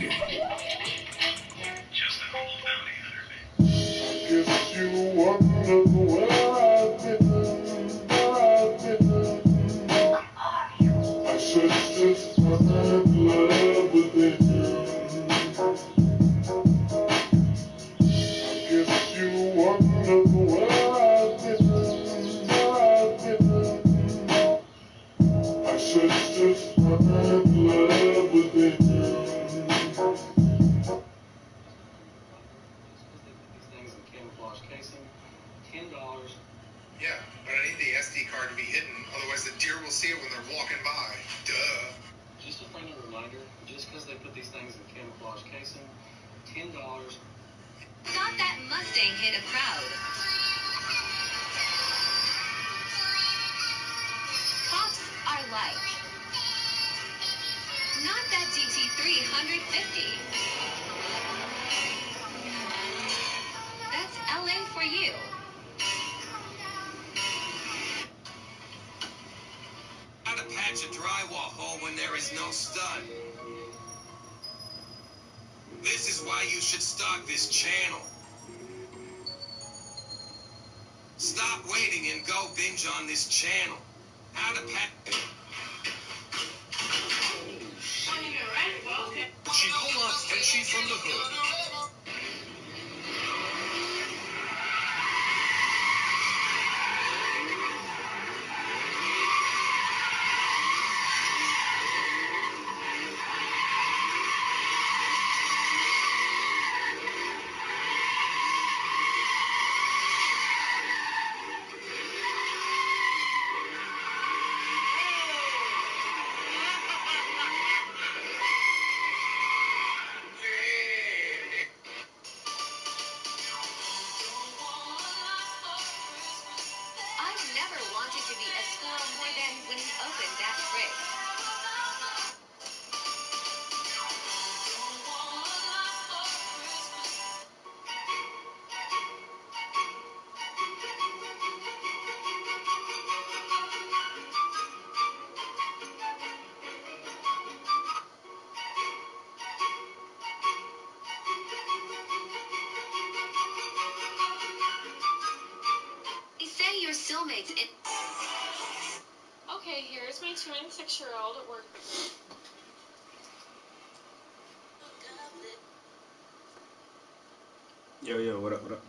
Just a humble bounty hunter, man. Guess you wonder where I've been, where I've been. I searched to find love within you. Guess you wonder where I've been, where I've been. I searched to find love within you. Things in camouflage casing, $10. Yeah, but I need the SD card to be hidden, otherwise the deer will see it when they're walking by. Duh. Just a friendly reminder, just because they put these things in camouflage casing, $10. Thought that Mustang hit a crowd. Cops are like, not that GT350. That's LA for you. How to patch a drywall hole when there is no stud. This is why you should stock this channel. Stop waiting and go binge on this channel. How to patch. She pulled off Frenchie from the hood. I've never wanted to be a squirrel more than when he opened that fridge. They say your soulmates in... Okay, here's my 2 and 6-year-old at work. Yo, what up, what up?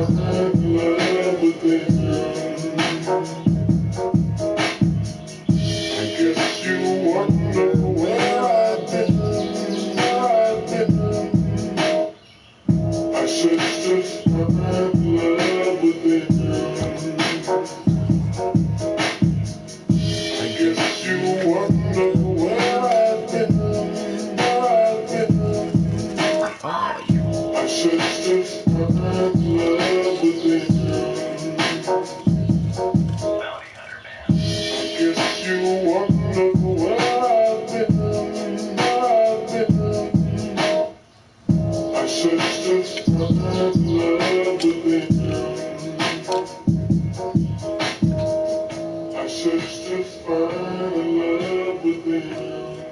find love within you. I guess you wonder where I've been. I searched to find love within you. I guess you wonder where I've been. I searched to find love within you. Bounty Hunter Man. I guess you wonder where I've been. I searched to find love within you. I searched to find love within you.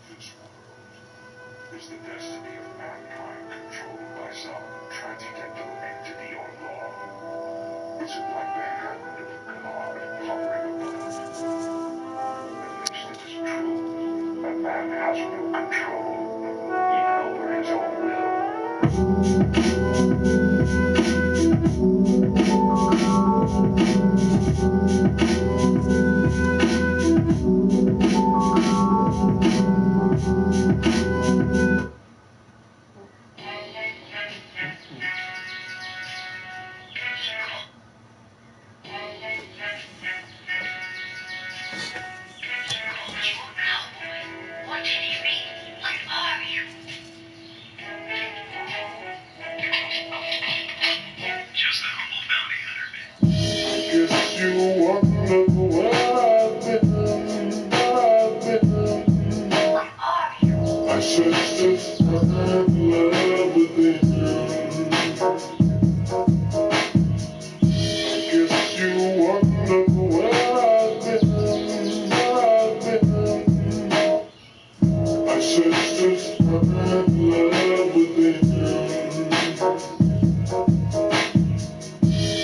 This world is the destiny of mankind controlled by some transcendental entity or law. Is it like the hand of God hovering above? At least it is true that man has no control, even over his own will. What did he read? What are you? Just a humble bounty hunter man. Guess you wonder where I've been. What are you? I searched to find love within you. I guess you wonder where I've been. I searched to find love within you.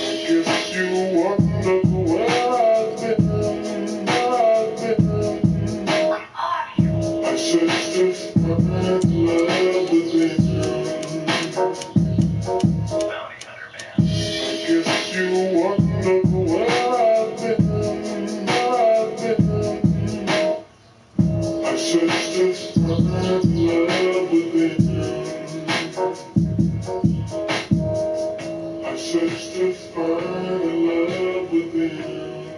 I guess you wonder where I've been. What are you? I searched to find love within you. Bounty Hunter Man. I guess you wonder where I've been. I searched to find love within you. I searched to find love within you.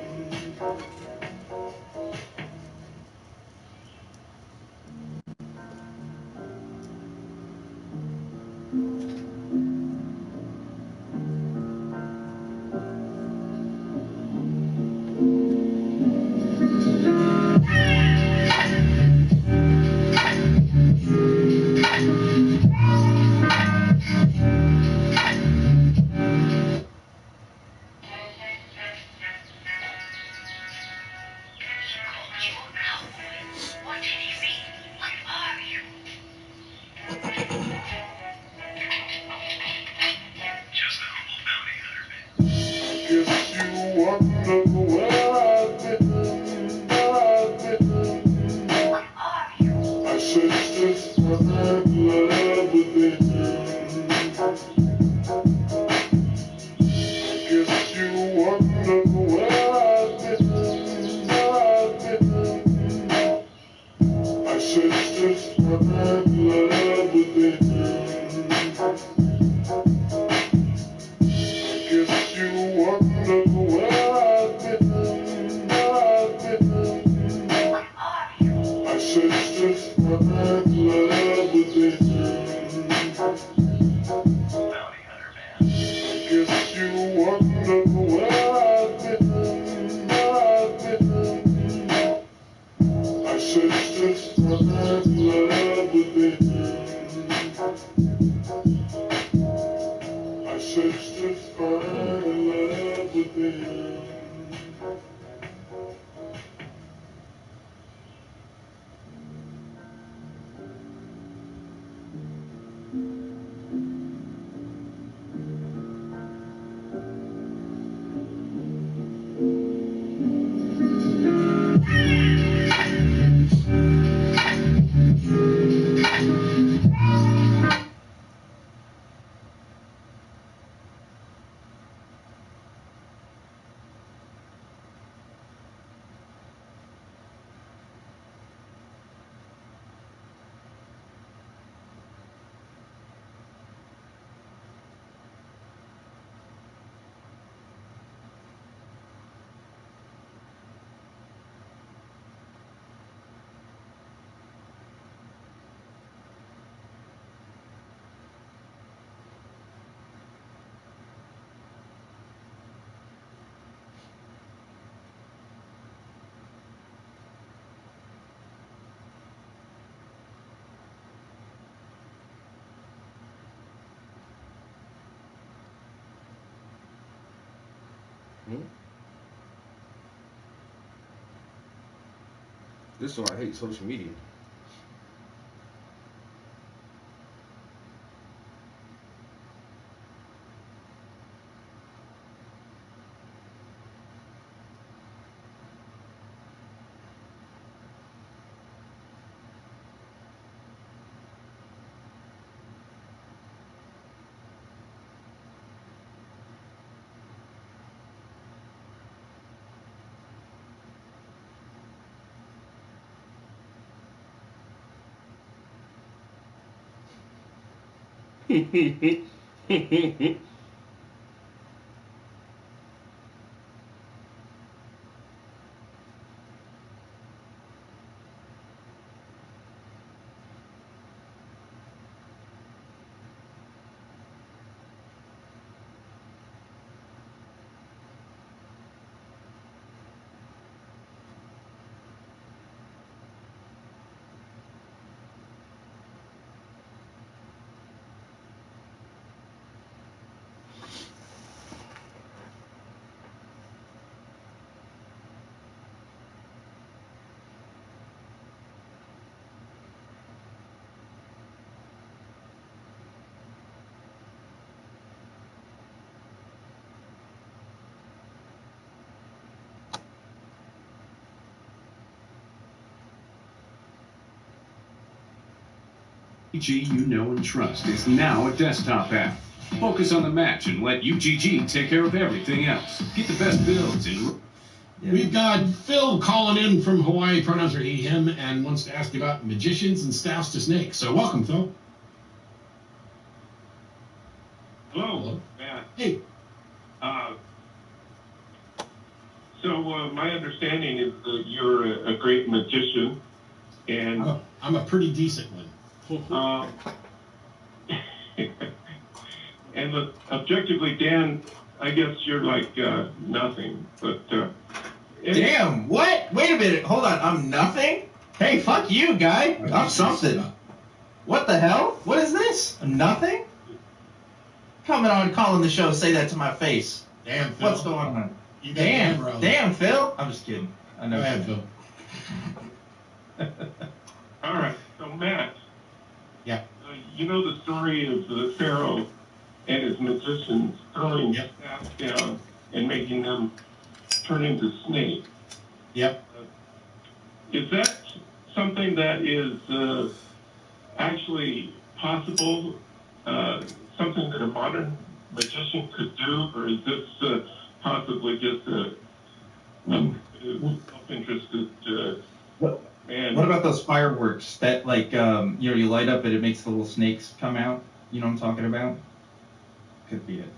This is why I hate social media. you know and trust is now a desktop app. Focus on the match and let UGG take care of everything else. Get the best builds in. Yeah. We've got Phil calling in from Hawaii, pronouns are he, him, and wants to ask you about magicians and staffs to snakes. So welcome, Phil. Hello. Matt. Hey. My understanding is that you're a great magician, and I'm a pretty decent one. And objectively, Dan, I guess you're like nothing. But damn, what? Wait a minute, hold on. I'm nothing? Hey, fuck you, guy. I'm something. What the hell? What is this? I'm nothing? Coming on, calling the show, say that to my face. Damn, Phil. What's going on? Damn, Phil. I'm just kidding. I know. Go ahead, Phil. All right, so Matt. Yeah. You know the story of the Pharaoh and his magicians throwing staffs down and making them turn into snakes. Yep. Is that something that is actually possible? Something that a modern magician could do, or is this possibly just a self-interested man? What about those fireworks that, like, you light up and it makes the little snakes come out? You know what I'm talking about? Could be it.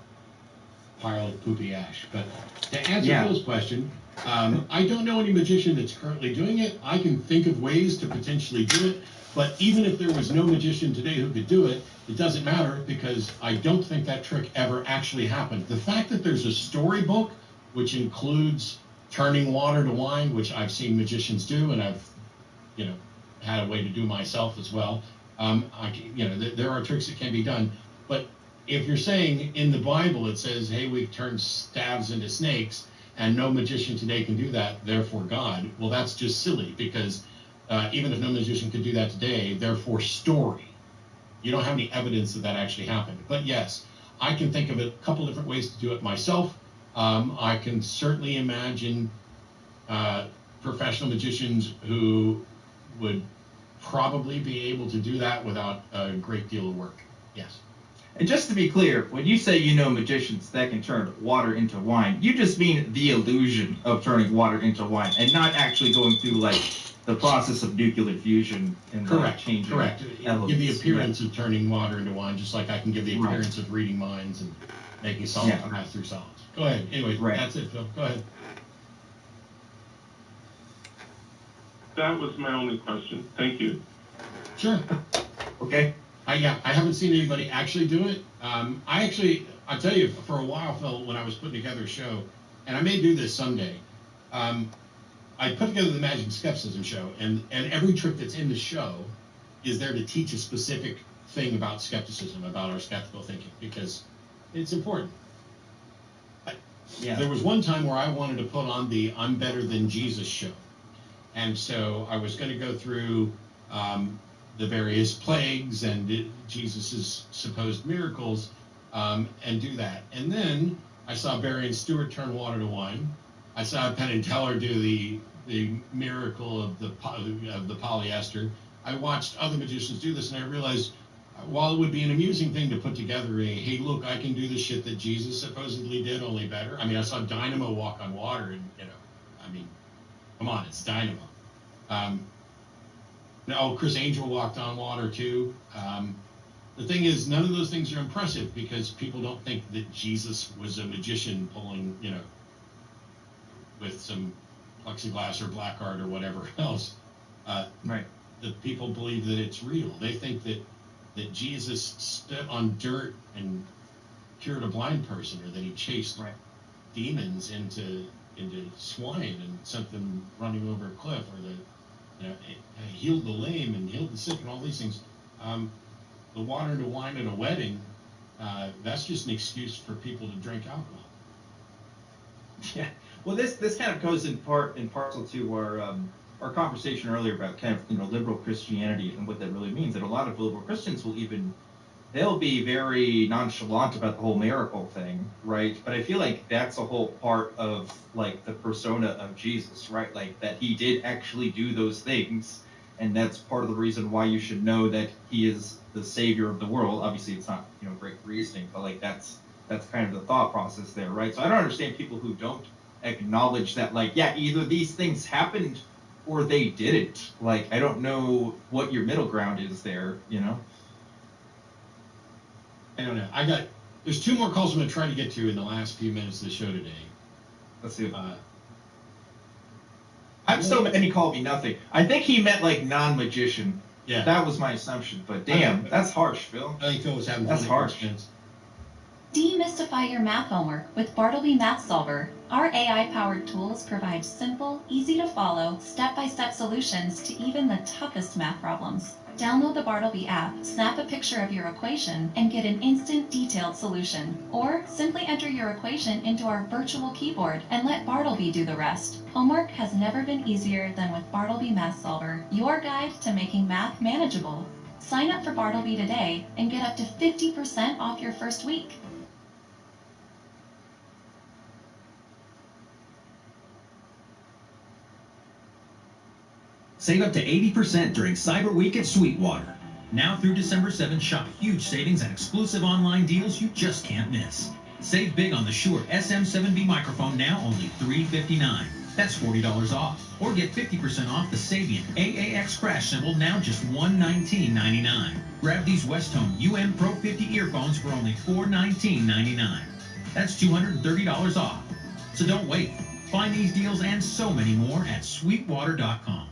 Pile of poopy ash. But to answer Phil's question, I don't know any magician that's currently doing it. I can think of ways to potentially do it. But even if there was no magician today who could do it, it doesn't matter because I don't think that trick ever actually happened. The fact that there's a storybook which includes turning water to wine, which I've seen magicians do, and I've, had a way to do myself as well. There are tricks that can be done. But if you're saying in the Bible it says, hey, we've turned staves into snakes, and no magician today can do that, therefore God, well, that's just silly because even if no magician could do that today, therefore story. You don't have any evidence that actually happened. But yes, I can think of a couple different ways to do it myself. I can certainly imagine professional magicians who would probably be able to do that without a great deal of work. Yes. And just to be clear, when you say magicians that can turn water into wine, you just mean the illusion of turning water into wine and not actually going through, the process of nuclear fusion and changing elements. Give the appearance of turning water into wine, just like I can give the appearance of reading minds and making solids pass through solids. Go ahead. Anyway, that's it, Phil. Go ahead. That was my only question. Thank you. Sure. Okay. I haven't seen anybody actually do it. I'll tell you, for a while, Phil, when I was putting together a show, and I may do this someday, I put together the Magic and Skepticism show, and every trick that's in the show is there to teach a specific thing about skepticism, about our skeptical thinking, because it's important. Yeah. There was one time where I wanted to put on the I'm Better Than Jesus show. And so I was going to go through the various plagues and Jesus' supposed miracles and do that. And then I saw Barry and Stewart turn water to wine. I saw Penn and Teller do the miracle of the polyester. I watched other magicians do this, and I realized while it would be an amusing thing to put together hey, look, I can do the shit that Jesus supposedly did, only better. I mean, I saw Dynamo walk on water, and, I mean, come on, it's Dynamo. Chris Angel walked on water, too. The thing is, none of those things are impressive because people don't think that Jesus was a magician pulling, with some plexiglass or black art or whatever else. Right. The people believe that it's real. They think that Jesus stood on dirt and cured a blind person, or that he chased demons into swine and sent them running over a cliff, or that healed the lame and healed the sick and all these things. The water into wine at a wedding, that's just an excuse for people to drink alcohol. Yeah. Well, this kind of goes in parcel to our conversation earlier about kind of liberal Christianity and what that really means. That a lot of liberal Christians they'll be very nonchalant about the whole miracle thing, right? But I feel like that's a whole part of like the persona of Jesus, right? Like that he did actually do those things, and that's part of the reason why you should know that he is the savior of the world. Obviously, it's not great reasoning, but like that's kind of the thought process there, right? So I don't understand people who don't acknowledge that, like, yeah, either these things happened or they didn't. Like, I don't know what your middle ground is there, I don't know. There's two more calls I'm going to try to get to in the last few minutes of the show today. Let's see. I'm so mad he called me nothing. I think he meant like non-magician. Yeah. That was my assumption, but damn, that's harsh, Phil. I think Phil was having That's harsh. Demystify your math homework with Bartleby Math Solver. Our AI-powered tools provide simple, easy-to-follow, step-by-step solutions to even the toughest math problems. Download the Bartleby app, snap a picture of your equation, and get an instant detailed solution. Or simply enter your equation into our virtual keyboard and let Bartleby do the rest. Homework has never been easier than with Bartleby Math Solver, your guide to making math manageable. Sign up for Bartleby today and get up to 50% off your first week. Save up to 80% during Cyber Week at Sweetwater. Now through December 7th, shop huge savings and exclusive online deals you just can't miss. Save big on the Shure SM7B microphone, now only $359. That's $40 off. Or get 50% off the Sabian AAX crash cymbal, now just $119.99. Grab these Westone UM Pro 50 earphones for only $419.99. That's $230 off. So don't wait. Find these deals and so many more at sweetwater.com.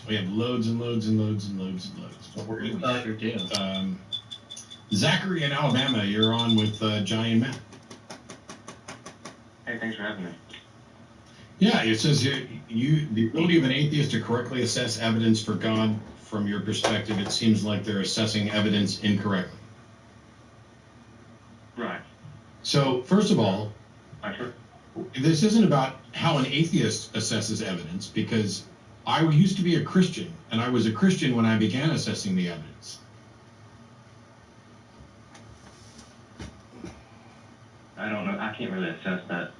We have loads and loads and loads and loads and loads. But we're Sure do. Zachary in Alabama, you're on with Johnny and Matt. Hey, thanks for having me. Yeah, it says here, the ability of an atheist to correctly assess evidence for God, from your perspective, it seems like they're assessing evidence incorrectly. Right. So, first of all, Sure. this isn't about how an atheist assesses evidence, because I used to be a Christian, and I was a Christian when I began assessing the evidence. I don't know. I can't really assess that.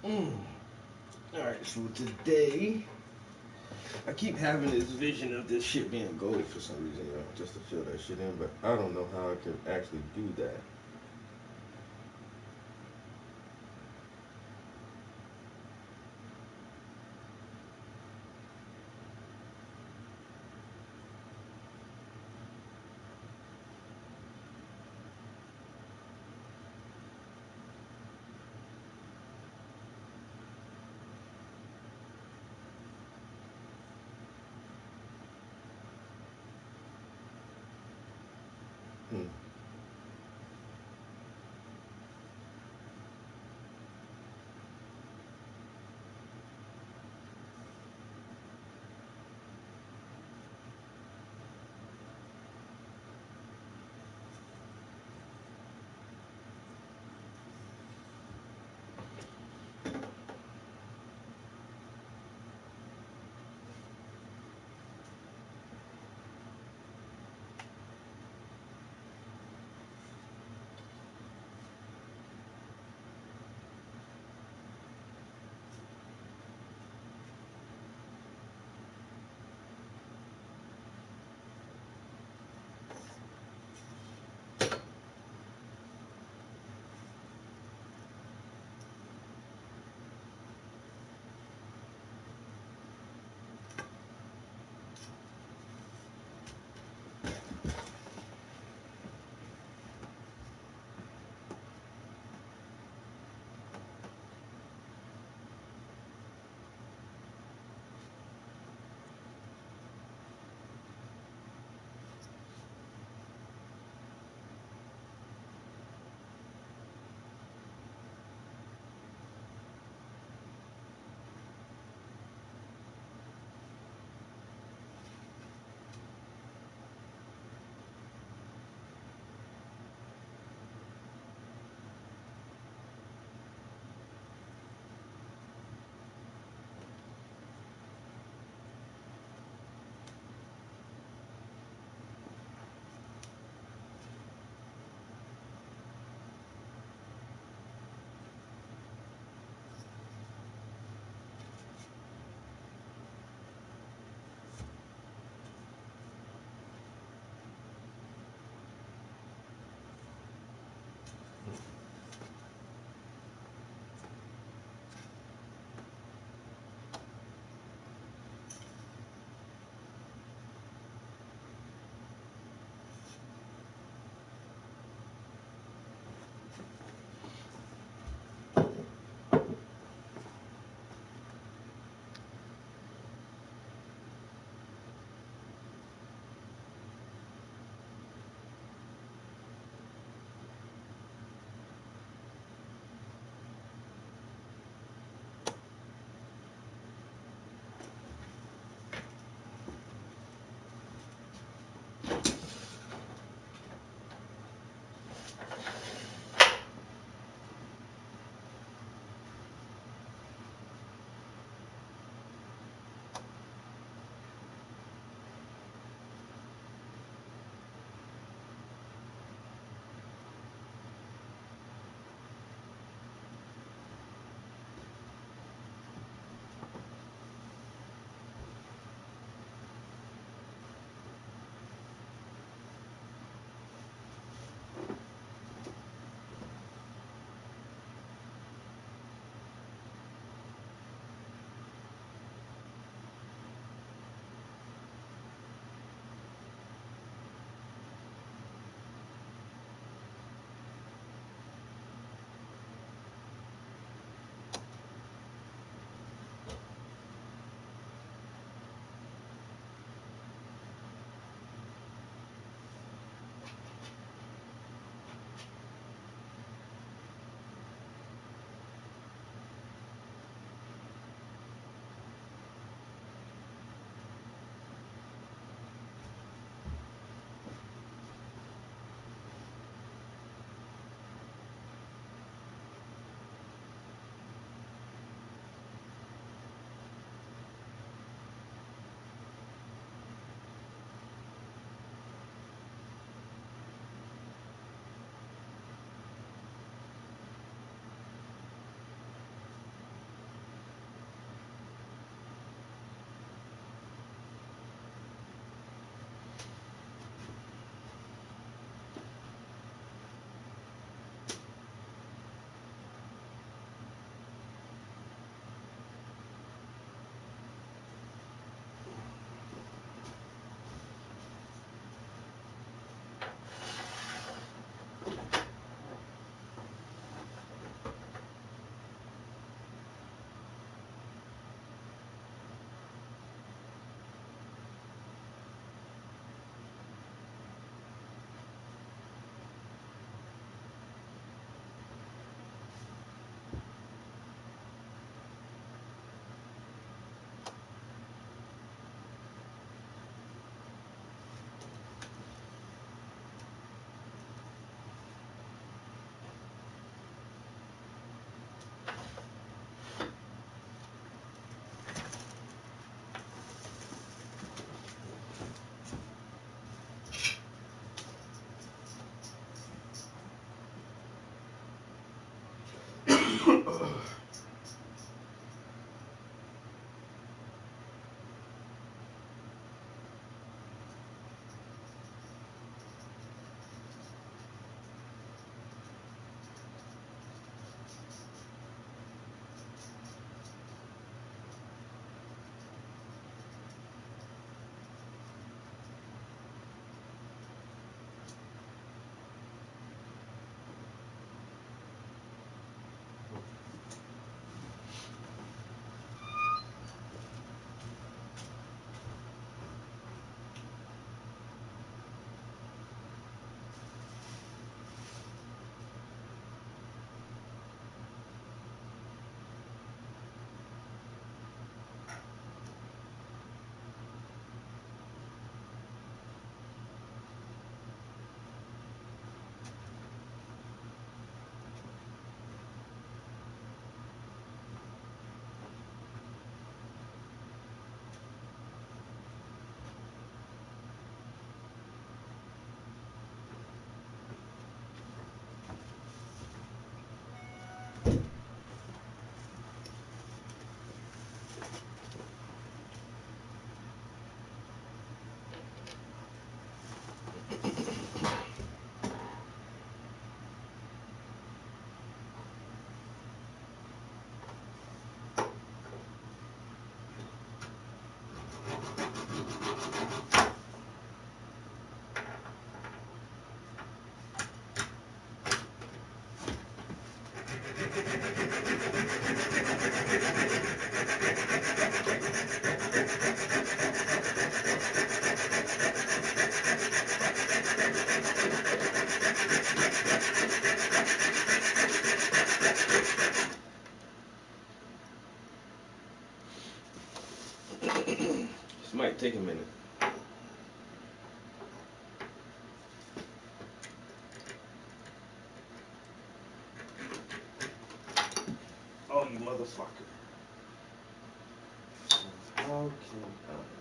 Alright, so today, I keep having this vision of this shit being gold for some reason, you know, just to fill that shit in, but I don't know how I can actually do that. This might take a minute. Oh, you motherfucker. How can I?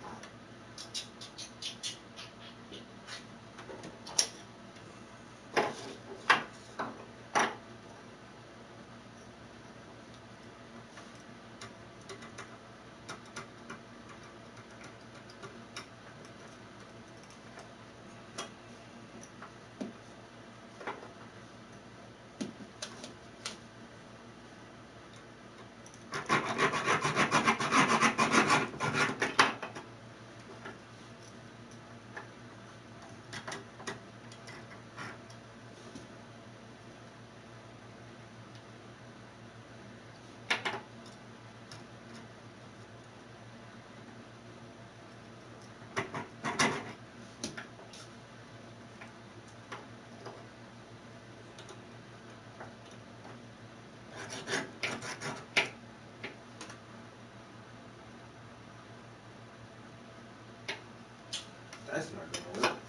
That's not gonna work.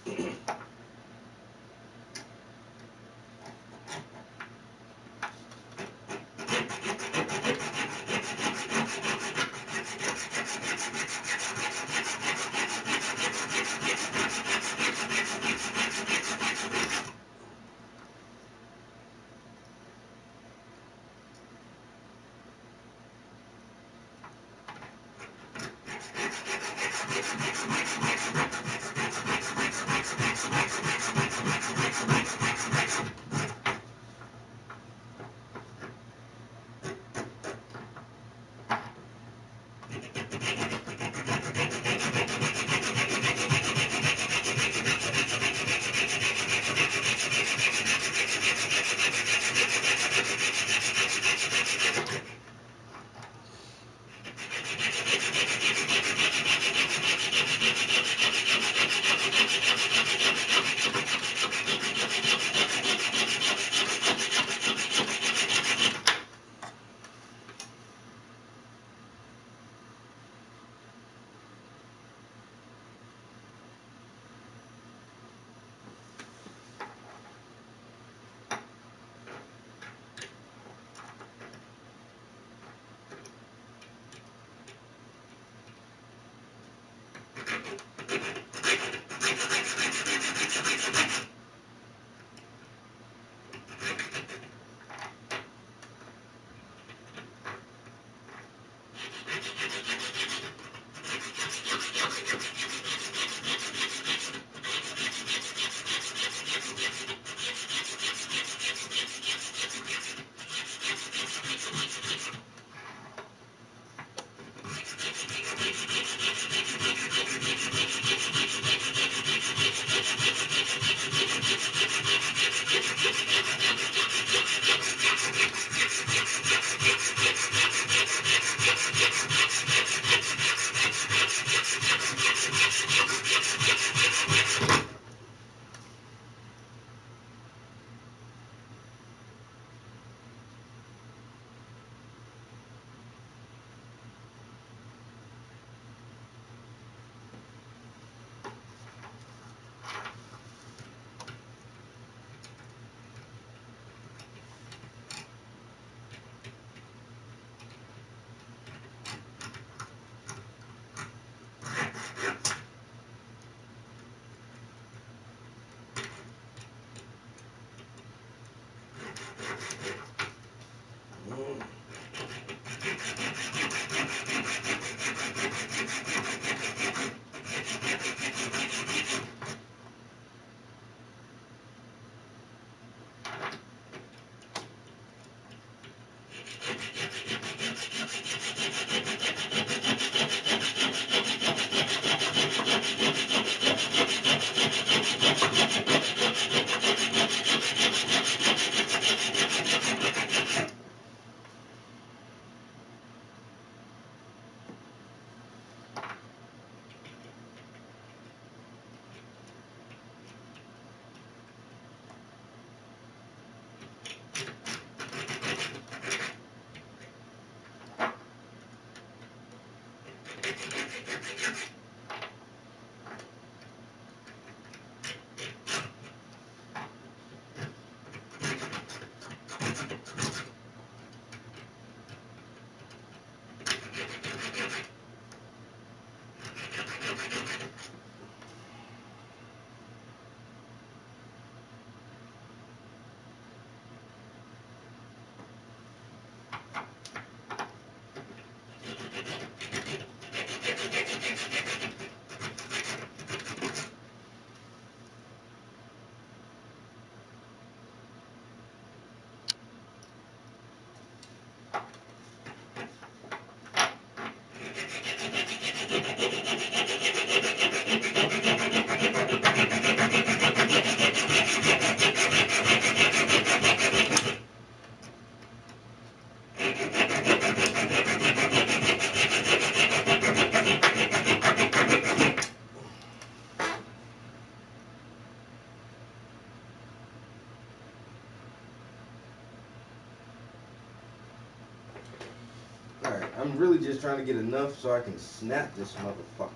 I'm really just trying to get enough so I can snap this motherfucker.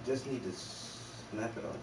Just need to snap it off.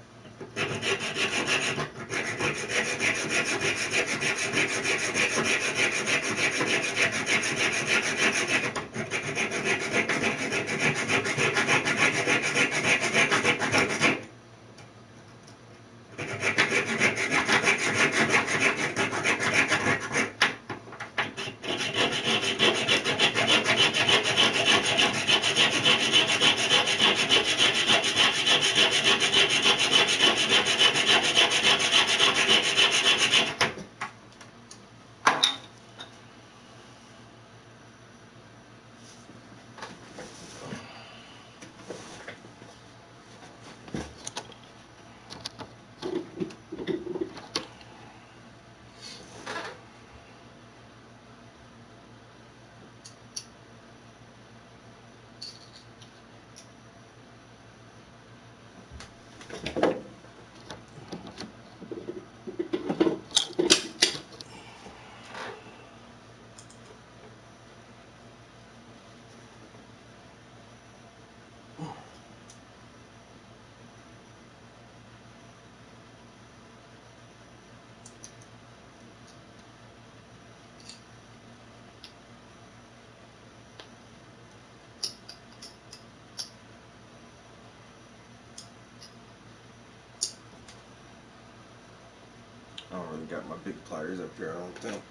I already got my big pliers up here, I don't think.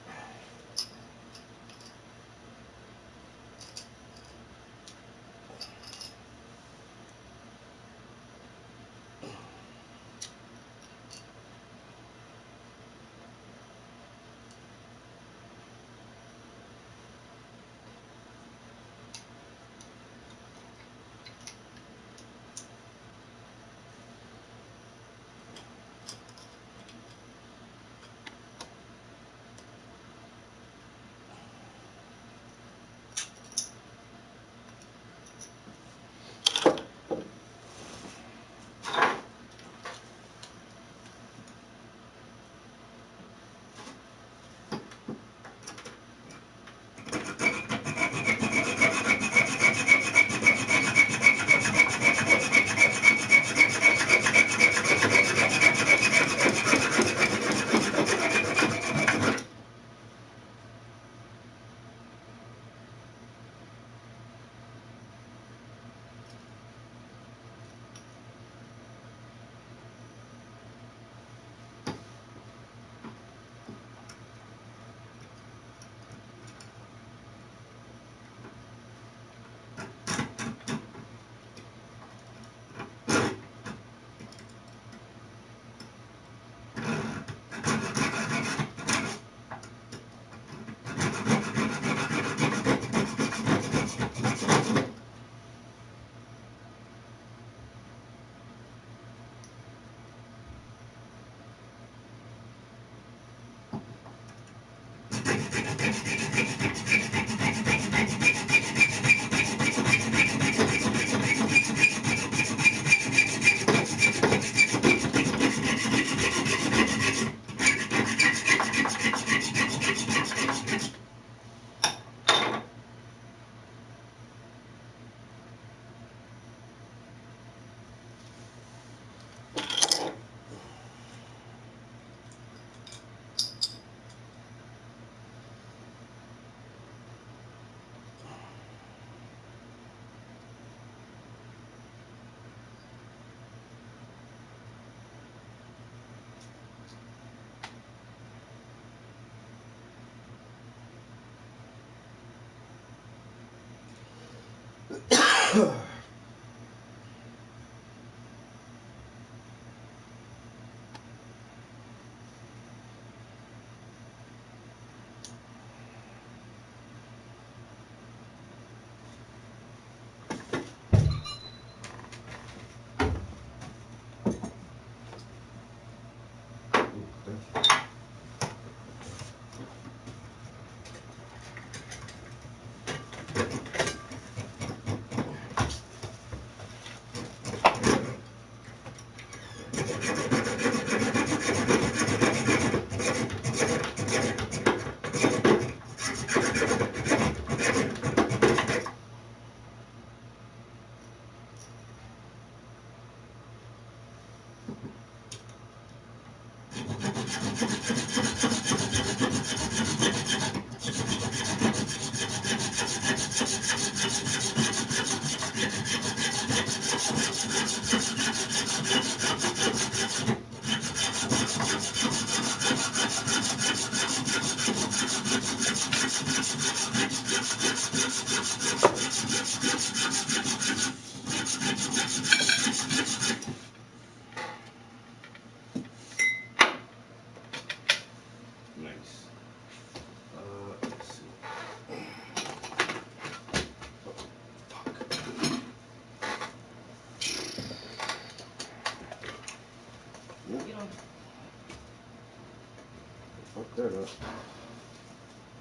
Shut up.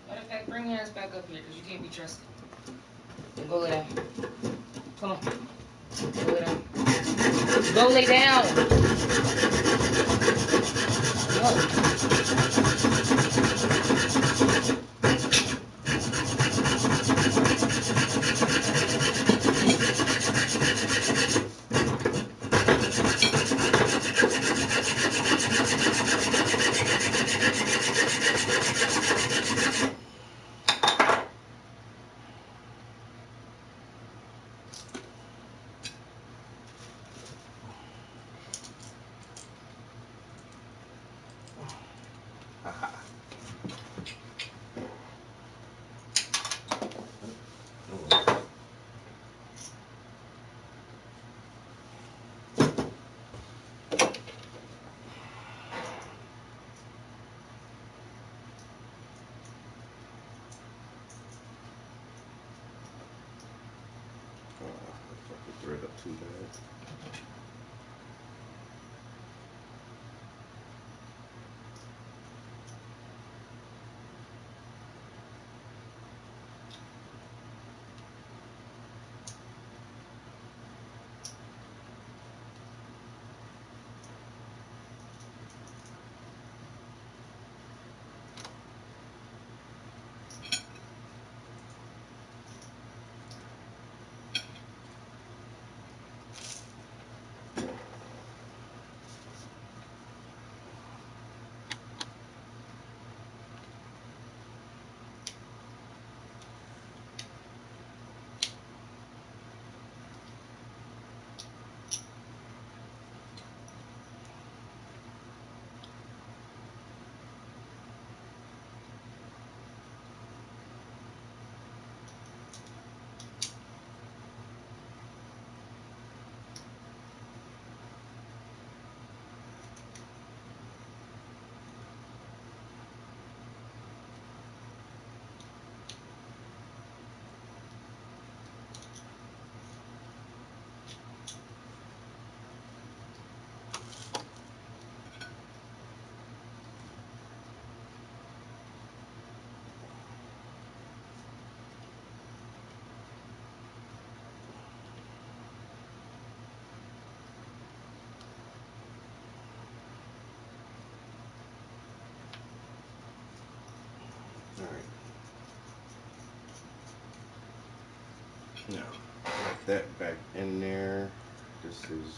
Matter of fact, bring your ass back up here, because you can't be trusted. Then go lay down. Come on. Go lay down. Go lay down! Thread up too bad. Now, like that back in there. This is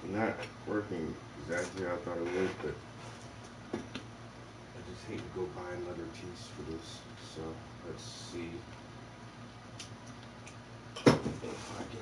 not working exactly how I thought it would, but I just hate to go buy another piece for this. So let's see if I can.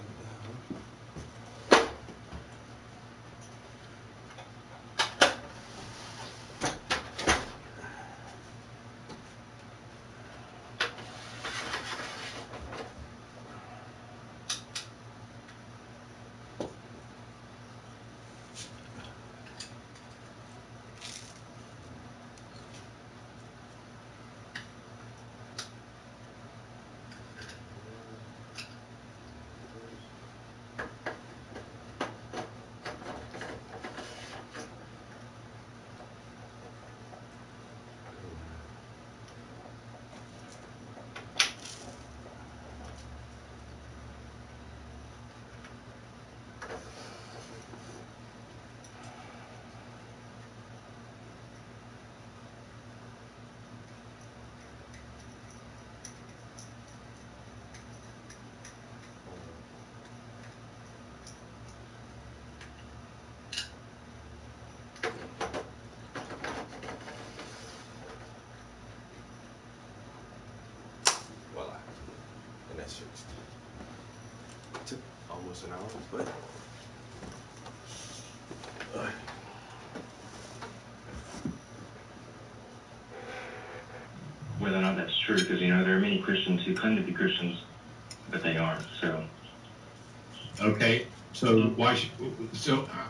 Took almost an hour, but whether or not that's true, because there are many Christians who claim to be Christians, but they aren't. So. Okay. So why?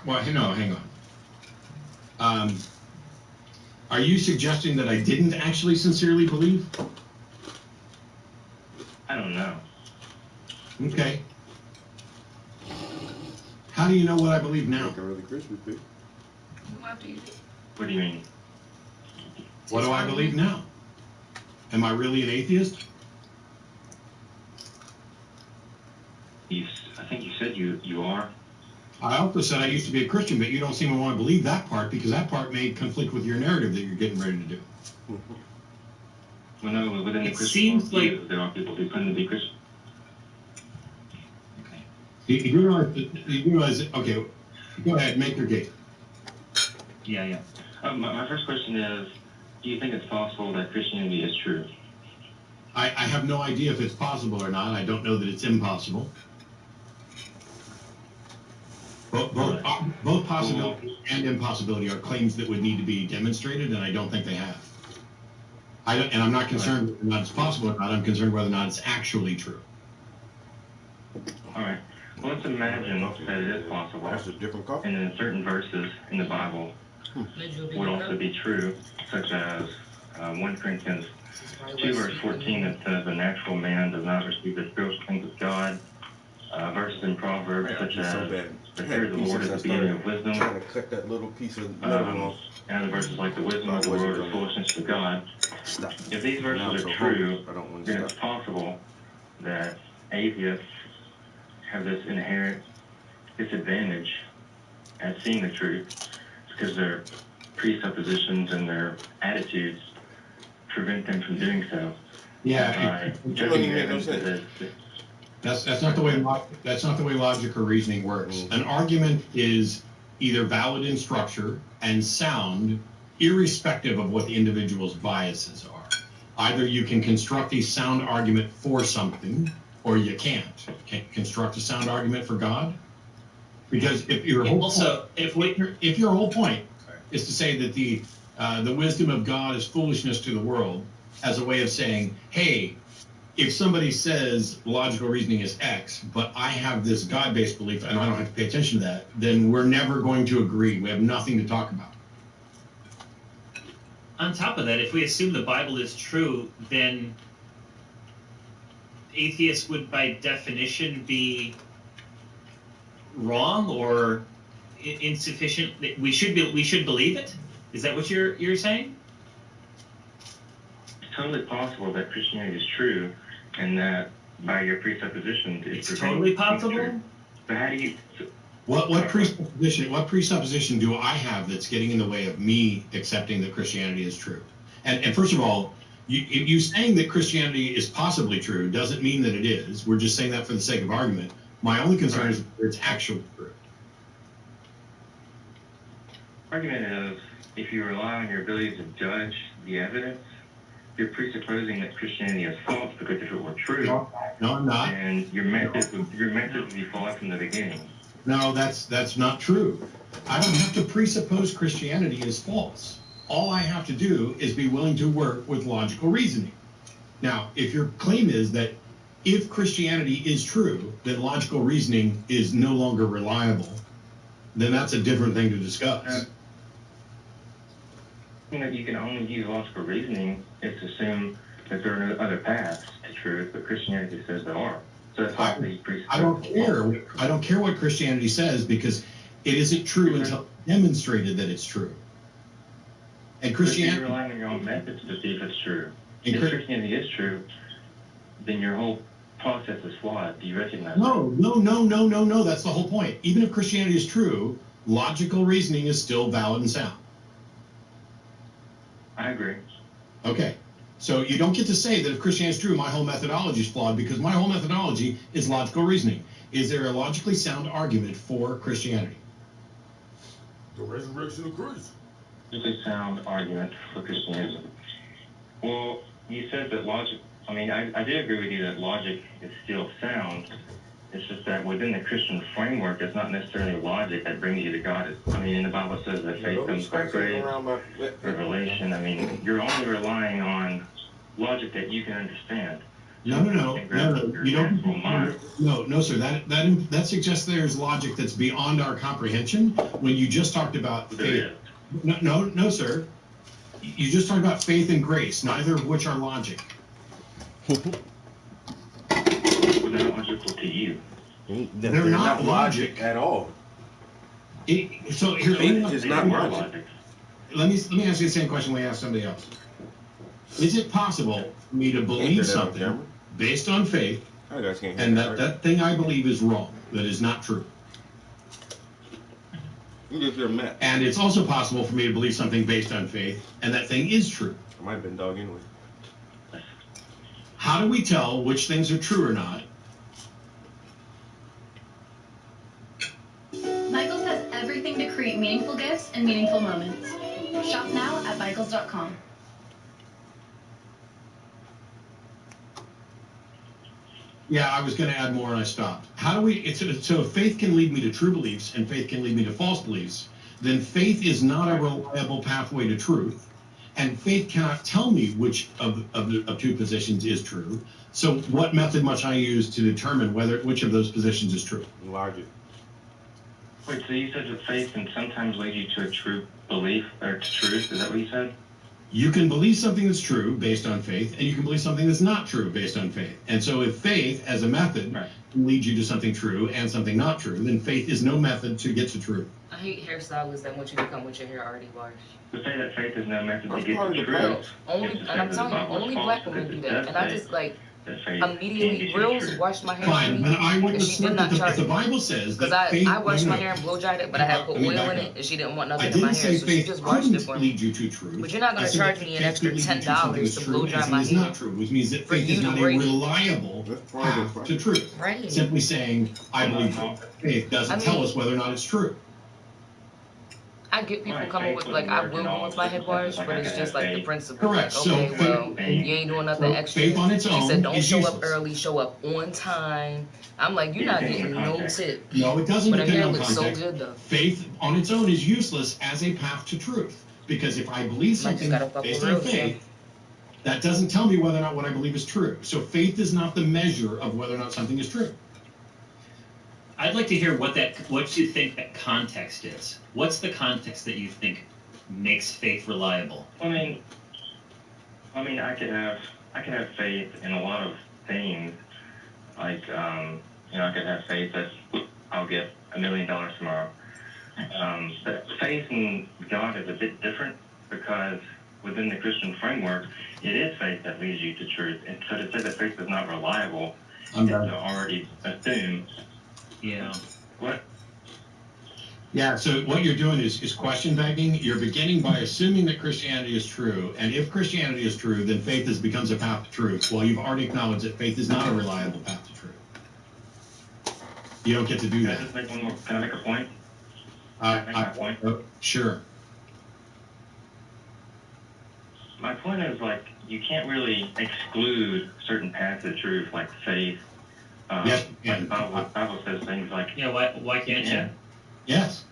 Well, no, hang on. Are you suggesting that I didn't actually sincerely believe? I don't know. Okay. How do you know what I believe now? Really Christmas, big. After you. What do you mean? What do I believe now? Am I really an atheist? I think you said you are. I also said I used to be a Christian, but you don't seem to want to believe that part because that part may conflict with your narrative that you're getting ready to do. Well, no, within the It Christian seems worldview, there are people who claim to be Christian. You realize, okay, go ahead, make your case. Yeah. My first question is, do you think it's possible that Christianity is true? I have no idea if it's possible or not. I don't know that it's impossible. Both possibility and impossibility are claims that would need to be demonstrated, and I don't think they have. And I'm not concerned whether or not it's possible or not. I'm concerned whether or not it's actually true. All right. Well, let's imagine that it is possible. That's a different coffee. And then certain verses in the Bible would also be true, such as 1 Corinthians 2 verse 14 that says the natural man does not receive the spiritual things of God. Verses in Proverbs such as the fear of the Lord is the beginning of wisdom. Trying to cut that little piece of metal off. And other verses like the wisdom of the world is foolishness to God. If these verses are true, then it's possible that atheists have this inherent disadvantage at seeing the truth because their presuppositions and their attitudes prevent them from doing so. Yeah, that's not the way logic or reasoning works. An argument is either valid in structure and sound, irrespective of what the individual's biases are. Either you can construct a sound argument for something, or you can't. Construct a sound argument for God, because if your whole point is to say that the wisdom of God is foolishness to the world, as a way of saying, hey, if somebody says logical reasoning is X, but I have this God-based belief and I don't have to pay attention to that, then we're never going to agree. We have nothing to talk about. On top of that, if we assume the Bible is true, then atheists would by definition be wrong or insufficient. We should believe it. Is that what you're saying? It's totally possible that Christianity is true, and that by your presuppositions, it's totally possible. But how do you? What presupposition do I have that's getting in the way of me accepting that Christianity is true? And first of all, you saying that Christianity is possibly true doesn't mean that it is. We're just saying that for the sake of argument. My only concern is whether it's actually true. Argument is, if you rely on your ability to judge the evidence, you're presupposing that Christianity is false, because if it were true, no, I'm not. And your method would be flawed from the beginning. No, that's not true. I don't have to presuppose Christianity is false. All I have to do is be willing to work with logical reasoning. Now, if your claim is that if Christianity is true, then logical reasoning is no longer reliable, then that's a different thing to discuss. You can only use logical reasoning if to assume that there are no other paths to truth, but Christianity says there are. So that's why I don't care. I don't care what Christianity says, because it isn't true until demonstrated that it's true. And Christianity, you're relying on your own methods to see if it's true. If Christianity is true, then your whole process is flawed. Do you recognize that? No. That's the whole point. Even if Christianity is true, logical reasoning is still valid and sound. I agree. Okay. So you don't get to say that if Christianity is true, my whole methodology is flawed, because my whole methodology is logical reasoning. Is there a logically sound argument for Christianity? The resurrection of Christ. Logically sound argument for Christianity. Well, you said that logic. I mean, I do agree with you that logic is still sound. It's just that within the Christian framework, it's not necessarily logic that brings you to God. I mean, in the Bible says that faith comes by grace, revelation. I mean, you're only relying on logic that you can understand. No. You don't. No, sir. That suggests there's logic that's beyond our comprehension. When you just talked about faith. No, sir. You just talked about faith and grace, neither of which are logic. They're not logical to you. They're not logic at all. So here, it's not logic. let me ask you the same question we asked somebody else. Is it possible for me to believe something based on faith, and that thing I believe is wrong, that is not true? And it's also possible for me to believe something based on faith, and that thing is true. I might have been dog anyway. How do we tell which things are true or not? Michaels has everything to create meaningful gifts and meaningful moments. Shop now at Michaels.com. Yeah, I was going to add more and I stopped. How do we, so if faith can lead me to true beliefs and faith can lead me to false beliefs, then faith is not a reliable pathway to truth, and faith cannot tell me which of two positions is true. So what method must I use to determine which of those positions is true? Logic. Wait, so you said that faith can sometimes lead you to a true belief, or to truth, is that what you said? You can believe something that's true based on faith, and you can believe something that's not true based on faith. And so if faith, as a method, can lead you to something true and something not true, then faith is no method to get to truth. I hate hairstylists that want you to come with your hair already washed. To say that faith is no method to get to truth. Only, and I'm telling you, only black women do that. And I just, like, immediately Reels washed my hair. Fine, but I wouldn't assert that if the Bible says that faith... I washed my hair and blow dried it, but I had put oil in it, and she didn't want nothing in my hair, so she just washed it for me. Lead you to truth. But you're not going to charge me an extra $10 to blow dry my hair. Not true, which means that faith is not a reliable path to truth. Right. Simply saying, I believe faith doesn't tell us whether or not it's true. I get people coming with, like, I will go with my head wash, but it's just like the principle. Correct. Like, okay, well, you ain't doing nothing extra. Faith on its own she said, don't show useless. up early, show up on time. I'm like, you're not getting no tip. No, it doesn't but depend on looks context. So good, though. Faith on its own is useless as a path to truth. Because if I believe something based on faith, that doesn't tell me whether or not what I believe is true. So faith is not the measure of whether or not something is true. I'd like to hear what you think that context is. What's the context that you think makes faith reliable? I mean, I could have faith in a lot of things. Like, I could have faith that I'll get $1 million tomorrow. But faith in God is a bit different because within the Christian framework, it is faith that leads you to truth. And so to say that faith is not reliable is to already assume. Yeah. What? Yeah, so what you're doing is question begging. You're beginning by assuming that Christianity is true, and if Christianity is true, then faith becomes a path to truth. Well, you've already acknowledged that faith is not a reliable path to truth. You don't get to do that. Can I make a point? Sure. My point is, like, you can't really exclude certain paths of truth, like faith. Yes, like the Bible says things like... Yeah, why can't you? Yes.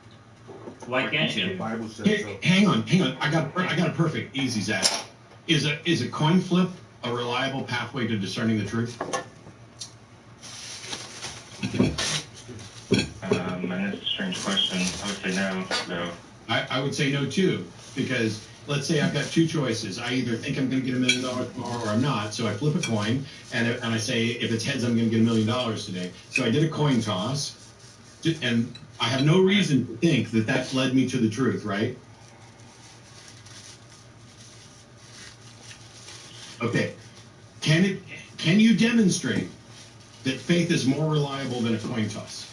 Why can't you? The Bible says so. Hang on. I got a perfect, easy, Zach. Is a coin flip a reliable pathway to discerning the truth? And that's a strange question. I would say no, though. I would say no, too, because... Let's say I've got two choices. I either think I'm going to get $1 million tomorrow or I'm not. So I flip a coin, and I say if it's heads, I'm going to get $1 million today. So I did a coin toss, and I have no reason to think that that's led me to the truth, right? Okay. Can you demonstrate that faith is more reliable than a coin toss?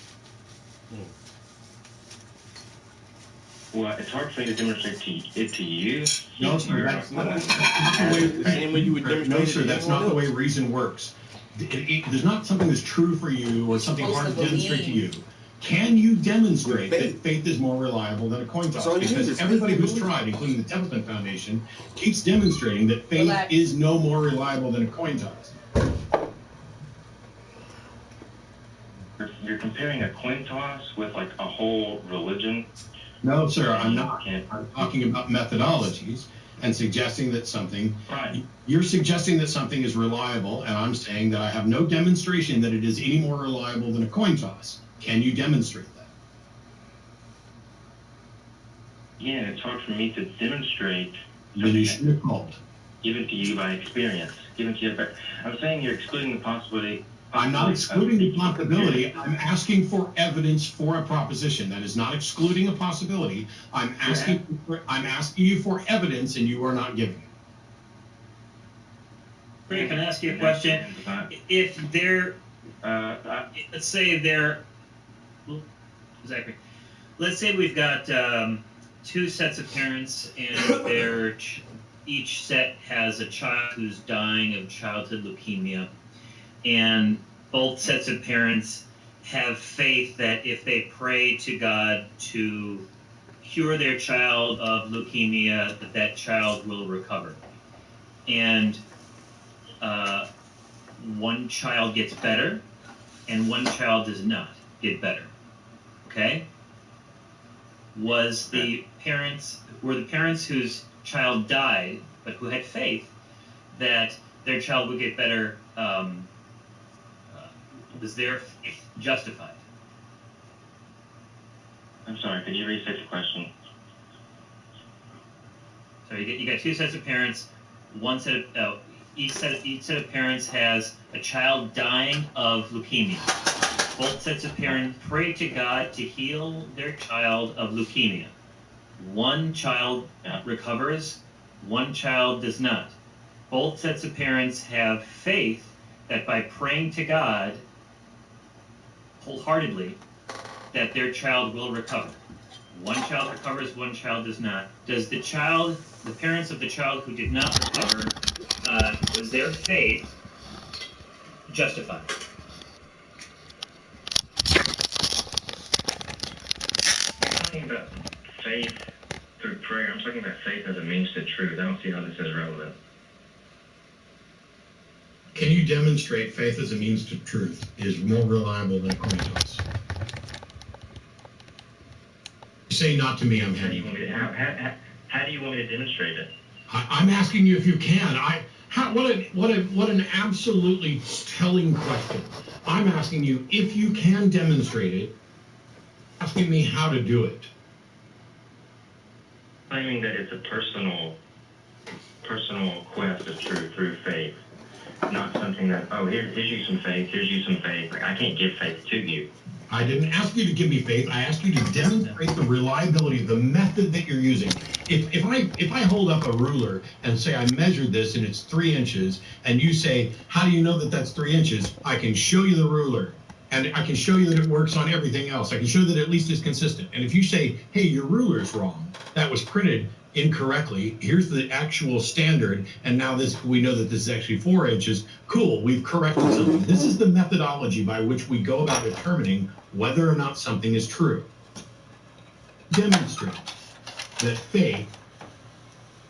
Well, it's hard for me to demonstrate it to you. No, sir, that's not the way you would demonstrate. No, sir, that's not the way reason works. There's not something that's true for you or something hard to demonstrate to you. Can you demonstrate that faith is more reliable than a coin toss? Because everybody who's tried, including the Templeton Foundation, keeps demonstrating that faith is no more reliable than a coin toss. You're comparing a coin toss with, like, a whole religion. No, sir, I'm not. I'm talking about methodologies and suggesting that something, you're suggesting that something is reliable, and I'm saying that I have no demonstration that it is any more reliable than a coin toss. Can you demonstrate that? Yeah, it's hard for me to demonstrate. Then you should have called. Given to you by experience. Given to you by, I'm saying you're excluding the possibility I'm not excluding the possibility. I'm asking for evidence for a proposition. That is not excluding a possibility. I'm asking you for evidence, and you are not giving it. Frank, can I ask you a question? If they're, let's say they're, Zachary, let's say we've got two sets of parents, and each set has a child who's dying of childhood leukemia, and both sets of parents have faith that if they pray to God to cure their child of leukemia, that child will recover. And one child gets better, and one child does not get better. Okay? Were the parents whose child died, but who had faith that their child would get better, was their faith justified? I'm sorry, can you restate the question? So you got two sets of parents. Each set of parents has a child dying of leukemia. Both sets of parents pray to God to heal their child of leukemia. One child recovers, one child does not. Both sets of parents have faith that by praying to God wholeheartedly, that their child will recover. One child recovers, one child does not. Does the parents of the child who did not recover, was their faith justified? I'm talking about faith through prayer. I'm talking about faith as a means to truth. I don't see how this is relevant. Can you demonstrate faith as a means to truth is more reliable than a coin toss? You say not to me, I'm heading. How do you want me to demonstrate it? I'm asking you if you can. What an absolutely telling question. I'm asking you if you can demonstrate it. Asking me how to do it. Claiming that it's a personal quest of truth through faith, not something that, oh, here's you some faith, here's you some faith. Like, I can't give faith to you. I didn't ask you to give me faith. I asked you to demonstrate the reliability of the method that you're using. If I hold up a ruler and say I measured this and it's 3 inches, and you say, how do you know that that's 3 inches? I can show you the ruler, and I can show you that it works on everything else. I can show that at least it's consistent. And if you say, hey, your ruler's wrong, that was printed incorrectly, here's the actual standard, and now we know that this is actually 4 inches, cool, we've corrected something. This is the methodology by which we go about determining whether or not something is true. Demonstrate that faith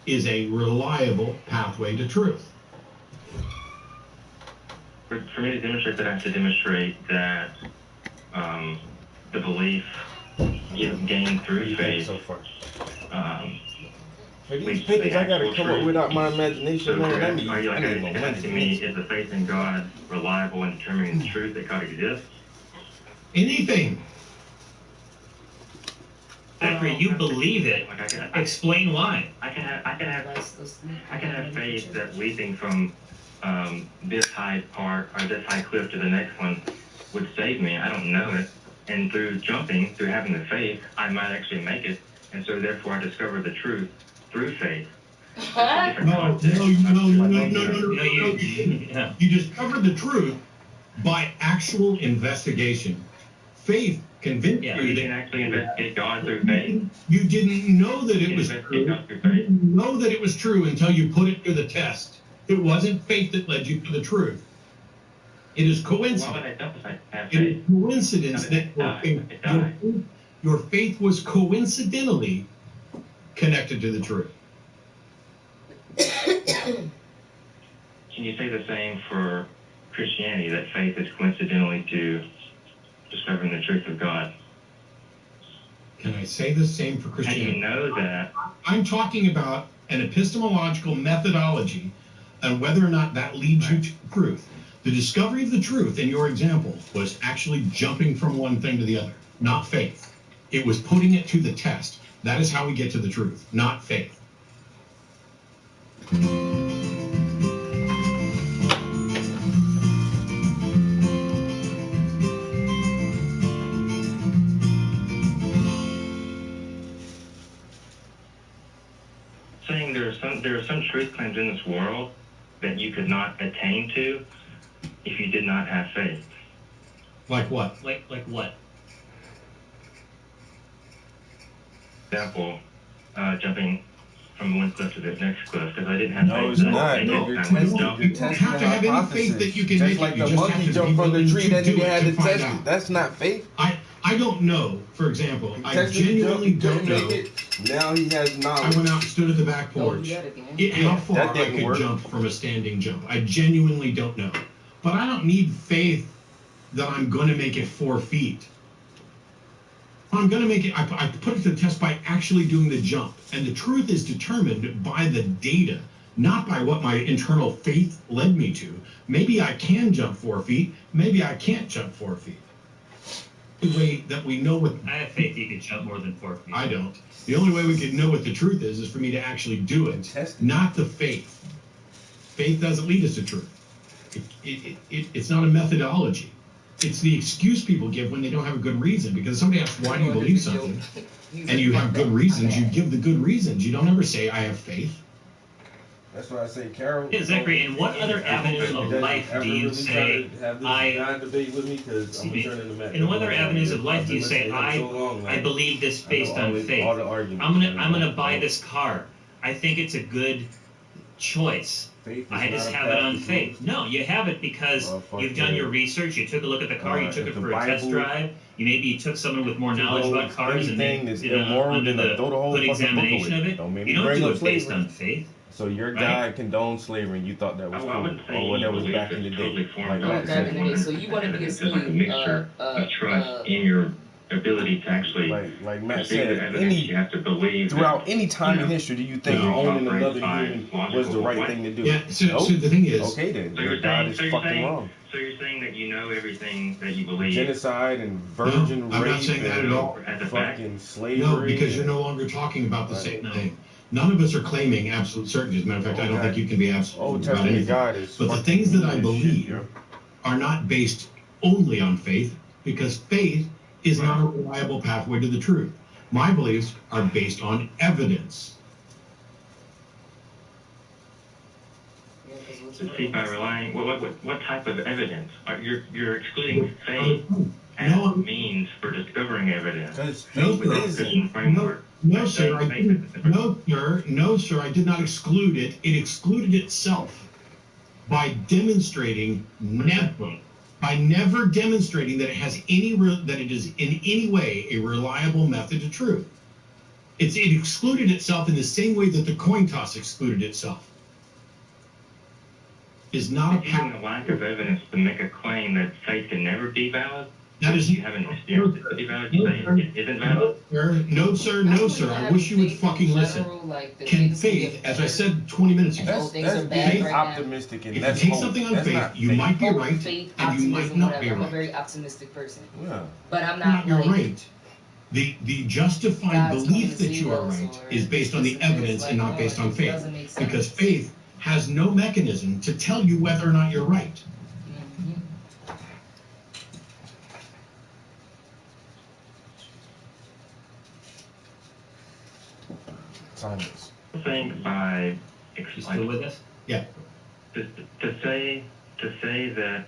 is a reliable pathway to truth. For me to demonstrate that, I have to demonstrate that the belief gained through faith For these pictures, I gotta come up without my imagination. So are you asking me, is the faith in God reliable in determining the truth that God exists? Anything. Zachary, you believe it. Explain why. I can have faith that leaping from this high part or this high cliff to the next one would save me. I don't know it. And through jumping, through having the faith, I might actually make it. And so therefore I discover the truth through faith. No. You discovered the truth by actual investigation. Faith convinced you. You didn't actually investigate God through faith. You didn't know that it was true. You didn't know that it was true until you put it to the test. It wasn't faith that led you to the truth. It is coincidence. Why would I doubt if I have It faith? is coincidence that your faith was coincidentally connected to the truth. Can you say the same for Christianity, that faith is coincidentally to discovering the truth of God? Can I say the same for Christianity? How do you know that? I'm talking about an epistemological methodology and whether or not that leads you to truth. The discovery of the truth in your example was actually jumping from one thing to the other, not faith. It was putting it to the test. That is how we get to the truth, not faith. there are some truth claims in this world that you could not attain to if you did not have faith. Like what? Like what? Example, jumping from one cliff to the next cliff because I didn't have No, faith. it's not. No, You're you don't have to have any faith that you can Just make like it. You the just monkey have to jumped be from the willing tree to that do you it had to to find test out. it. That's not faith. I don't know. For example, I Tested the genuinely jump, don't couldn't know. make it. Now he has I knowledge. went out and stood at the back porch. How far that I didn't could work. jump from a standing jump. I genuinely don't know. But I don't need faith that I'm going to make it 4 feet. I'm going to make it, I put it to the test by actually doing the jump. And the truth is determined by the data, not by what my internal faith led me to. Maybe I can jump 4 feet. Maybe I can't jump 4 feet. The way that we know what... I have faith you can jump more than 4 feet. I don't. The only way we can know what the truth is for me to actually do it, not the faith. Faith doesn't lead us to truth. It's not a methodology. It's the excuse people give when they don't have a good reason. Because somebody asks, why do you believe something? And you have good reasons, you give the good reasons. You don't ever say, I have faith. That's why I say, Carol. Yeah, Zachary, in what other avenues of life do you say, in what other avenues of life do you say, I believe this based on faith? I'm gonna buy this car. I think it's a good choice. I just have it on faith. No, you have it because you've done your research, you took a look at the car, you took it for a test drive, you took someone with more knowledge about cars and they did under the good examination of it. You don't do it based on faith. So your guy condoned slavery and you thought that was cool. Or when that was back in the day. So you want to be a slave. It's like a mixture of trust in your ability to actually like Matt perceive said, the evidence. You have to believe throughout that, any time in history, do you think owning another human was the right thing to do? Yeah, so the thing is... Okay then, So your you're God saying, is fucking wrong. So you're saying that you know everything that you believe. Genocide and virgin I'm rape not saying that at all. and fucking slavery. No, because you're no longer talking about the same thing. None of us are claiming absolute certainty. As a matter of fact, I don't think you can be absolute about anything. But the things that I believe are not based only on faith, because faith is not a reliable pathway to the truth. My beliefs are based on evidence. See, by relying, what type of evidence? You're excluding faith as a means for discovering evidence. No, sir, I didn't. No, sir, I did not exclude it. It excluded itself by demonstrating never demonstrating that it has that it is in any way a reliable method to truth. It excluded itself in the same way that the coin toss excluded itself. Is not using the lack of evidence to make a claim that faith can never be valid. That is you haven't experienced it to be valid. You say it isn't valid. No, sir. No, sir. I wish you would fucking listen. Can faith, as I said 20 minutes ago, that's being optimistic and if you take something on faith, you might be right and you might not be I'm a right. very optimistic person. Yeah. But I'm not You're like, right. The justified God's belief coming that to you are see right us, or is based on the this is evidence like, and not no, based on it faith. doesn't make sense. Because faith has no mechanism to tell you whether or not you're right. Silence. I think by still with us? Yeah. To say that,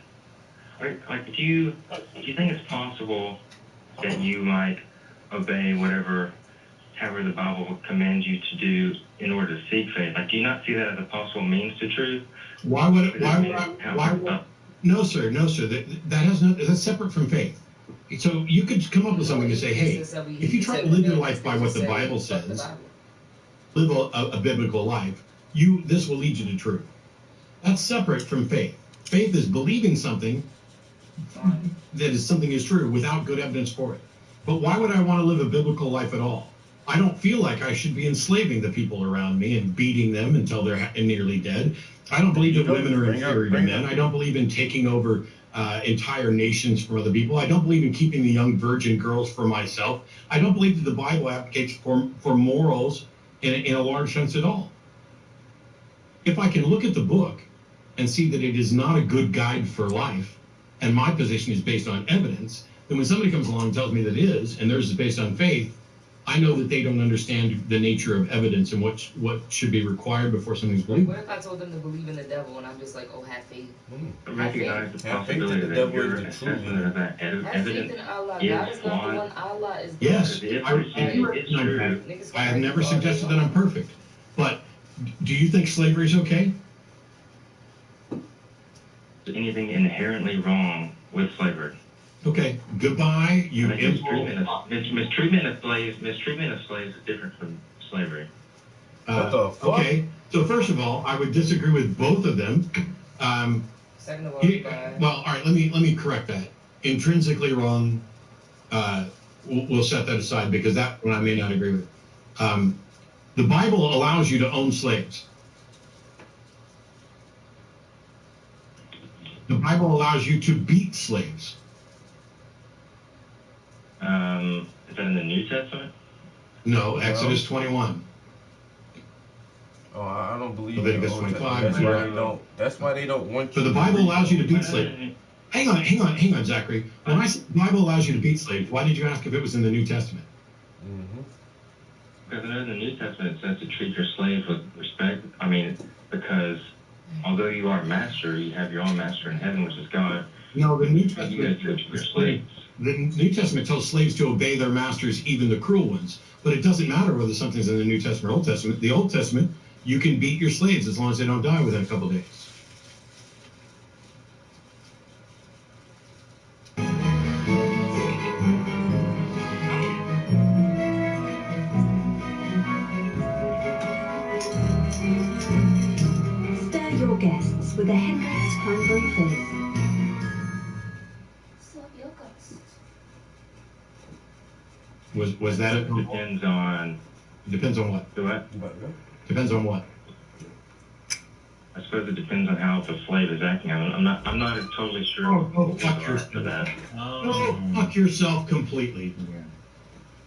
like, do you think it's possible that you might obey however the Bible commands you to do in order to seek faith? Like, do you not see that as a possible means to truth? Why would no, sir. That's separate from faith. So you could come up with something to say, hey, if you try to live your life by what the Bible says, live a biblical life, this will lead you to truth. That's separate from faith. Faith is believing something that is true without good evidence for it. But why would I want to live a biblical life at all? I don't feel like I should be enslaving the people around me and beating them until they're nearly dead. I don't believe that women are inferior to men. I don't believe in taking over entire nations from other people. I don't believe in keeping the young virgin girls for myself. I don't believe that the Bible advocates for morals in a large sense at all. If I can look at the book and see that it is not a good guide for life, and my position is based on evidence, then when somebody comes along and tells me that it is, and theirs is based on faith, I know that they don't understand the nature of evidence and what should be required before something's believed. What if I told them to believe in the devil and I'm just like, oh, have faith? Recognize the possibility that your assessment of that Have faith evidence in Allah. is God is not the flawed. one. Allah is God. Yes, I have never suggested that I'm perfect. But do you think slavery is okay? Anything inherently wrong with slavery? Okay, goodbye. You mistreatment of slaves. Mistreatment of slaves is different from slavery. What the fuck? Okay, so first of all, I would disagree with both of them. Second of all, Well, all right. Let me correct that. Intrinsically wrong. We'll set that aside because that one I may not agree with. The Bible allows you to own slaves. The Bible allows you to beat slaves. Is that in the New Testament? No, Exodus 21. Oh, I don't believe Leviticus in 25. That's why they don't want you. So the Bible allows you to beat slaves. Hang on, Zachary. When I said the Bible allows you to beat slaves, why did you ask if it was in the New Testament? Because I know in the New Testament it says to treat your slaves with respect. I mean, because although you are a master, you have your own master in heaven, which is God. No, the New You Testament. got to treat your slaves. The New Testament tells slaves to obey their masters, even the cruel ones. But it doesn't matter whether something's in the New Testament or Old Testament. The Old Testament, you can beat your slaves as long as they don't die within a couple of days. Stir your guests with a Hendrix Cranberry Fizz. Was that it? Depends on. Depends on what? What? Depends on what? I suppose it depends on how the slave is acting. I'm not totally sure. Oh, fuck yourself. For that. Oh, fuck yourself completely.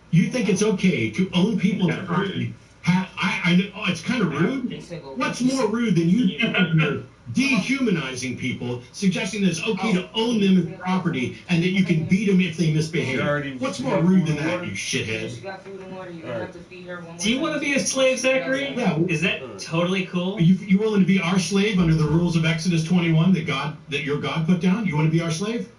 You think it's okay to own people's property? I know, it's kind of rude. What's more rude than you dehumanizing people, suggesting that it's okay to own them as property and that you can beat them if they misbehave? What's more rude than that, you shithead? Do you want to be a slave, Zachary? Yeah. Is that totally cool? Are you willing to be our slave under the rules of Exodus 21 that your God put down? You want to be our slave?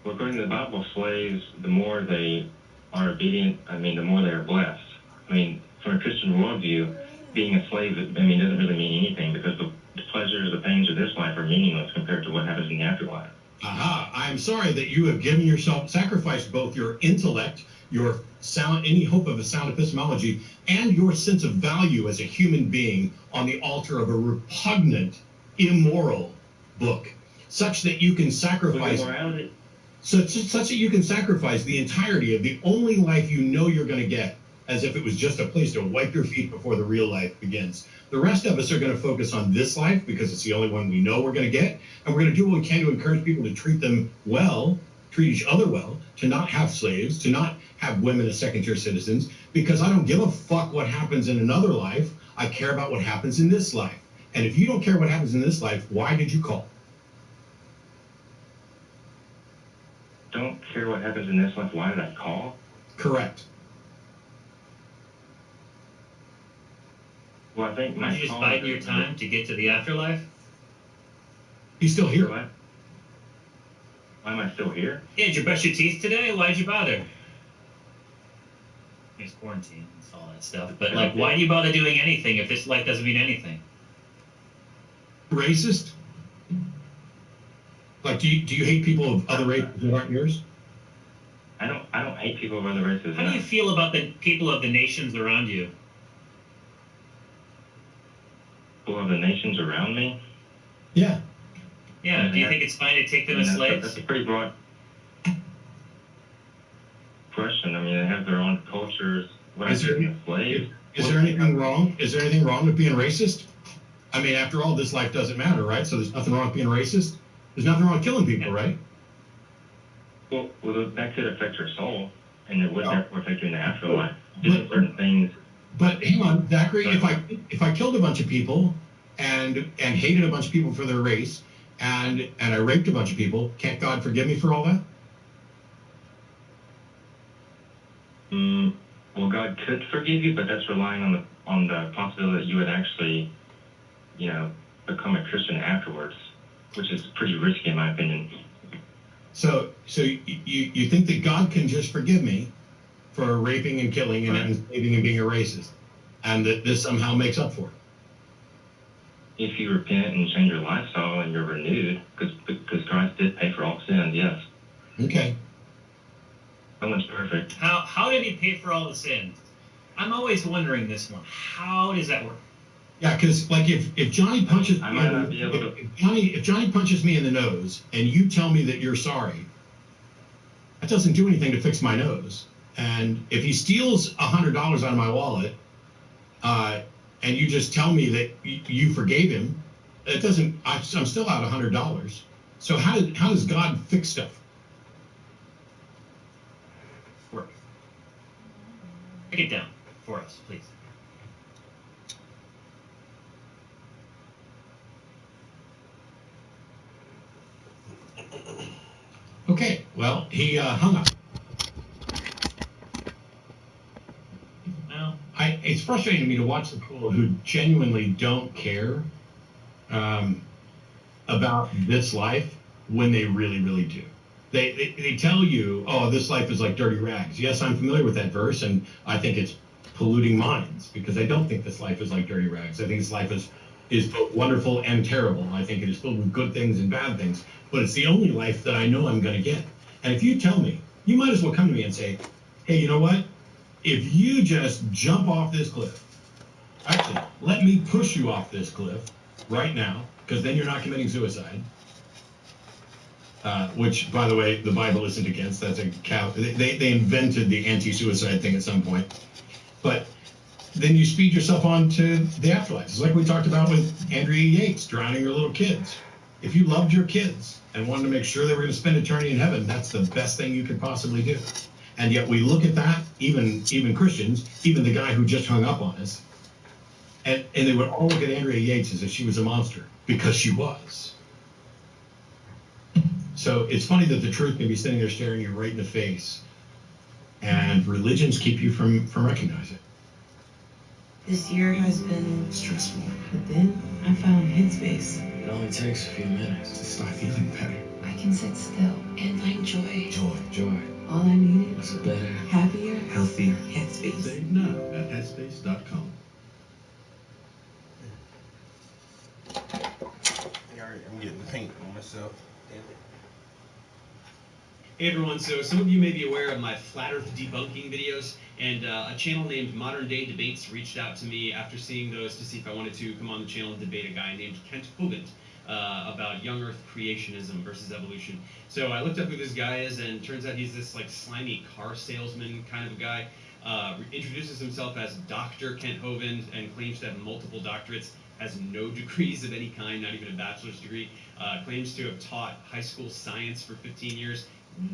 Well, according to the Bible, slaves, the more they are obedient, the more they are blessed. From a Christian worldview, being a slave, doesn't really mean anything because the pleasures, the pains of this life are meaningless compared to what happens in the afterlife. Aha! I'm sorry that you have given yourself, sacrificed both your intellect, your sound, any hope of a sound epistemology, and your sense of value as a human being on the altar of a repugnant, immoral book, such that you can sacrifice. Such that you can sacrifice the entirety of the only life you know you're going to get, as if it was just a place to wipe your feet before the real life begins. The rest of us are going to focus on this life because it's the only one we know we're going to get, and we're going to do what we can to encourage people to treat them well, treat each other well, to not have slaves, to not have women as second-tier citizens, because I don't give a fuck what happens in another life. I care about what happens in this life. And if you don't care what happens in this life, why did you call? Don't care what happens in this life, why did I call? Correct. Well, I think Did you just bide your time to get to the afterlife? He's still here. Why am I still here? Yeah, did you brush your teeth today? Why'd you bother? It's quarantine, it's all that stuff. But, why do you bother doing anything if this life doesn't mean anything? Racist? Do you hate people of other races that aren't yours? I don't hate people of other races. How do you feel about the people of the nations around you? People of the nations around me? Yeah. Yeah, do you think it's fine to take them as slaves? That's a pretty broad question. They have their own cultures. Is there anything wrong? Is there anything wrong with being racist? After all, this life doesn't matter, right? So there's nothing wrong with being racist? There's nothing wrong with killing people, right? Well, that could affect your soul, and it would therefore affect you in the afterlife. Doing certain things. But hang on, Zachary, if I killed a bunch of people and hated a bunch of people for their race and I raped a bunch of people, can't God forgive me for all that? well, God could forgive you, but that's relying on the possibility that you would actually, become a Christian afterwards, which is pretty risky in my opinion. So you think that God can just forgive me for raping and killing and enslaving and being a racist, and that this somehow makes up for it? If you repent and change your lifestyle and you're renewed, because Christ did pay for all sins, yes. Okay. No one's perfect. How did he pay for all the sins? I'm always wondering this one. How does that work? Yeah, because like if Johnny punches I me, might not be able to. if Johnny punches me in the nose and you tell me that you're sorry, that doesn't do anything to fix my nose. And if he steals $100 out of my wallet, and you just tell me that you forgave him, it doesn't. I'm still out $100. So how does God fix stuff? Work. Break it down for us, please. Okay, well, he hung up. Well, it's frustrating to me to watch the people who genuinely don't care about this life when they really, really do. They tell you, oh, this life is like dirty rags. Yes, I'm familiar with that verse, and I think it's polluting minds, because I don't think this life is like dirty rags. I think this life is both wonderful and terrible. I think it is filled with good things and bad things, but it's the only life that I know I'm going to get. And if you tell me, you might as well come to me and say, hey, you know what? If you just jump off this cliff, actually, let me push you off this cliff right now, because then you're not committing suicide. Which, by the way, the Bible isn't against. That's a cow. They invented the anti-suicide thing at some point. But then you speed yourself on to the afterlife. It's like we talked about with Andrea Yates drowning her little kids. If you loved your kids and wanted to make sure they were going to spend eternity in heaven, that's the best thing you could possibly do. And yet we look at that, even Christians, even the guy who just hung up on us, and they would all look at Andrea Yates as if she was a monster, because she was. So it's funny that the truth can be sitting there staring you right in the face, and religions keep you from recognizing it. This year has been stressful, but then I found Headspace. It only takes a few minutes to start feeling better. I can sit still and find joy. Joy. All I needed was a better, happier, healthier Headspace. Save now at headspace.com. I'm getting paint on myself. Damn it. Hey everyone, so some of you may be aware of my Flat Earth debunking videos, and a channel named Modern Day Debates reached out to me after seeing those to see if I wanted to come on the channel and debate a guy named Kent Hovind about young Earth creationism versus evolution. So I looked up who this guy is, and it turns out he's this like slimy car salesman kind of a guy. Introduces himself as Dr. Kent Hovind and claims to have multiple doctorates, has no degrees of any kind, not even a bachelor's degree, claims to have taught high school science for 15 years,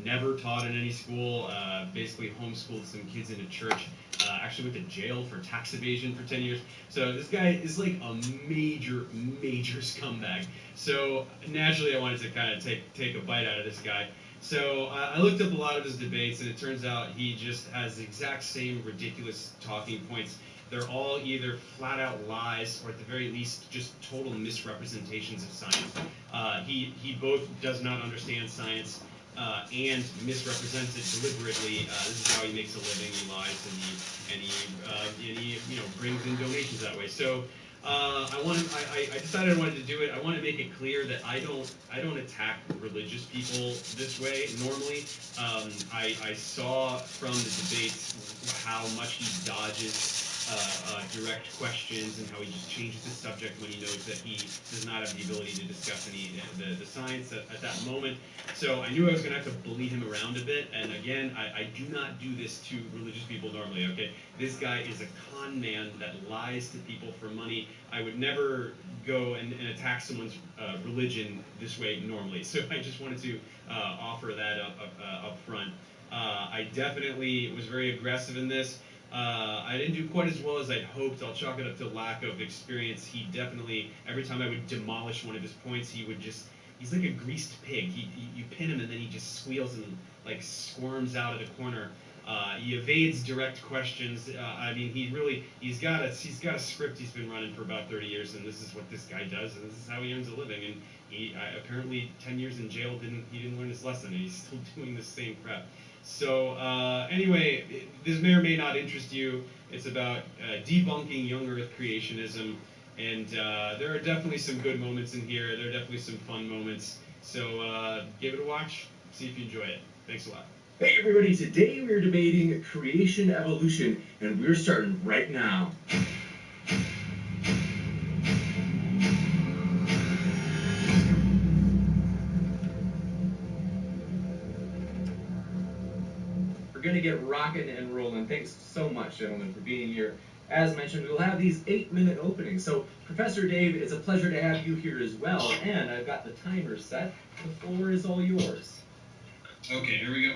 never taught in any school, basically homeschooled some kids in a church, actually went to jail for tax evasion for 10 years. So this guy is like a major scumbag. So naturally I wanted to kind of take a bite out of this guy. So I looked up a lot of his debates, and it turns out he just has the exact same ridiculous talking points. They're all either flat out lies or at the very least just total misrepresentations of science. He both does not understand science and misrepresents it deliberately. This is how he makes a living. He lies and he brings in donations that way. So I decided I wanted to do it. I want to make it clear that I don't attack religious people this way normally. I saw from the debates how much he dodges direct questions and how he just changes the subject when he knows that he does not have the ability to discuss the science at that moment. So I knew I was going to have to bully him around a bit. And again, I do not do this to religious people normally, okay? This guy is a con man that lies to people for money. I would never go and attack someone's religion this way normally. So I just wanted to offer that up front. I definitely was very aggressive in this. I didn't do quite as well as I'd hoped. I'll chalk it up to lack of experience. He definitely, every time I would demolish one of his points, he would just, he's like a greased pig. You pin him and then he just squeals and like squirms out of the corner. He evades direct questions. I mean, he's got a script he's been running for about 30 years, and this is what this guy does, and this is how he earns a living. And he apparently 10 years in jail he didn't learn his lesson, and he's still doing the same crap. So anyway, this may or may not interest you. It's about debunking young Earth creationism, and there are definitely some good moments in here. There are definitely some fun moments. So give it a watch. See if you enjoy it. Thanks a lot. Hey everybody, today we're debating creation evolution, and we're starting right now. We're going to get rocking and rolling. Thanks so much, gentlemen, for being here. As mentioned, we'll have these 8-minute openings. So, Professor Dave, it's a pleasure to have you here as well, and I've got the timer set. The floor is all yours. Okay, here we go.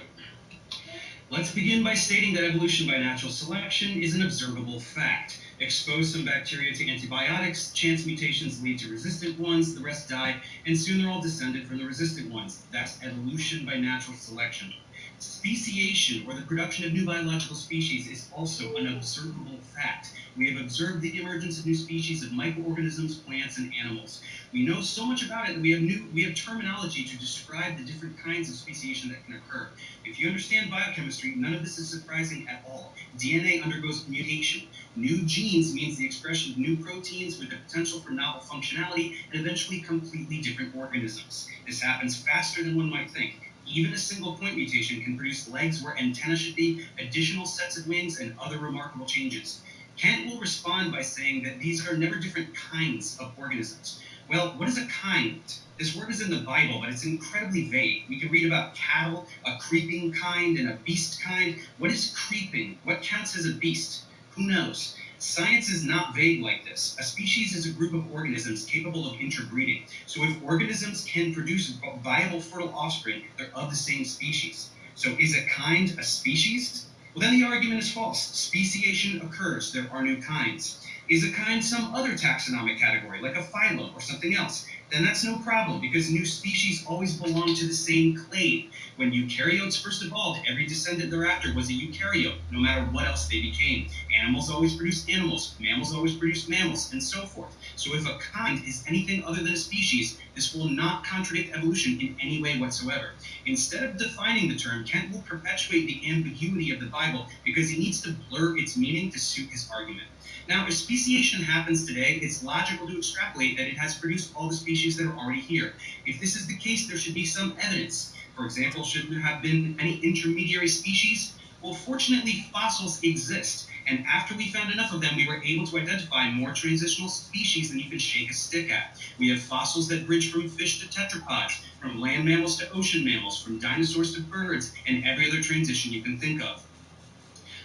Let's begin by stating that evolution by natural selection is an observable fact. Expose some bacteria to antibiotics, chance mutations lead to resistant ones, the rest die, and soon they're all descended from the resistant ones. That's evolution by natural selection. Speciation, or the production of new biological species, is also an observable fact. We have observed the emergence of new species of microorganisms, plants, and animals. We know so much about it that we have terminology to describe the different kinds of speciation that can occur. If you understand biochemistry, none of this is surprising at all. DNA undergoes mutation. New genes means the expression of new proteins with the potential for novel functionality and eventually completely different organisms. This happens faster than one might think. Even a single point mutation can produce legs where antennae should be, additional sets of wings, and other remarkable changes. Kant will respond by saying that these are never different kinds of organisms. Well, what is a kind? This word is in the Bible, but it's incredibly vague. We can read about cattle, a creeping kind, and a beast kind. What is creeping? What counts as a beast? Who knows? Science is not vague like this. A species is a group of organisms capable of interbreeding. So if organisms can produce viable fertile offspring, they're of the same species. So is a kind a species? Well, then the argument is false. Speciation occurs. There are new kinds. Is a kind some other taxonomic category, like a phylum or something else? Then that's no problem, because new species always belong to the same clade. When eukaryotes first evolved, every descendant thereafter was a eukaryote, no matter what else they became. Animals always produce animals, mammals always produce mammals, and so forth. So if a kind is anything other than a species, this will not contradict evolution in any way whatsoever. Instead of defining the term, Kant will perpetuate the ambiguity of the Bible because he needs to blur its meaning to suit his argument. Now, if speciation happens today, it's logical to extrapolate that it has produced all the species that are already here. If this is the case, there should be some evidence. For example, should there have been any intermediary species? Well, fortunately, fossils exist. And after we found enough of them, we were able to identify more transitional species than you can shake a stick at. We have fossils that bridge from fish to tetrapods, from land mammals to ocean mammals, from dinosaurs to birds, and every other transition you can think of.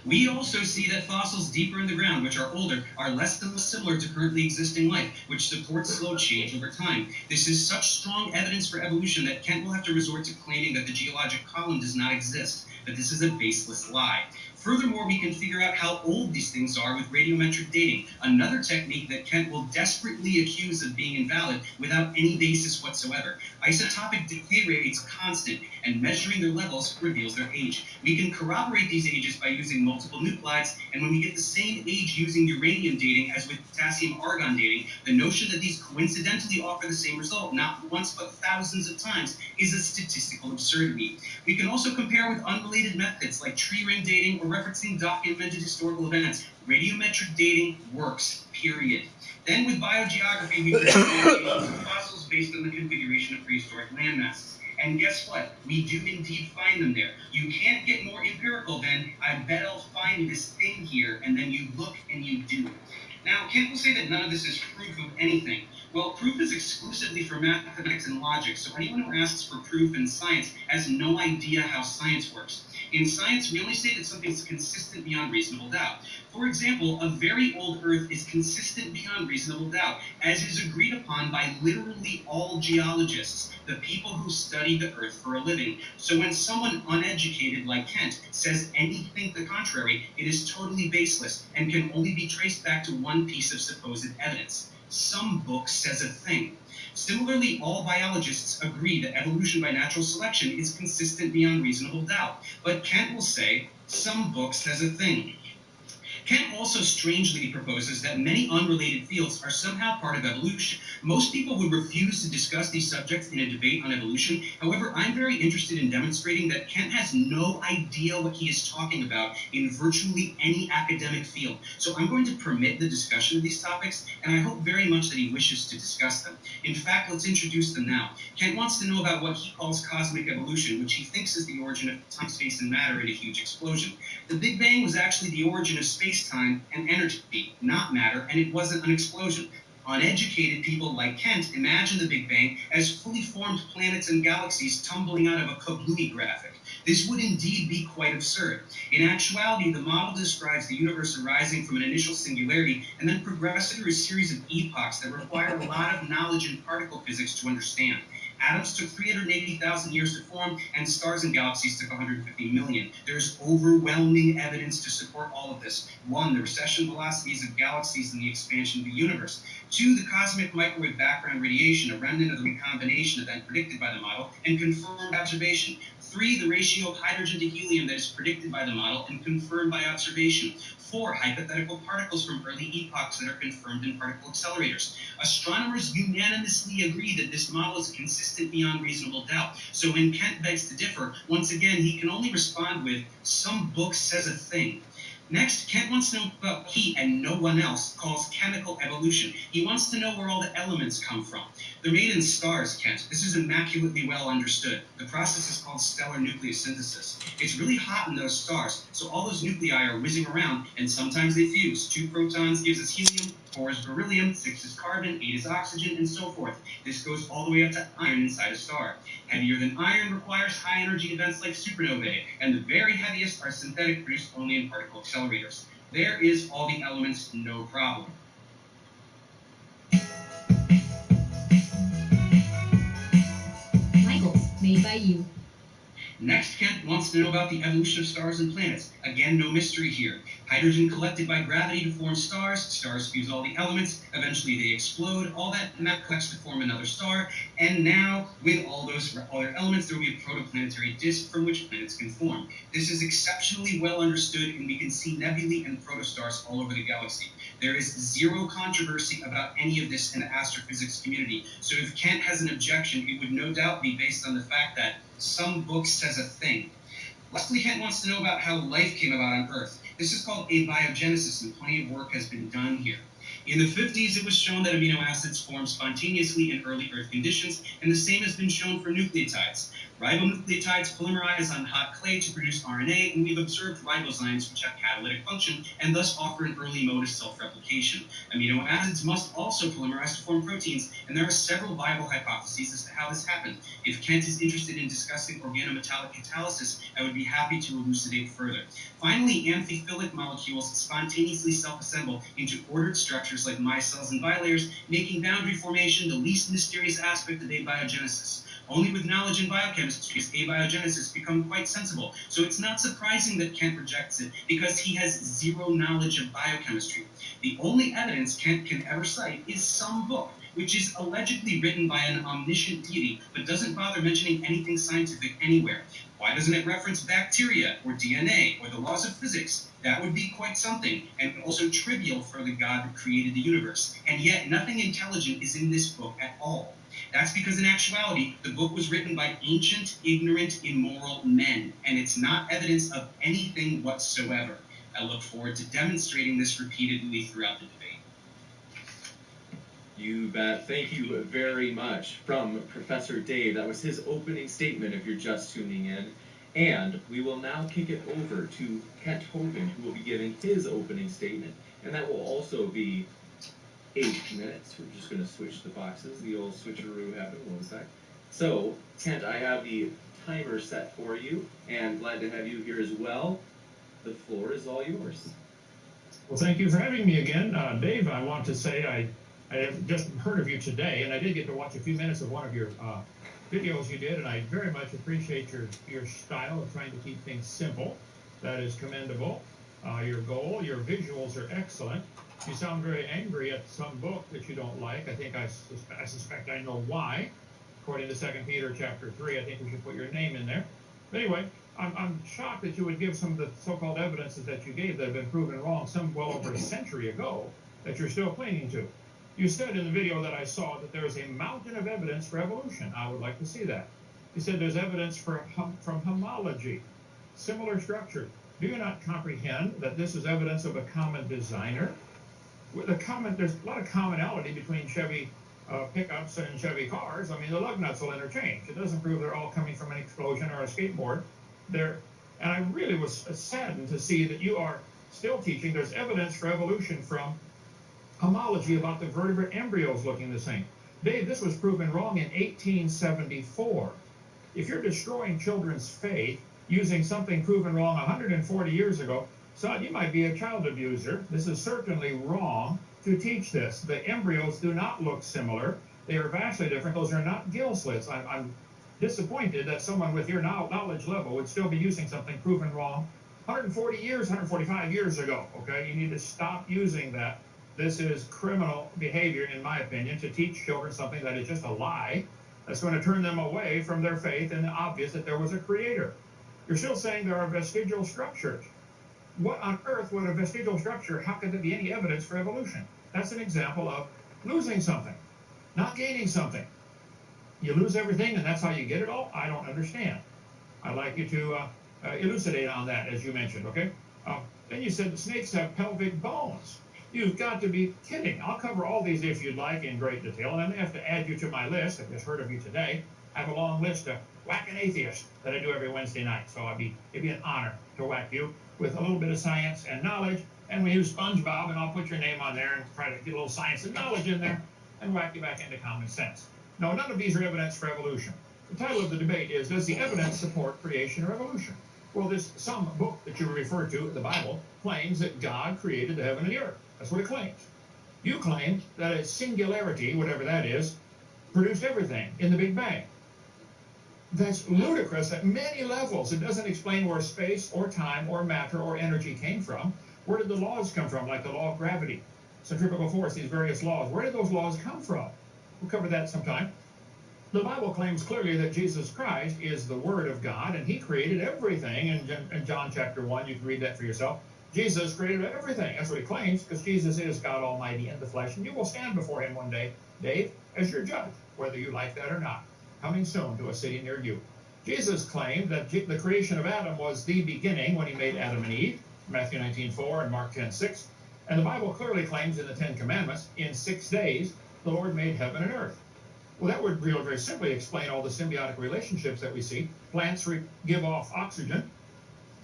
We also see that fossils deeper in the ground, which are older, are less than similar to currently existing life, which supports slow change over time. This is such strong evidence for evolution that Kant will have to resort to claiming that the geologic column does not exist, but this is a baseless lie. Furthermore, we can figure out how old these things are with radiometric dating, another technique that Kant will desperately accuse of being invalid without any basis whatsoever. Isotopic decay rate is constant, and measuring their levels reveals their age. We can corroborate these ages by using multiple nuclides, and when we get the same age using uranium dating as with potassium-argon dating, the notion that these coincidentally offer the same result, not once but thousands of times, is a statistical absurdity. We can also compare with unrelated methods like tree ring dating or referencing documented historical events. Radiometric dating works, period. Then with biogeography, we can fossils based on the configuration of prehistoric landmasses. And guess what? We do indeed find them there. You can't get more empirical than, I bet I'll find this thing here, and then you look and you do. Now, Kant will say that none of this is proof of anything. Well, proof is exclusively for mathematics and logic, so anyone who asks for proof in science has no idea how science works. In science, we only say that something is consistent beyond reasonable doubt. For example, a very old Earth is consistent beyond reasonable doubt, as is agreed upon by literally all geologists, the people who study the Earth for a living. So when someone uneducated like Kant says anything to the contrary, it is totally baseless and can only be traced back to one piece of supposed evidence. Some book says a thing. Similarly, all biologists agree that evolution by natural selection is consistent beyond reasonable doubt. But Kent will say, some book says a thing. Kent also strangely proposes that many unrelated fields are somehow part of evolution. Most people would refuse to discuss these subjects in a debate on evolution. However, I'm very interested in demonstrating that Kent has no idea what he is talking about in virtually any academic field. So I'm going to permit the discussion of these topics, and I hope very much that he wishes to discuss them. In fact, let's introduce them now. Kent wants to know about what he calls cosmic evolution, which he thinks is the origin of time, space, and matter in a huge explosion. The Big Bang was actually the origin of space-time and energy, not matter, and it wasn't an explosion. Uneducated people like Kent imagine the Big Bang as fully formed planets and galaxies tumbling out of a kablooey graphic. This would indeed be quite absurd. In actuality, the model describes the universe arising from an initial singularity and then progressing through a series of epochs that require a lot of knowledge in particle physics to understand. Atoms took 380,000 years to form, and stars and galaxies took 150 million. There's overwhelming evidence to support all of this. 1, the recession velocities of galaxies and the expansion of the universe. 2, the cosmic microwave background radiation, a remnant of the recombination event predicted by the model and confirmed observation. 3, the ratio of hydrogen to helium that is predicted by the model and confirmed by observation. 4, hypothetical particles from early epochs that are confirmed in particle accelerators. Astronomers unanimously agree that this model is consistent beyond reasonable doubt. So when Kent begs to differ, once again, he can only respond with, some book says a thing. Next, Kent wants to know about what he and no one else calls chemical evolution. He wants to know where all the elements come from. They're made in stars, Kent. This is immaculately well understood. The process is called stellar nucleosynthesis. It's really hot in those stars, so all those nuclei are whizzing around, and sometimes they fuse. 2 protons gives us helium, 4 is beryllium, 6 is carbon, 8 is oxygen, and so forth. This goes all the way up to iron inside a star. Heavier than iron requires high-energy events like supernovae, and the very heaviest are synthetic, produced only in particle accelerators. There is all the elements, no problem. Michaels, made by you. Next, Kent wants to know about the evolution of stars and planets. Again, no mystery here. Hydrogen collected by gravity to form stars. Stars fuse all the elements. Eventually, they explode. All that collects to form another star. And now, with all those other elements, there will be a protoplanetary disk from which planets can form. This is exceptionally well understood, and we can see nebulae and protostars all over the galaxy. There is zero controversy about any of this in the astrophysics community. So if Kent has an objection, it would no doubt be based on the fact that some book says a thing. Lastly, Kent wants to know about how life came about on Earth. This is called abiogenesis, and plenty of work has been done here. In the 50s, it was shown that amino acids form spontaneously in early Earth conditions, and the same has been shown for nucleotides. Ribonucleotides polymerize on hot clay to produce RNA, and we've observed ribozymes which have catalytic function and thus offer an early mode of self-replication. Amino acids must also polymerize to form proteins, and there are several viable hypotheses as to how this happened. If Kent is interested in discussing organometallic catalysis, I would be happy to elucidate further. Finally, amphiphilic molecules spontaneously self-assemble into ordered structures like micelles and bilayers, making boundary formation the least mysterious aspect of abiogenesis. Only with knowledge in biochemistry has abiogenesis become quite sensible, so it's not surprising that Kent rejects it, because he has zero knowledge of biochemistry. The only evidence Kent can ever cite is some book, which is allegedly written by an omniscient deity, but doesn't bother mentioning anything scientific anywhere. Why doesn't it reference bacteria, or DNA, or the laws of physics? That would be quite something, and also trivial for the God that created the universe. And yet, nothing intelligent is in this book at all. That's because in actuality, the book was written by ancient, ignorant, immoral men, and it's not evidence of anything whatsoever. I look forward to demonstrating this repeatedly throughout the debate. You bet. Thank you very much from Professor Dave. That was his opening statement if you're just tuning in. And we will now kick it over to Kent Hovind, who will be giving his opening statement. And that will also be 8 minutes. We're just going to switch the boxes. The old switcheroo happened. One sec. So, Kent, I have the timer set for you, and glad to have you here as well. The floor is all yours. Well, thank you for having me again. Dave, I want to say I have just heard of you today, and I did get to watch a few minutes of one of your videos you did, and I very much appreciate your style of trying to keep things simple. That is commendable. Your goal, your visuals are excellent. You sound very angry at some book that you don't like. I suspect I know why. According to 2 Peter chapter 3, I think we should put your name in there. But anyway, I'm shocked that you would give some of the so-called evidences that you gave that have been proven wrong some well over a century ago that you're still clinging to. You said in the video that I saw that there is a mountain of evidence for evolution. I would like to see that. You said there's evidence from homology, similar structure. Do you not comprehend that this is evidence of a common designer? There's a lot of commonality between Chevy pickups and Chevy cars. I mean, the lug nuts will interchange. It doesn't prove they're all coming from an explosion or a skateboard. And I really was saddened to see that you are still teaching there's evidence for evolution from homology about the vertebrate embryos looking the same. Dave, this was proven wrong in 1874. If you're destroying children's faith using something proven wrong 140 years ago, son, you might be a child abuser. This is certainly wrong to teach this. The embryos do not look similar. They are vastly different. Those are not gill slits. I'm disappointed that someone with your knowledge level would still be using something proven wrong 140 years, 145 years ago. Okay, you need to stop using that. This is criminal behavior, in my opinion, to teach children something that is just a lie that's going to turn them away from their faith in the obvious that there was a creator. You're still saying there are vestigial structures. What on earth would a vestigial structure, how could there be any evidence for evolution? That's an example of losing something, not gaining something. You lose everything and that's how you get it all? I don't understand. I'd like you to elucidate on that, as you mentioned, okay? Then you said the snakes have pelvic bones. You've got to be kidding. I'll cover all these if you'd like in great detail, and I may have to add you to my list. I've just heard of you today. I have a long list of whack an atheist that I do every Wednesday night, so it'd be an honor to whack you with a little bit of science and knowledge, and we use SpongeBob, and I'll put your name on there and try to get a little science and knowledge in there and whack you back into common sense. No, none of these are evidence for evolution. The title of the debate is, does the evidence support creation or evolution? Well, there's some book that you refer to, the Bible, claims that God created the heaven and the earth. That's what it claims. You claim that a singularity, whatever that is, produced everything in the Big Bang. That's ludicrous at many levels. It doesn't explain where space or time or matter or energy came from. Where did the laws come from, like the law of gravity, centrifugal force, these various laws? Where did those laws come from? We'll cover that sometime. The Bible claims clearly that Jesus Christ is the Word of God, and He created everything. In John chapter 1, you can read that for yourself. Jesus created everything. That's what He claims, because Jesus is God Almighty in the flesh, and you will stand before Him one day, Dave, as your judge, whether you like that or not. Coming soon to a city near you. Jesus claimed that the creation of Adam was the beginning when He made Adam and Eve, Matthew 19:4 and Mark 10:6. And the Bible clearly claims in the Ten Commandments, in 6 days, the Lord made heaven and earth. Well, that would really very simply explain all the symbiotic relationships that we see. Plants give off oxygen,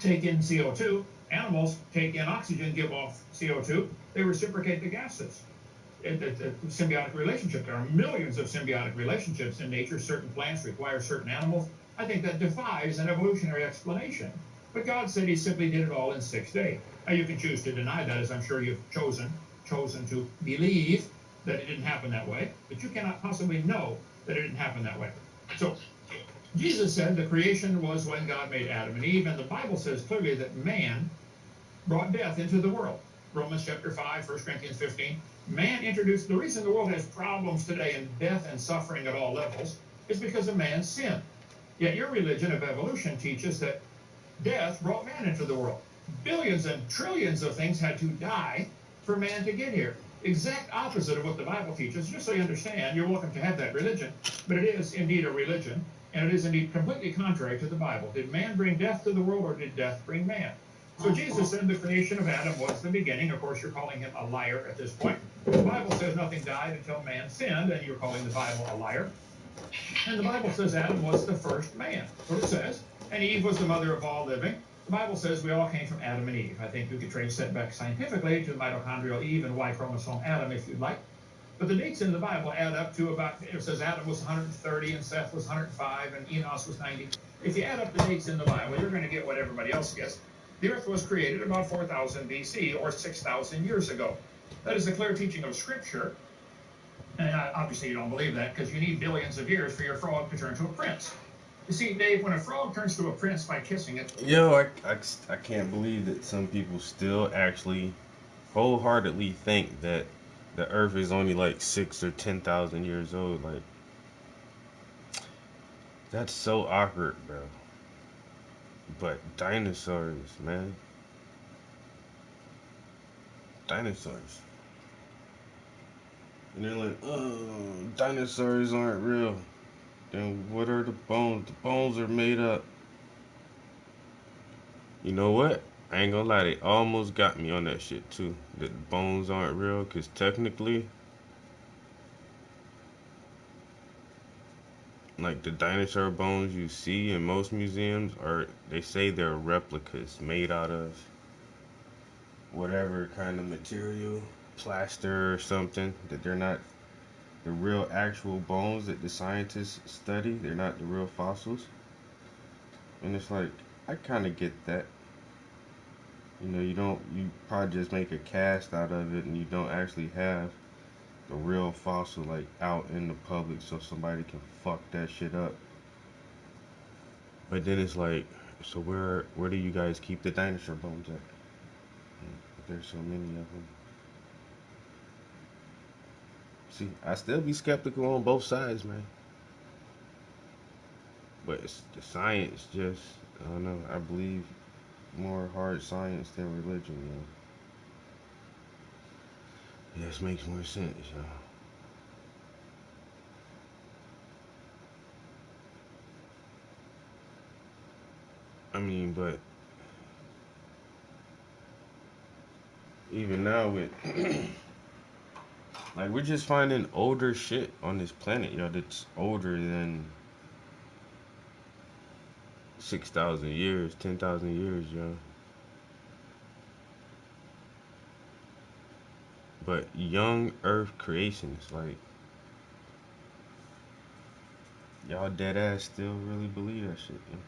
take in CO2. Animals take in oxygen, give off CO2. They reciprocate the gases. Symbiotic relationship. There are millions of symbiotic relationships in nature. Certain plants require certain animals. I think that defies an evolutionary explanation. But God said He simply did it all in 6 days. Now, you can choose to deny that, as I'm sure you've chosen to believe that it didn't happen that way, but you cannot possibly know that it didn't happen that way. So Jesus said the creation was when God made Adam and Eve, and the Bible says clearly that man brought death into the world. Romans chapter 5, 1 Corinthians 15. Man introduced, the reason the world has problems today in death and suffering at all levels is because of man's sin. Yet your religion of evolution teaches that death brought man into the world. Billions and trillions of things had to die for man to get here. Exact opposite of what the Bible teaches. Just so you understand, you're welcome to have that religion, but it is indeed a religion, and it is indeed completely contrary to the Bible. Did man bring death to the world, or did death bring man? So Jesus said the creation of Adam was the beginning. Of course, you're calling him a liar at this point. The Bible says nothing died until man sinned, and you're calling the Bible a liar. And the Bible says Adam was the first man. That's what it says. And Eve was the mother of all living. The Bible says we all came from Adam and Eve. I think you could trace that back scientifically to mitochondrial Eve and Y chromosome Adam if you'd like. But the dates in the Bible add up to about, it says Adam was 130 and Seth was 105 and Enos was 90. If you add up the dates in the Bible, you're going to get what everybody else gets. The earth was created about 4,000 BC or 6,000 years ago. That is a clear teaching of Scripture. And obviously you don't believe that because you need billions of years for your frog to turn to a prince. You see, Dave, when a frog turns to a prince by kissing it... Yo, I can't believe that some people still actually wholeheartedly think that the Earth is only like 6 or 10,000 years old. Like, that's so awkward, bro. But dinosaurs, man. Dinosaurs. And they're like, oh, dinosaurs aren't real. Then what are the bones? The bones are made up. You know what? I ain't gonna lie, they almost got me on that shit too. That the bones aren't real, because technically, like the dinosaur bones you see in most museums they say they're replicas made out of whatever kind of material, plaster or something, that they're not the real actual bones that the scientists study. They're not the real fossils. And it's like, I kind of get that. You know, you probably just make a cast out of it and you don't actually have the real fossil like out in the public so somebody can fuck that shit up. But then it's like, so where do you guys keep the dinosaur bones at? There's so many of them. See, I still be skeptical on both sides, man. But it's the science just, I don't know, I believe more hard science than religion, you know. This makes more sense, y'all. I mean, but even now with like, we're just finding older shit on this planet, yo, that's older than 6,000 years, 10,000 years, yo. But young Earth creations, like, y'all dead ass still really believe that shit, yo.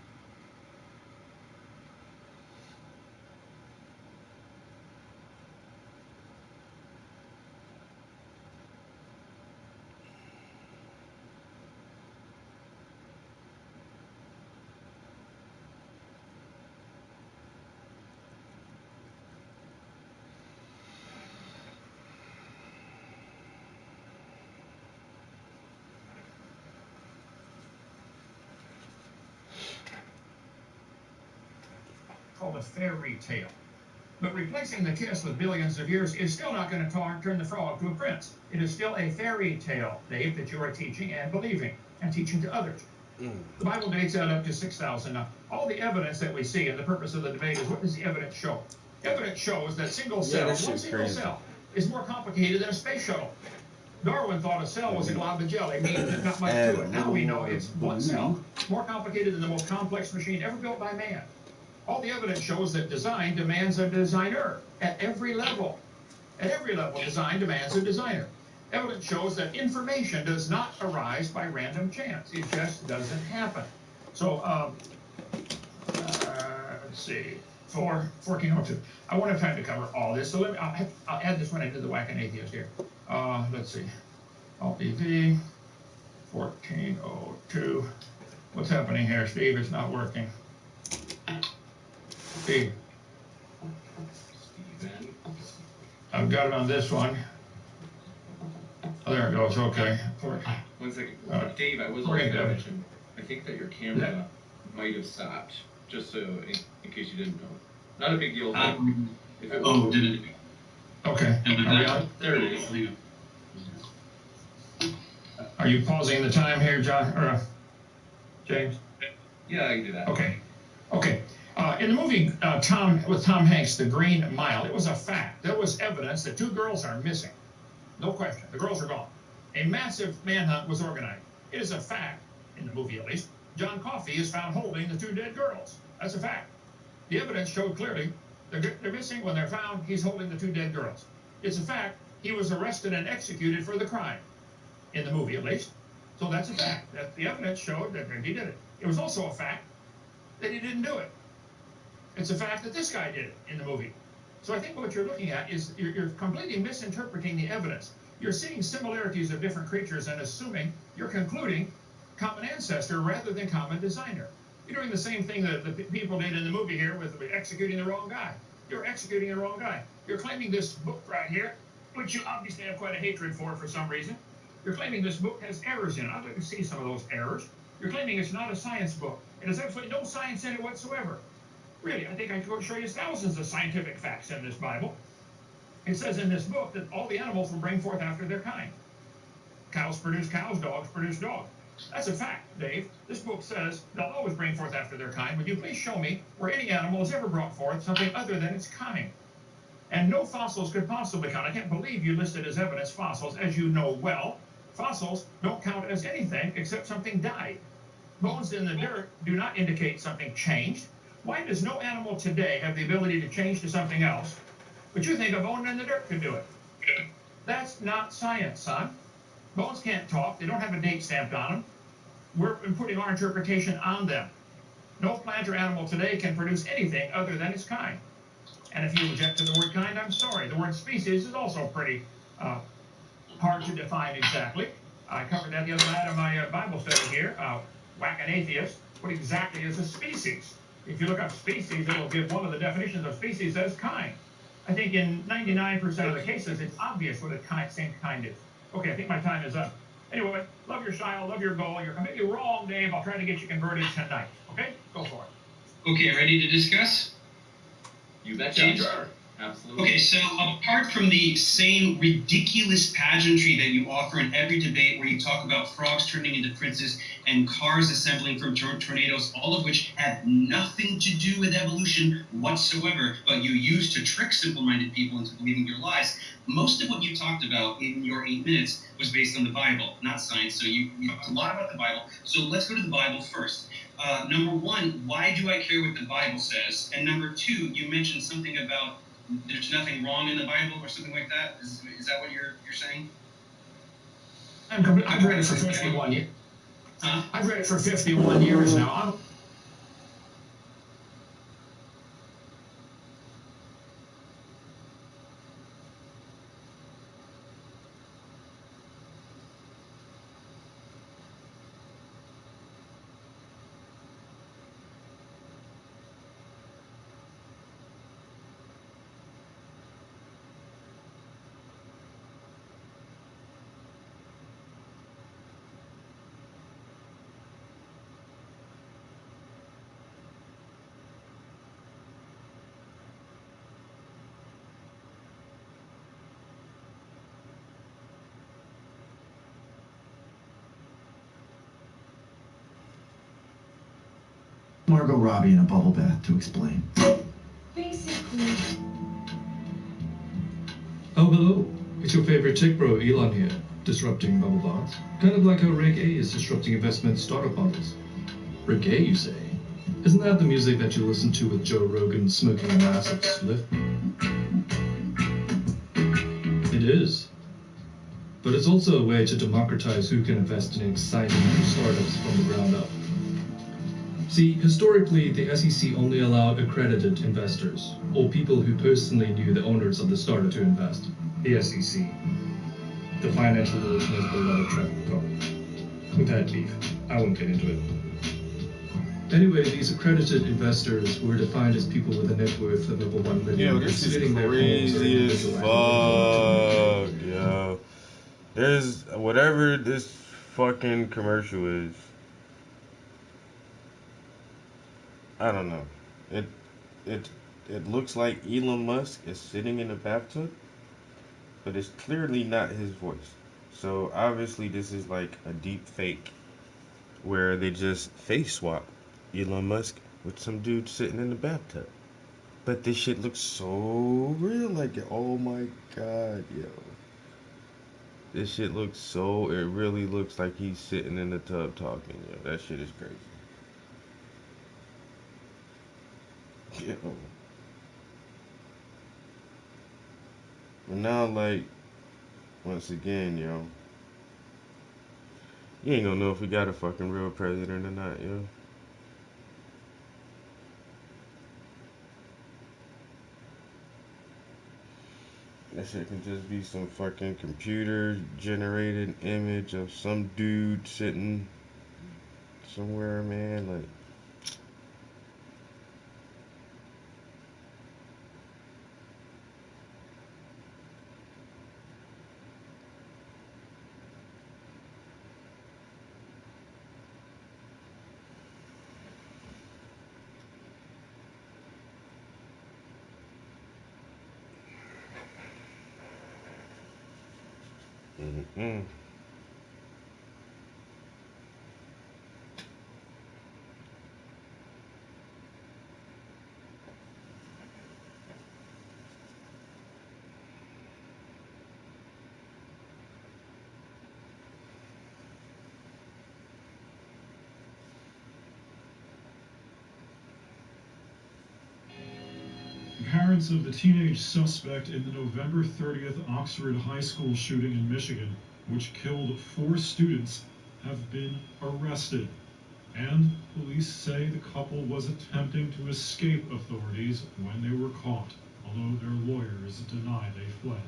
Called a fairy tale. But replacing the kiss with billions of years is still not going to turn the frog to a prince. It is still a fairy tale, Dave, that you are teaching and believing and teaching to others. The Bible dates that up to 6,000. Now, all the evidence that we see, and the purpose of the debate is, what does the evidence show? Evidence shows that one single cell is more complicated than a space shuttle. Darwin thought a cell was a glob of jelly, meaning not much to it. Now we know it's one cell, more complicated than the most complex machine ever built by man. All the evidence shows that design demands a designer at every level. At every level, design demands a designer. Evidence shows that information does not arise by random chance. It just doesn't happen. So, let's see, 1402. I won't have time to cover all this, so I'll add this when I do the Whack and Atheist here. Let's see, Alt-DV, 1402. What's happening here, Steve? It's not working. Steve. I've got it on this one. Oh, there it goes. Okay. 1 second. Dave, I was also going to mention, I think that your camera might have stopped, just so in case you didn't know. Not a big deal. If it did it? Okay. Are we on? There it is. Are you pausing the time here, John or James? Yeah, I can do that. Okay. Okay. In the movie with Tom Hanks, The Green Mile, it was a fact. There was evidence that 2 girls are missing. No question. The girls are gone. A massive manhunt was organized. It is a fact, in the movie at least, John Coffey is found holding the 2 dead girls. That's a fact. The evidence showed clearly they're missing. When they're found, he's holding the 2 dead girls. It's a fact. He was arrested and executed for the crime, in the movie at least. So that's a fact. That the evidence showed that he did it. It was also a fact that he didn't do it. It's a fact that this guy did it in the movie. So I think what you're looking at is you're completely misinterpreting the evidence. You're seeing similarities of different creatures and assuming, you're concluding, common ancestor rather than common designer. You're doing the same thing that the people did in the movie here with executing the wrong guy. you're executing the wrong guy. You're claiming this book right here, which you obviously have quite a hatred for some reason. You're claiming this book has errors in it. I'd like to see some of those errors. You're claiming it's not a science book. It has absolutely no science in it whatsoever. Really, I think I could show you thousands of scientific facts in this Bible. It says in this book that all the animals will bring forth after their kind. Cows produce cows, dogs produce dogs. That's a fact, Dave. This book says they'll always bring forth after their kind. Would you please show me where any animal has ever brought forth something other than its kind? And no fossils could possibly count. I can't believe you listed as evidence fossils. As you know well, fossils don't count as anything except something died. Bones in the dirt do not indicate something changed. Why does no animal today have the ability to change to something else, but you think a bone in the dirt could do it? That's not science, son. Bones can't talk. They don't have a date stamped on them. We're putting our interpretation on them. No plant or animal today can produce anything other than its kind. And if you object to the word kind, I'm sorry. The word species is also pretty hard to define exactly. I covered that the other night in my Bible study here. Whack an atheist. What exactly is a species? If you look up species, it'll give one of the definitions of species as kind. I think in 99% of the cases, it's obvious what a same kind is. Okay, I think my time is up. Anyway, love your style, love your goal. You're completely wrong, Dave. I'll try to get you converted tonight. Okay? Go for it. Okay, ready to discuss? You betcha. Sure. Absolutely. Okay, so apart from the same ridiculous pageantry that you offer in every debate where you talk about frogs turning into princes and cars assembling from tornadoes, all of which have nothing to do with evolution whatsoever, but you use to trick simple-minded people into believing your lies, most of what you talked about in your 8 minutes was based on the Bible, not science. So you talked a lot about the Bible. So let's go to the Bible first. Number one, why do I care what the Bible says? And number two, you mentioned something about there's nothing wrong in the Bible or something like that. Is that what you're saying? I've read it for 51 years. Huh? I've read it for 51 years now. Margot Robbie in a bubble bath to explain. Basically. Oh, hello. It's your favorite tech bro, Elon here, disrupting bubble baths. Kind of like how Reg A is disrupting investment startup models. Reg A, you say? Isn't that the music that you listen to with Joe Rogan smoking a massive spliff? It is. But it's also a way to democratize who can invest in exciting new startups from the ground up. See, historically, the SEC only allowed accredited investors, or people who personally knew the owners of the startup to invest. The SEC. The financial division is below Trevor Cole. We've had beef. I won't get into it. Anyway, these accredited investors were defined as people with a net worth of over $1 million. Yo, this is crazy as fuck, yo. There's whatever this fucking commercial is. I don't know. It looks like Elon Musk is sitting in a bathtub, but it's clearly not his voice. So obviously this is like a deep fake where they just face swap Elon Musk with some dude sitting in the bathtub. But this shit looks so real, like, oh my god, yo. This shit looks so, it really looks like he's sitting in the tub talking, yo. That shit is crazy. Yo. But now, like, once again, yo, you ain't gonna know if we got a fucking real president or not, yo. That shit can just be some fucking computer generated image of some dude sitting somewhere, man, like. Mm-mm. Parents of the teenage suspect in the November 30th Oxford High School shooting in Michigan, which killed 4 students, have been arrested. And police say the couple was attempting to escape authorities when they were caught, although their lawyers deny they fled.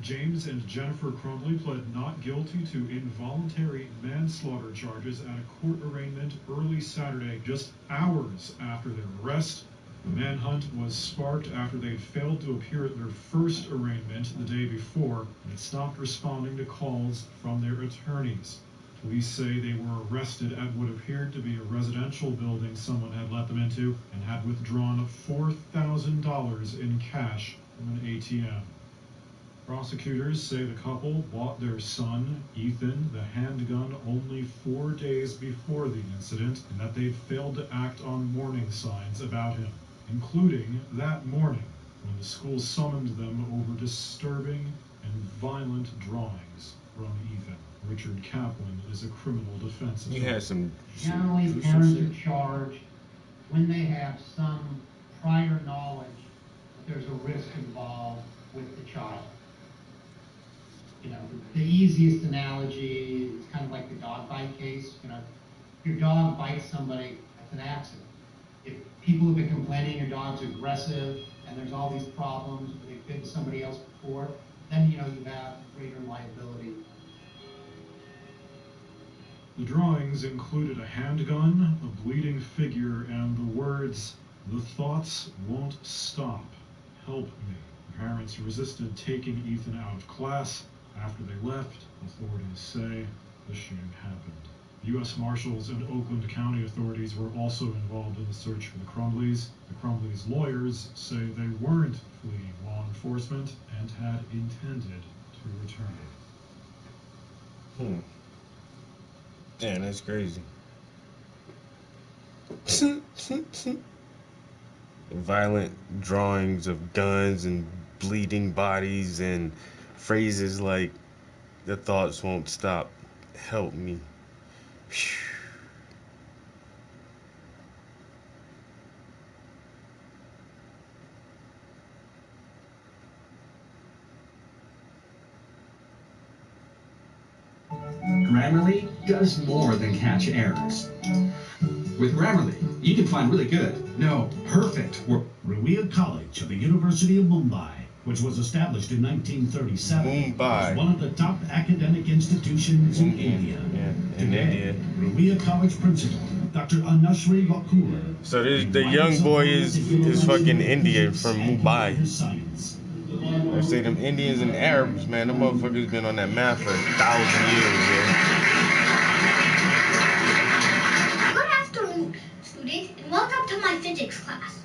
James and Jennifer Crumbley pled not guilty to involuntary manslaughter charges at a court arraignment early Saturday, just hours after their arrest. The manhunt was sparked after they'd failed to appear at their first arraignment the day before and had stopped responding to calls from their attorneys. Police say they were arrested at what appeared to be a residential building someone had let them into and had withdrawn $4,000 in cash from an ATM. Prosecutors say the couple bought their son, Ethan, the handgun only 4 days before the incident and that they'd failed to act on warning signs about him, including that morning when the school summoned them over disturbing and violent drawings from Ethan. Richard Kaplan is a criminal defense attorney. You had some. Generally, parents are charged when they have some prior knowledge that there's a risk involved with the child. You know, the easiest analogy is kind of like the dog bite case. You know, if your dog bites somebody, that's an accident. If people have been complaining your dog's aggressive and there's all these problems, or they've bitten somebody else before, then you know you have greater liability. The drawings included a handgun, a bleeding figure, and the words, "The thoughts won't stop. Help me." Parents resisted taking Ethan out of class. After they left, authorities say the shooting happened. U.S. Marshals and Oakland County authorities were also involved in the search for the Crumbleys. The Crumbleys' lawyers say they weren't fleeing law enforcement and had intended to return. Damn, that's crazy. Violent drawings of guns and bleeding bodies and phrases like, "The thoughts won't stop. Help me." Whew. Grammarly does more than catch errors. With Grammarly, you can find really good, no, perfect work. Ruia College of the University of Mumbai, which was established in 1937, was one of the top academic institutions in India. Today, Ruia College principal, Dr. Anushree Vakur. So the young boy is fucking Indian from Mumbai. I say them Indians and Arabs, man, them motherfuckers been on that map for 1,000 years, man. Good afternoon, students, and welcome to my physics class.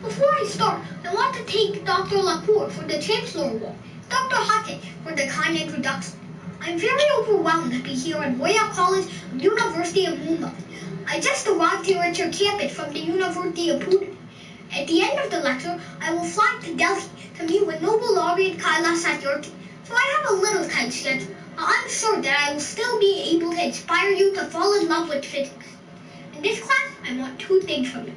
Before I start, I want to thank Dr. Lacour for the Chancellor Award, Dr. Hackett for the kind introduction. I'm very overwhelmed to be here at Ruia College, University of Mumbai. I just arrived here at your campus from the University of Pune. At the end of the lecture, I will fly to Delhi to meet with Nobel laureate Kailash Satyarthi. So I have a little tight schedule, but I'm sure that I will still be able to inspire you to fall in love with physics. In this class, I want 2 things from you.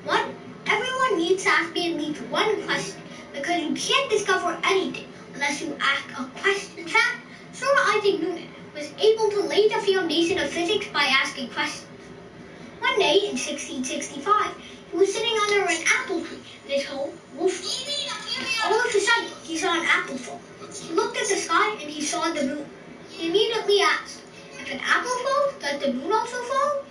1, everyone needs to ask me at least 1 question, because you can't discover anything unless you ask a question. In fact, Sir Isaac Newton was able to lay the foundation of physics by asking questions. One day in 1665, he was sitting under an apple tree in his home, Wolfsburg. All of a sudden, he saw an apple fall. He looked at the sky and he saw the moon. He immediately asked, if an apple falls, does the moon also fall?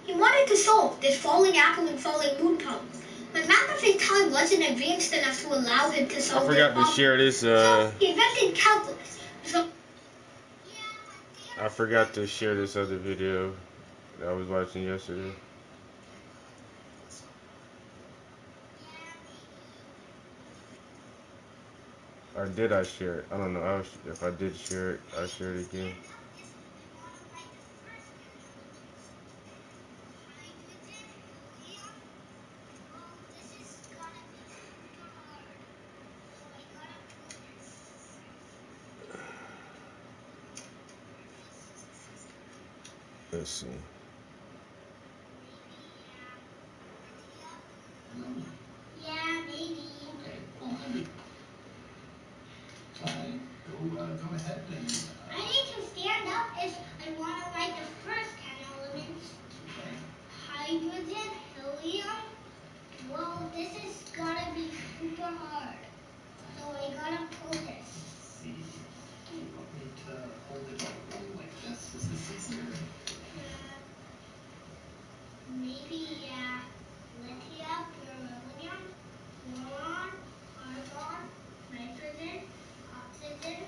He wanted to solve this falling apple and falling moon problem. But math of his time wasn't advanced enough to allow him to solve I forgot to share this. So he invented calculus. I forgot to share this other video that I was watching yesterday. Or did I share it? I don't know. If I did share it, I'll share it again. Let's see. Yeah, maybe. Okay, well, maybe. Fine, go ahead and... I need to stand up if I want to write the first 10 elements. Okay. Hydrogen, helium. Well, this is gotta be super hard. So I gotta pull this. See, you want me to hold it up like this? Is this easier? Maybe, lithium, beryllium, boron, argon, nitrogen, oxygen,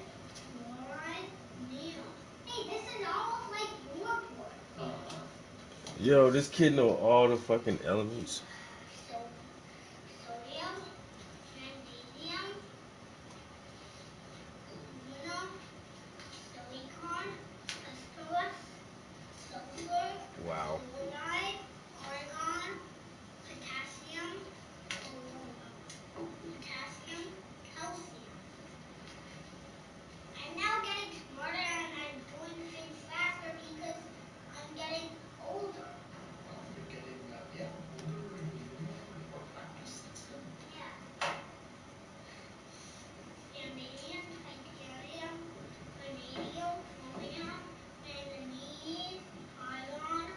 fluoride, neon. Hey, this is almost like your board. Yo, this kid know all the fucking elements. Sodium, magnesium, aluminum, silicon, phosphorus, sulfur, Wow. fluoride, argon, potassium, calcium. I'm now getting smarter and I'm doing things faster because I'm getting older. You're getting, older and you need more practice. That's good. Yeah. Vanadium, titanium, vanadium, chromium, manganese, iron,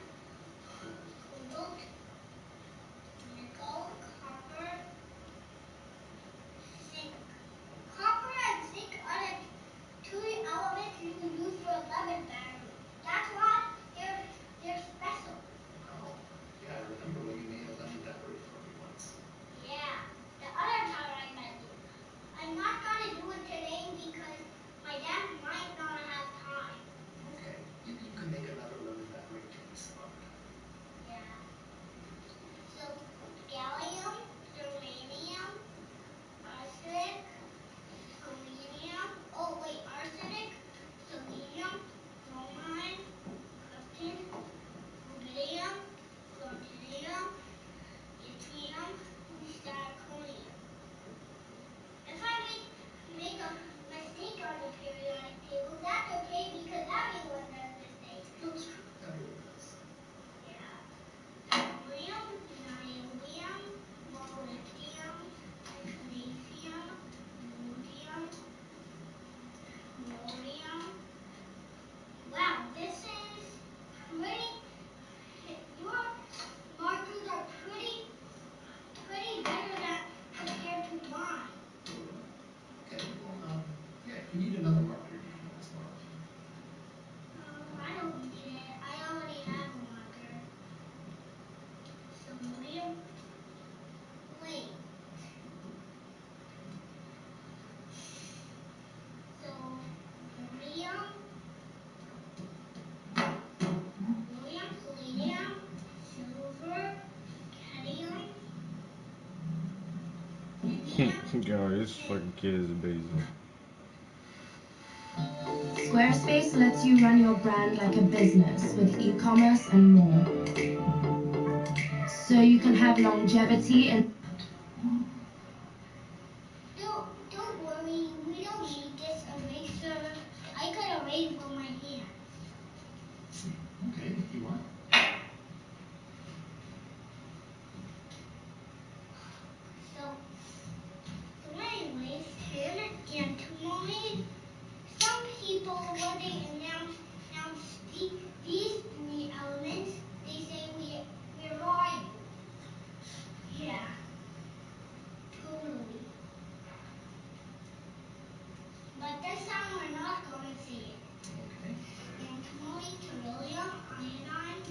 cobalt, nickel, copper, zinc. Copper and zinc are the two elements you can use for 11 battery. That's why they're special. Oh, yeah, I remember when you made a lemon battery for me once. Yeah, the other time I met you. I'm not gonna do it today because my dad might not have time. Okay, you can make another lemon battery maybe some other time. Yeah. So, gallium, germanium, arsenic, selenium. Oh wait, arsenic, selenium, bromine, krypton, rubidium, platinum, yttrium, and zirconium. If I make a mistake on the periodic table, that's okay because everyone does mistakes. That's true. Everyone does. Yeah. Thorium, niobium, molybdenum, technetium, rubidium, norium. Wow, this is pretty. Your markers are pretty better than compared to mine. Okay, well, yeah, if you need another marker, you can always borrow. I don't need it. I already have a marker. Sodium. Wait. So, barium, palladium, silver, cadmium. Yo, this fucking kid is amazing. Squarespace lets you run your brand like a business with e-commerce and more. So you can have longevity and Don't worry, we don't need this eraser. I could erase with my hand. Okay, if you want. So anyways, Tim and Tamoni, some people, when they announce these three elements, they say we're lying. Yeah, totally. But this time we're not going to see it. Okay. Antimony, beryllium, iodine,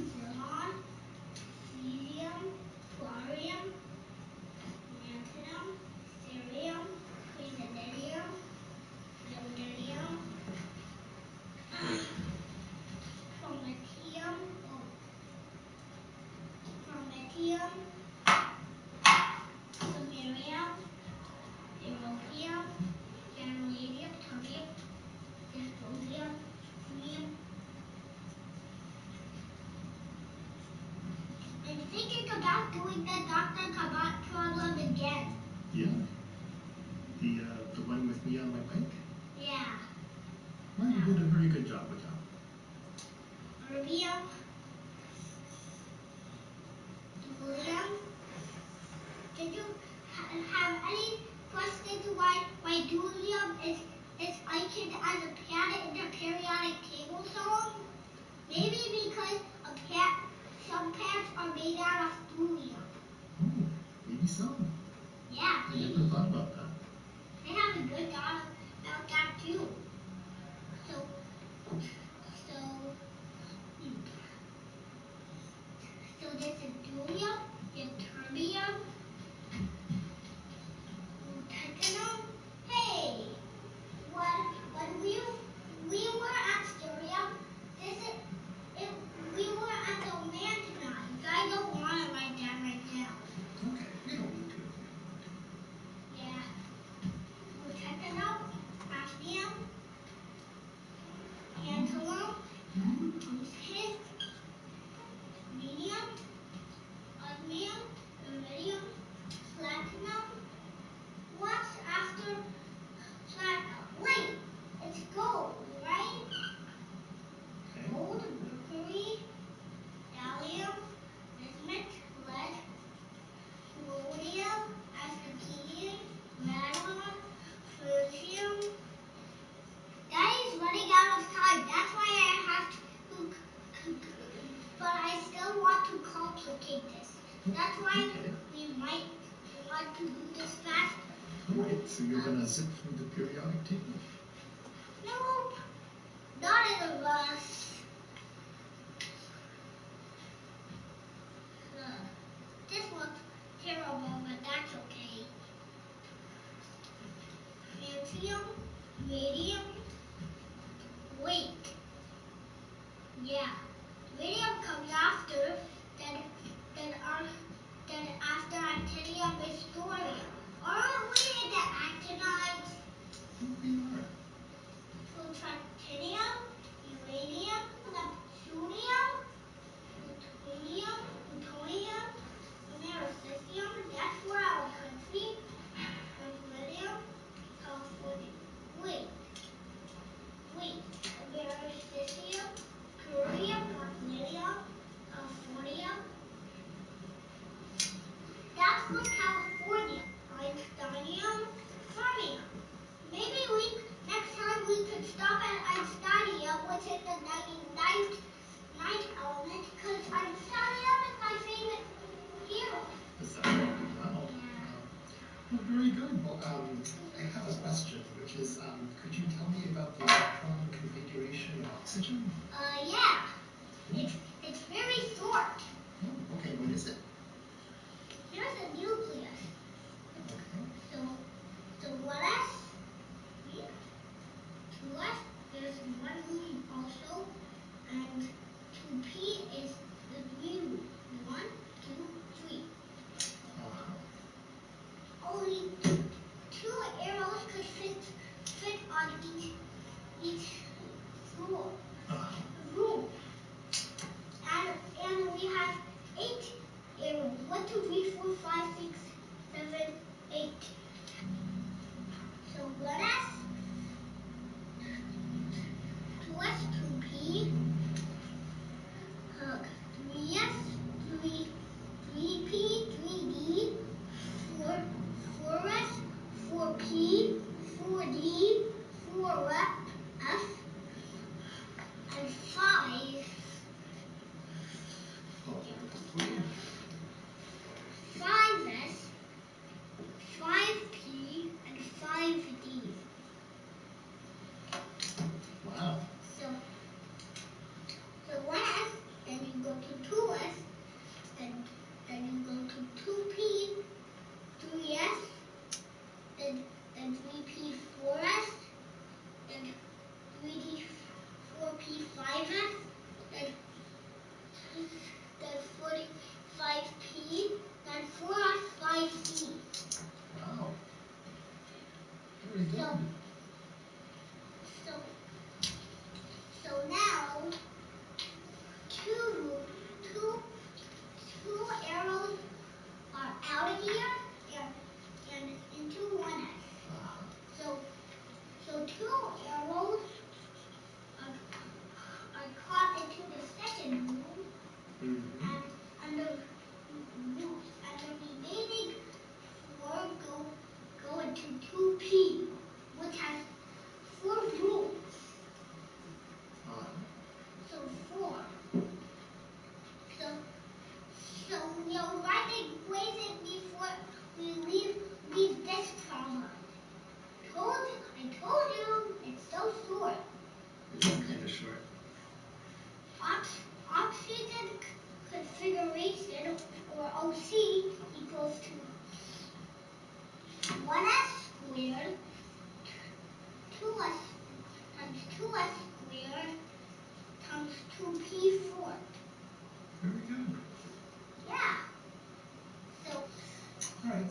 doing the Dr. Kabat problem again. Yeah. The one with me on my bike? Yeah. Well, you did a very good job with that. William, did you have any questions why Julium is icon as a planet in the periodic table song? Maybe because some plants are made out of thulium. Oh, maybe so. Yeah, I maybe. never thought about that. I have a good thought about that too. So there's a thulium, ytterbium, lutetium. Hey, when we were at Sterium, we were at the Mantonite. I don't want to write that right now. Okay, we don't need to. Yeah. Lutetium, hafnium, tantalum, his medium, osmium, iridium, platinum. What's after platinum? Wait, it's gold, right? Okay. Gold, mercury, gallium, bismuth, lead, rhodium, aspartame, radon, francium. Daddy's running out of time. That's why I have to, but I still want to complicate this. That's why we might want to do this faster. Alright, so you're gonna zip through the periodic table. Nope, not in a rush. This looks terrible, but that's okay. Francium, radium, wait. Yeah, radium comes after, then after actinium is thorium. Aren't we in the actinides? We are. So tritium, uranium, neptunium, plutonium, americium, that's for our country, beryllium, california. Wait, americium, curium, beryllium, california. That's for California. Einsteinium, fermium. Maybe next time we could stop at Einsteinium, which is the ninth element, because Einsteinium is my favorite hero. Is that right? Wow. Well, very good. Well, I have a question, which is, could you tell me about the electron configuration of oxygen? Yeah. It's very short. Oh, okay, what is it? Here's a nucleus. Okay. So what else? Here. 2s, there's 1 room also, and 2p is the 3 room. 1, 2, 3. Only 2 arrows could fit on each floor. Room. And we have 8 arrows. 1, 2, 3, 4, 5, 6, 7, 8. So what else? 2s, 2p, 3s, 3p, 3d, 4s, 4p, 4d, 4f, and 5. 5s, 5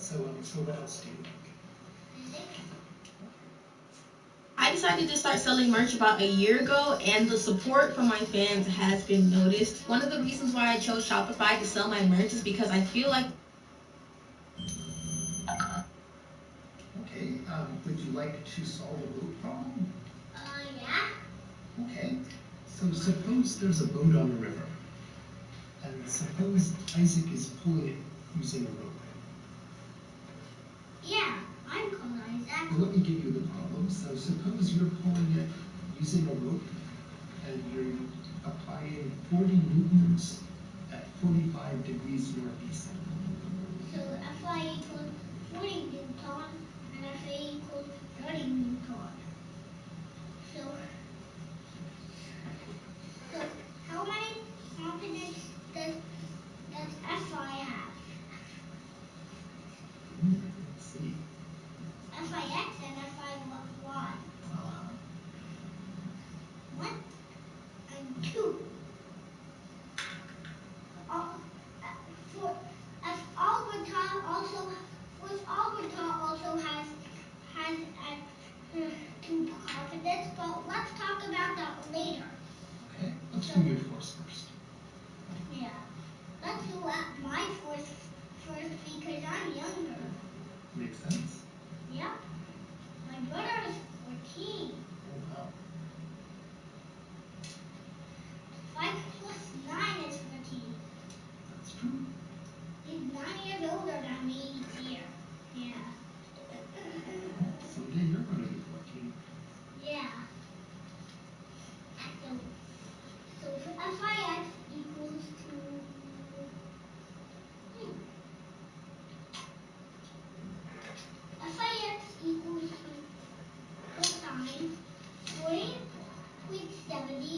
So what else do you like? I decided to start selling merch about a year ago, and the support from my fans has been noticed. One of the reasons why I chose Shopify to sell my merch is because I feel like... Okay, would you like to solve a boat problem? Yeah. Okay, so suppose there's a boat on the river, and suppose Isaac is pulling it using a rope. Yeah, I'm called Isaac. Well, let me give you the problem. So suppose you're pulling it using a rope, and you're applying 40 newtons at 45 degrees northeast. So Fi equals 40 newton, and Fa equals 30 newton. So how many components does Fi have? Let's see. Fix and Fiy. 1 and 2. Alberta also has 2 components, but let's talk about that later. Okay, let's do your force first. Yeah, let's do my force first because I'm younger. Makes sense. Yeah, my brother is 14. Oh, wow. 5 plus 9 is 14. That's true. He's 9 years older than me each year. Yeah. Someday you're going to be 14. Yeah. So Fix equals to... Fix equals to cosine 40.70,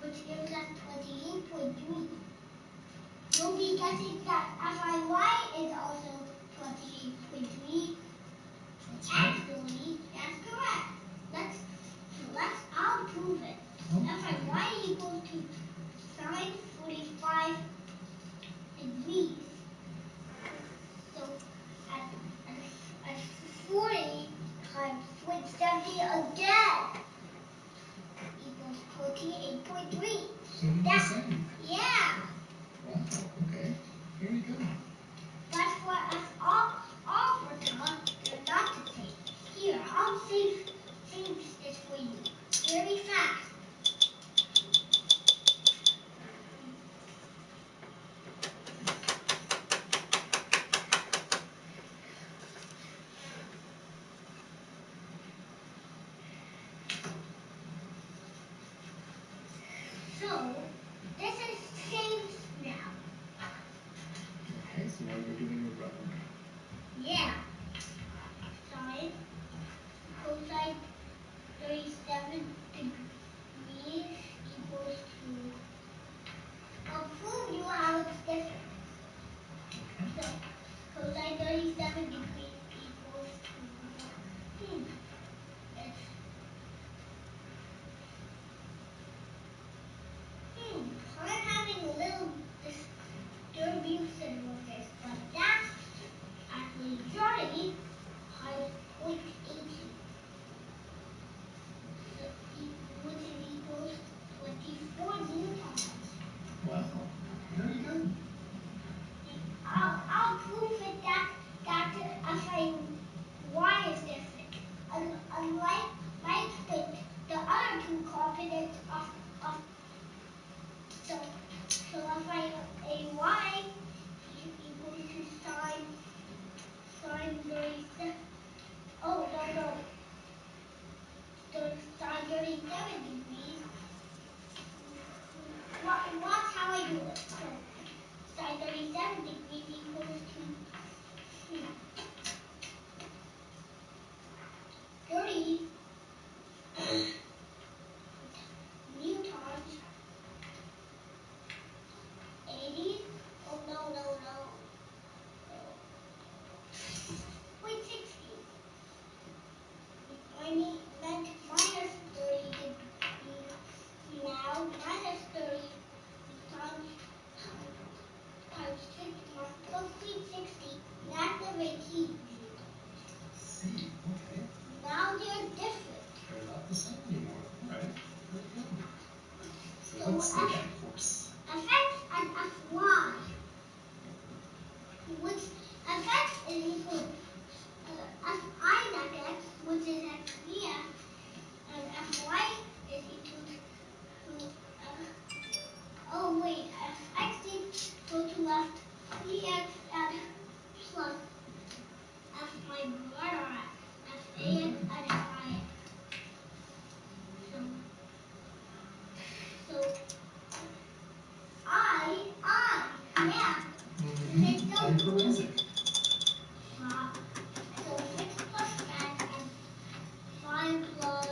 which gives us 28.3. You'll be guessing that Fiy is also 28.3. Actually, that's correct. I'll prove it. Fiy equals to sine 45 degrees. So at 40 times 0.70 again equals 28.3. So you're the same. Yeah. Wow, okay. Very good. But for us Alberta, they're not the same. Here, I'll save this for you. Very fast. So, this is saved now. Okay, so now you're doing your rubber. Yeah. Sine, cosine 37 degrees equals to... I'll prove you how it's different. So, cosine 37 degrees equals to... I'm having a little distribution with this, but that's actually 30 times 0.80, which equals 24 newtons. Wow, very good. I'll prove it that Fiy is different. Unlike the other 2 components of so Fiy equals to sine 37. Oh no. So sine 37 degrees. Watch how I do it. So sine 37 degrees equals to 30 newtons. 80. Oh no. 0.60. I meant minus 30 degrees. Now minus 30 times 6 plus 0.60. That gives X and plus F my brother F AX and FIX. So yeah. Time for music. So 6 plus X and 5 plus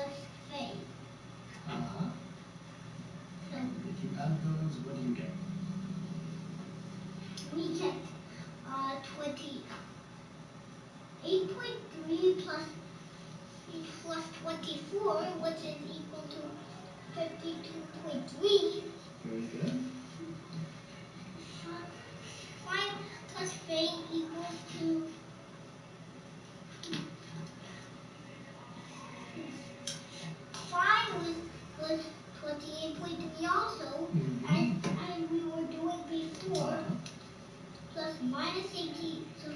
Faye. So If you add those, what do you get? we get 28.3 plus 24, which is equal to 52.3. Very good. 5 plus Faye equals to 5 was 28.3 also, and we were doing before, plus minus 18, so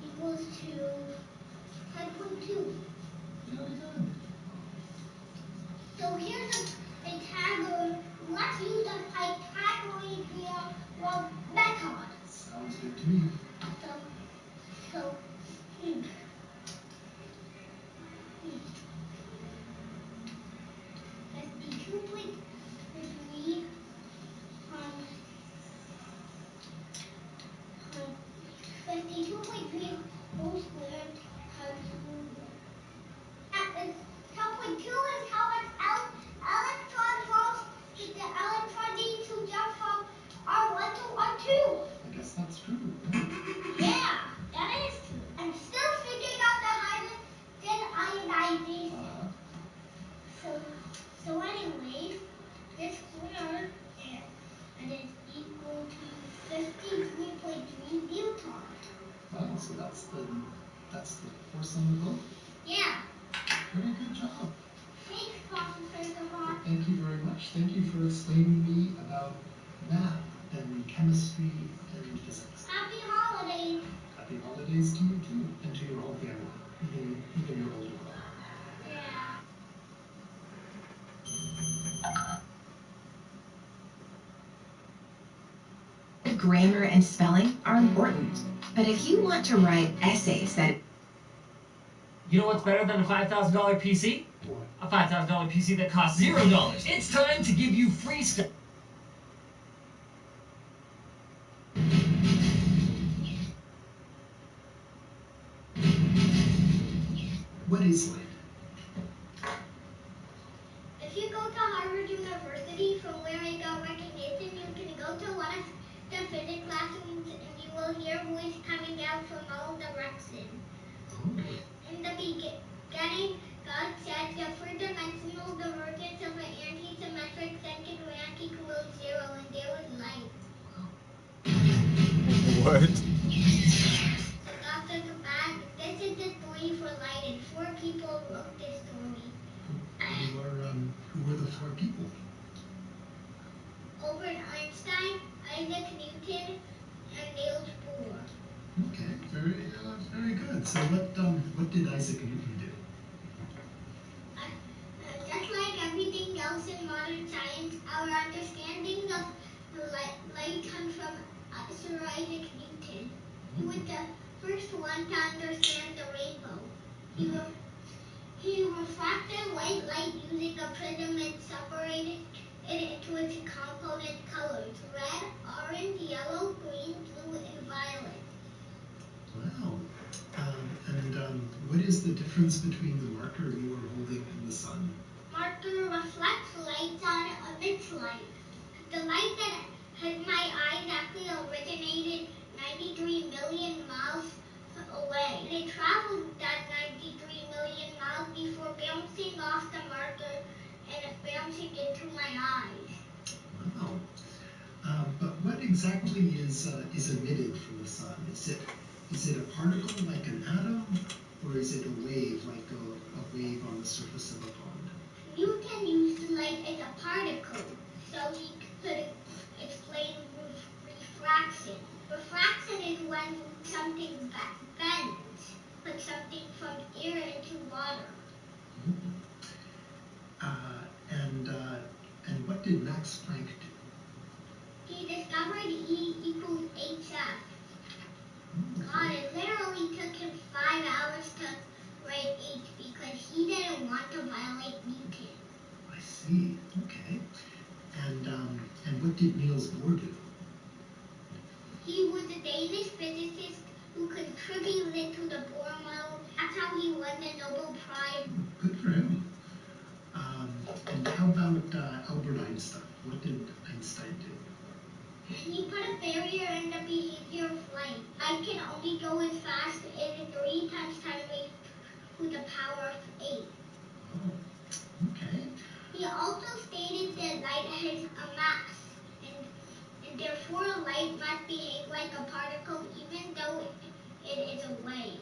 equals to 5.2. Very good. So here's a Pythagorean. Let's use the Pythagorean method. Sounds good to me. So, that's 2.3 52.3 whole squared times 12.2 is how much electron volts did the electron need to jump from R1 to R2. I guess that's true. Yeah, that is true. I'm still figuring out the hydrogen ionization. So anyway, this squared and it's equal to 53.3 newtons. Wow, so that's the force on the boat? Yeah. Very good job. Thanks, Professor Savant. Thank you very much. Thank you for explaining to me about math and chemistry and physics. Happy holidays. Happy holidays to you too, and to your whole family, even your older brother. Yeah. Grammar and spelling are important, but if you want to write essays that... You know what's better than a $5,000 PC? A $5,000 PC that costs $0. It's time to give you free stuff. What is light? If you go to Harvard University, from where I got recognition, you can go to one of the physics classrooms and you will hear voice coming out from all directions. In the beginning, God said the four-dimensional divergence of an anti-symmetric second rank equals 0, and there was light. What? So Dr. Kabak, this is the story for light, and 4 people wrote this story. Who were the 4 people? Albert Einstein, Isaac Newton, and Niels Bohr. Okay, very good. So what did Isaac Newton do? Just like everything else in modern science, our understanding of light comes from Sir Isaac Newton, who was the first one to understand the rainbow. He refracted white light using a prism and separated it into its component colors: red, orange, yellow, green, blue, and violet. Wow. And what is the difference between the marker you were holding and the sun? Marker reflects light on emits light. The light that hit my eyes actually originated 93 million miles away. And it traveled that 93 million miles before bouncing off the marker and bouncing into my eyes. Wow. But what exactly is emitted from the sun? Is it a particle like an atom, or is it a wave like a wave on the surface of a pond? Newton used light as a particle, so he could explain refraction. Refraction is when something bends, like something from air into water. And what did Max Planck do? He discovered E equals hf. It literally took him 5 hours to write H because he didn't want to violate Newton. I see. Okay. And what did Niels Bohr do? He was a Danish physicist who contributed to the Bohr model. That's how he won the Nobel Prize. Good for him. And how about Albert Einstein? What did Einstein do? He put a barrier in the behavior of light. Light can only go as fast as 3 times 10 raised to the power of 8. Oh, okay. He also stated that light has a mass, and therefore light must behave like a particle even though it is a wave.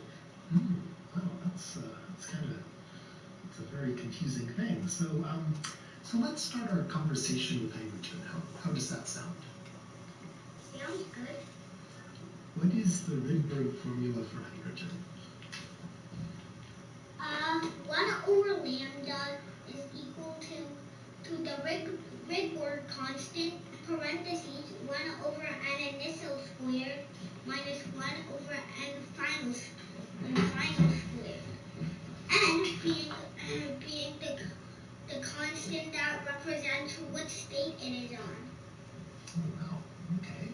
Well, that's it's a very confusing thing. So let's start our conversation with hydrogen. How does that sound? Sounds good. What is the Rydberg formula for hydrogen? 1 over lambda is equal to the Rydberg constant, parentheses, 1 over n initial squared minus 1 over n final squared. N being the constant that represents what state it is on. Oh, wow. Okay.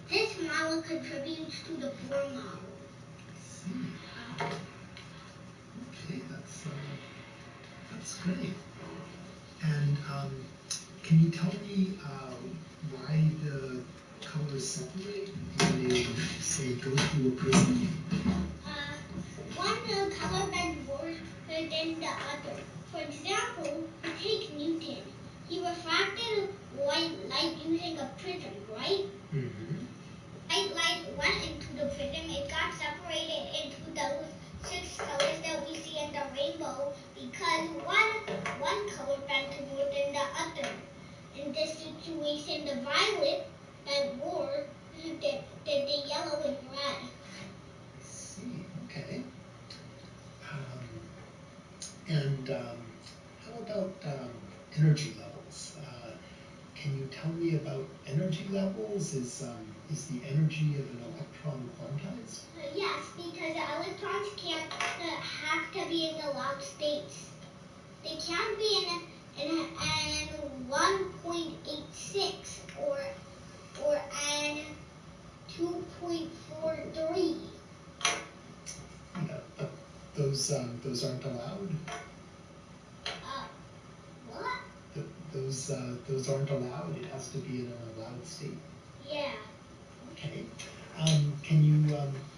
This model contributes to the Bohr model. Okay, that's great. And can you tell me why the colors separate when they, say, go through a prism? One color bends more than the other. For example, take Newton. He refracted white light using a prism, right? Mm-hmm. White light went into the prism. It got separated into those 6 colors that we see in the rainbow because one color bent more than the other. In this situation, the violet bent more than the yellow and red. See, okay. And how about energy levels? Can you tell me about energy levels? Is the energy of an electron quantized? Yes, because electrons can't have to be in the locked states. They can be in 1.86 or n 2.43. Yeah, but those aren't allowed. What? Those aren't allowed. It has to be in an allowed state. Yeah. Okay. Can you?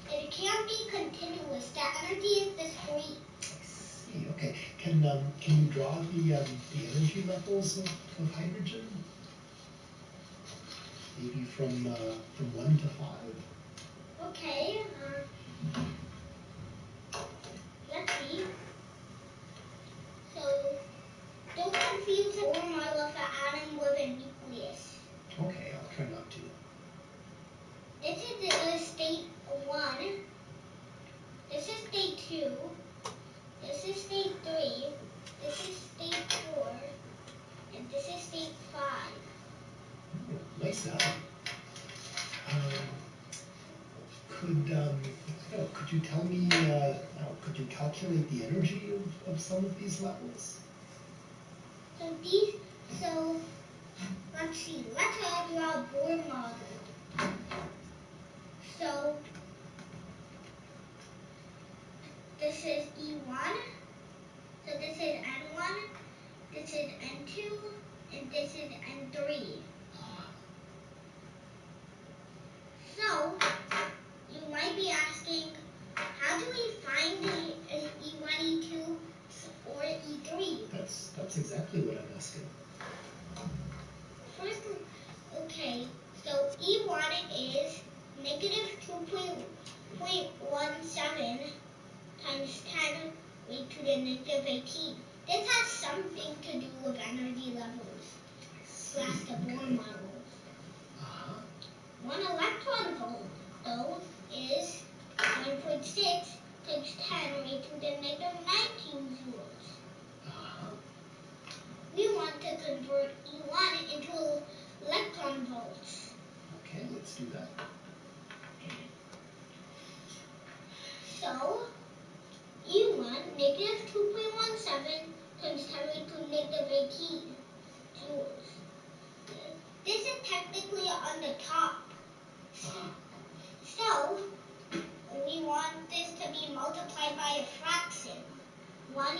It can't be continuous. The energy is discrete. I see. Okay. Can you draw the energy levels of hydrogen? Maybe from 1 to 5. Okay. Let's see. So don't confuse the Bohr model of an atom with a nucleus. Okay, I'll try not to. This is state 1. This is state 2. This is state 3. This is state 4. And this is state 5. Oh, nice atom. Could you tell me? Could you calculate the energy of some of these levels? So let's see. Let's draw a Bohr model. So this is E1. So this is N1. This is N2, and this is N3. So you might be asking, how do we find the E1, E2, or E3? That's exactly what I'm asking. First, okay, so E1 is negative 2.17 times 10 raised to the negative 18. This has something to do with energy levels. Slash the Bohr model. 1 electron volt, though, is 1.6 times 10 raised to the negative 19 joules. We want to convert E1 into electron volts. Okay, let's do that.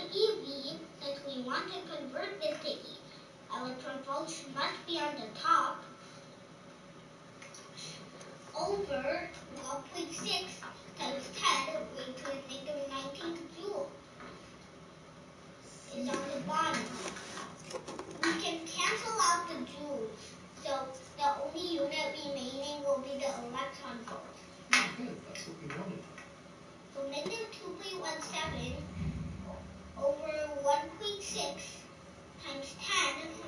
eV, since we want to convert this to electron volts, must be on the top, over 1.6 times 10 raised to the negative 19 joule is on the bottom. We can cancel out the joules, so the only unit remaining will be the electron volts. Good, that's what we wanted. So negative 2.17 over 1.6 times 10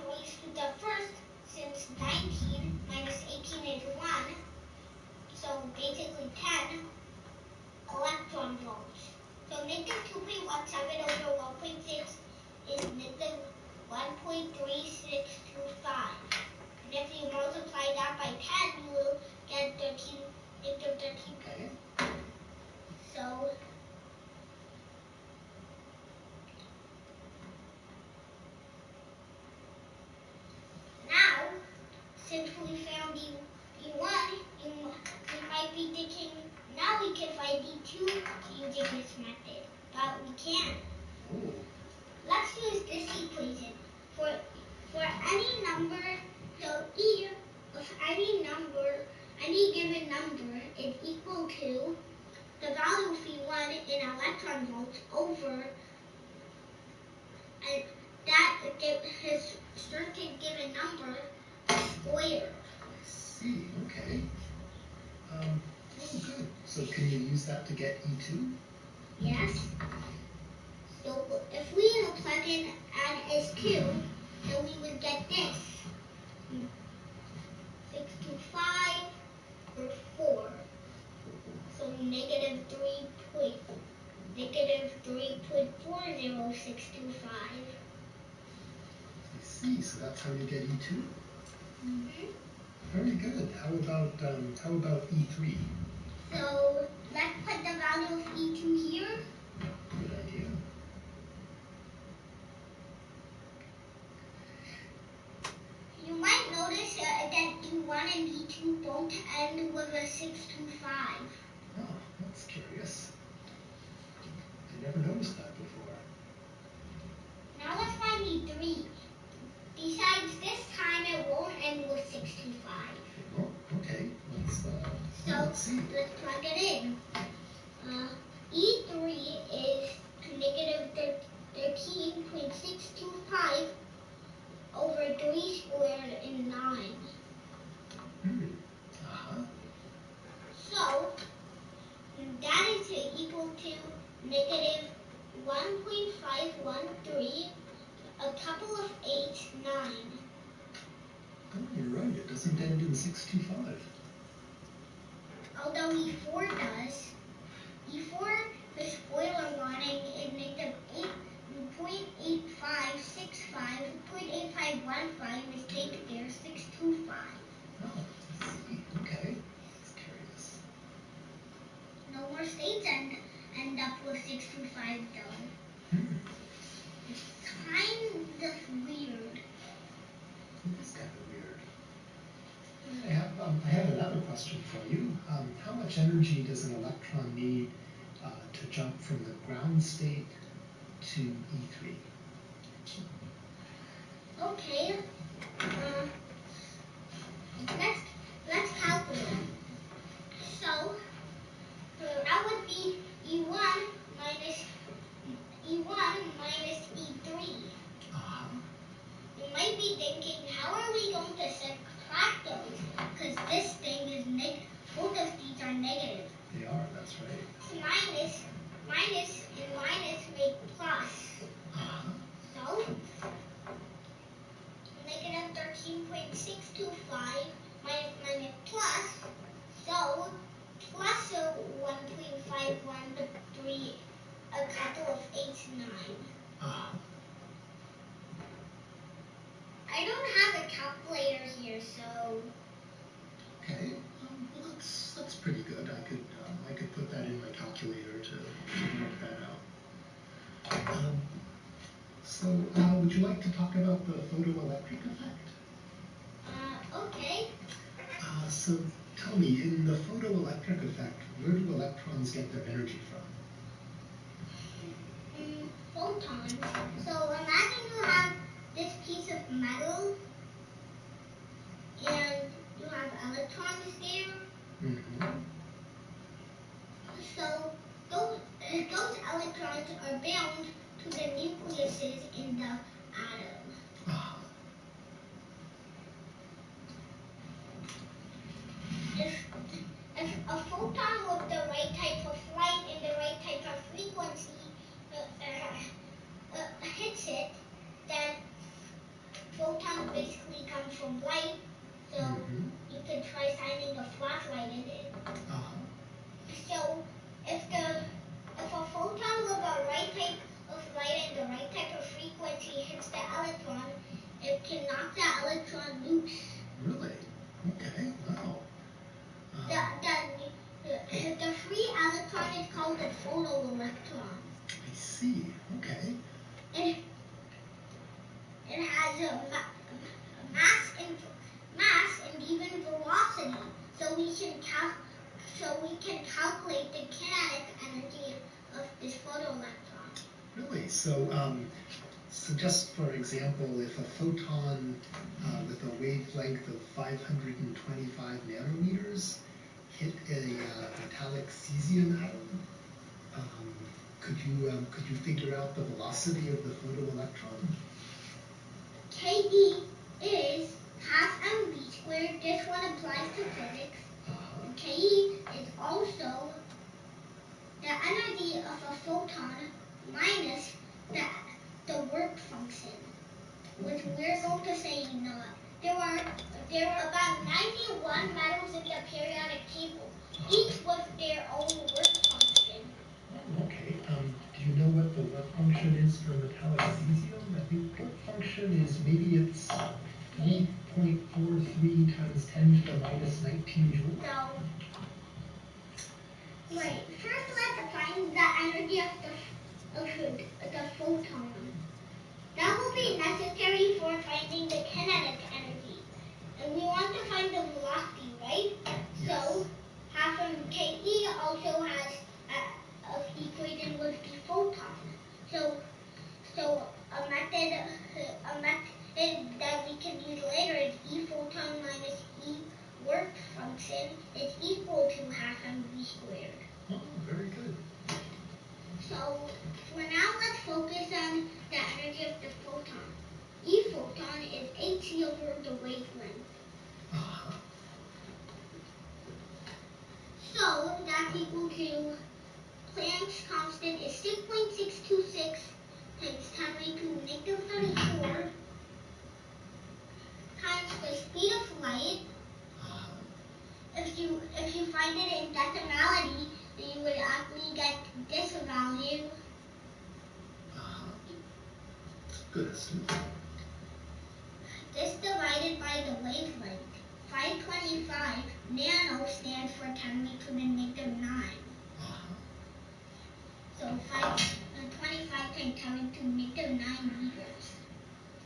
raised to the first, since 19 minus 18 is 1, so basically 10 electron volts. So negative 2.17 over 1.6 is negative 1.3625. And if you multiply that by 10, you will get 13, negative 13. Okay. So now, since we found E1, you might be thinking, now we can find E2 using this method. But we can't. Ooh. Let's use this equation. For any number, so E of any number, any given number is equal to the value of E1 in electron volts over and that his certain given number squared. I see, okay. Oh, good. So can you use that to get E2? Yes. So if we plug in add S2, then we would get this. 625 or 4. So negative 3.40625. I see, so that's how you get E2? Mm-hmm. Very good. How about E3? So let's put the value of E2 here. Good idea. You might notice that E1 and E2 both end with a 625. Oh, that's curious. I never noticed that before. Now let's find E3. Besides, this time it won't end with 625. Oh, okay. Let's see. Let's plug it in. E3 is negative 13.625 over 3 squared in 9. So that is equal to negative 1.513, a couple of 8, 9. Oh, you're right. It doesn't end in 625. Although E4 does. E4, the spoiler warning is negative 0.8565, 0.8515 mistake there, 625. Oh, I see. Okay. That's curious. No more states end up with 625 though. It's kind of weird. It is kind of weird. I have another question for you. How much energy does an electron need to jump from the ground state to E3? Okay. Let's calculate. So that would be E1 minus E3. You might be thinking, how are we going to subtract those? Because this thing is negative. Both of these are negative. They are, that's right. Minus and minus make plus. So negative 13.625 minus plus. So plus 1.513, a couple of 8, 9. I don't have a calculator here, so. Okay, well, that's pretty good. I could put that in my calculator to work that out. So, would you like to talk about the photoelectric effect? Okay. So tell me, in the photoelectric effect, where do electrons get their energy from? photons. So imagine you have this piece of metal and you have electrons there. So those electrons are bound to the nucleuses in the atom. If a photon with the right type of light and the right type of frequency hits it, then photons basically come from light. So you could try shining a flashlight in it. So if a photon with the right type of light and the right type of frequency hits the electron, it can knock the electron loose. Really? Okay. Wow. The free electron is called a photoelectron. I see. Okay. It has a mass and even velocity, so we can calculate the kinetic energy of this photoelectron. Really? So just for example, if a photon with a wavelength of 525 nanometers hit a metallic cesium atom, could you figure out the velocity of the photoelectron? KE is half mv squared. This one applies to physics. KE is also the energy of a photon minus the work function, which we're going to say not. There are about 91 metals in the periodic table, each with their own work function. Okay. Do you know what the work function is for metallic cesium? I think work function is maybe it's 8.43 times 10 to the minus 19 joules. No. Wait. First, let's find the energy of the photon. That will be necessary for finding the kinetic energy. And we want to find the velocity, right? Yes. So, half of KE also has an equation with the photon. So a method that we can use later is E photon minus E work function is equal to half mv squared. Oh, very good. So for now, let's focus on the energy of the photon. E photon is h over the wavelength. So that's equal to Planck's constant is 6.626 times 10 raised to negative 34 times the speed of light. If you find it in decimality, then you would actually get this value. Good. This divided by the wavelength. 525 nano stands for 10 raised to the negative 9. So 525 times 10 raised to the negative 9 meters.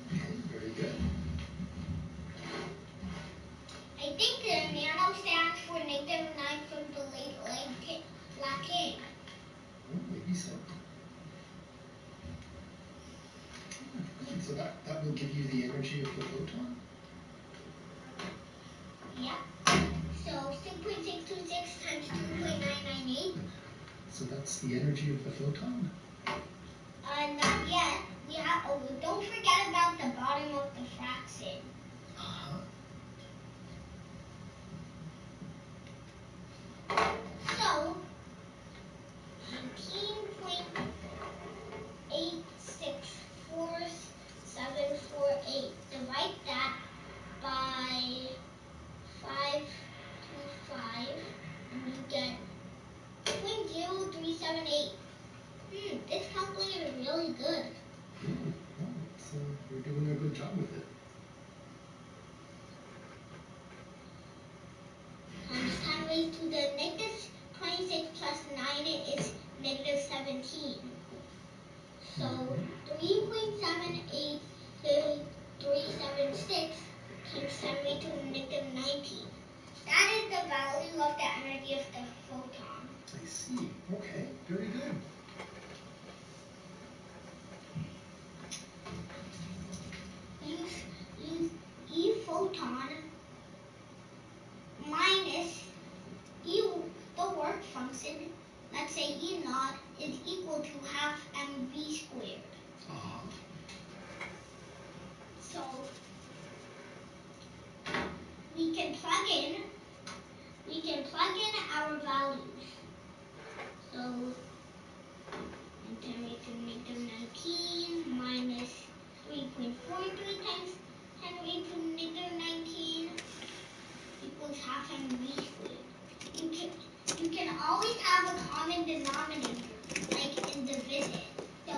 Okay, very good. I think the nano stands for negative 9 from the late Latin. Oh, maybe so. So that will give you the energy of the photon? Yeah. So 6.626 times 2.998. So that's the energy of the photon? Not yet. Don't forget about the bottom of the fraction. So 19.864748. Divide that by 525 and you get 0.0378. This calculator is really good. So we're doing a good job with it. Times 10 raised to the negative 26 plus 9 is negative 17. So 3.78 to 376 times 10 raised to the negative 19. That is the value of the energy of the photon. I see. Okay, very good. function, let's say E naught, is equal to half mv squared. So we can plug in our values. So 10 raised to the negative 19 minus 3.43 times 10 raised to the negative 19 equals half mv squared. You can always have a common denominator, like in division. So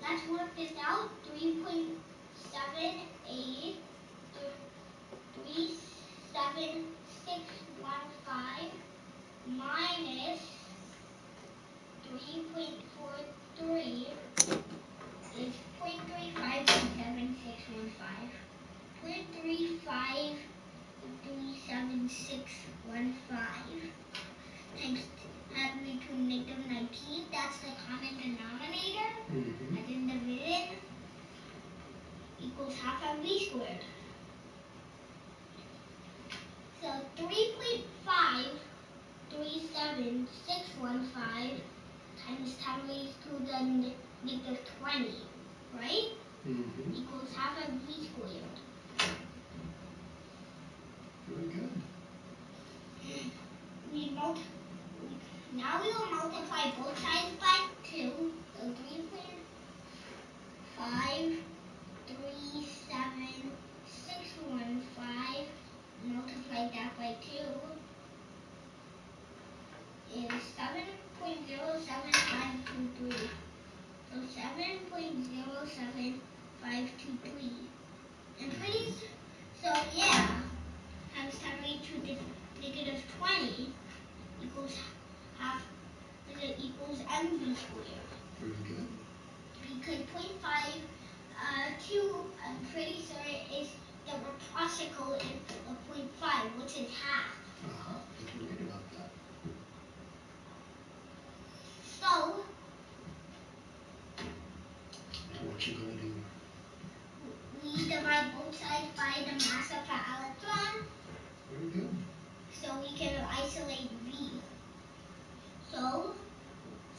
let's work this out. 3.78 37615 minus 3.43 is 0.353615. 0.353615 times 10 raised to the negative 19. That's the common denominator. As in division equals half mv squared. So 3.537615 times 10 raised to the negative 20, right? Equals half mv squared. Very good. Now we will multiply both sides by 2. So 3.537615 multiply that by 2 is 7.07523. So 7.07523. And please, so yeah, times 10 raised to the negative 20 equals half, equals mv squared. Very good. Because 0.52, I'm pretty sure is the reciprocal of 0.5, which is half. You're right about that. So, what you gonna do? we divide both sides by the mass of the electron. Very good. So we can isolate V. So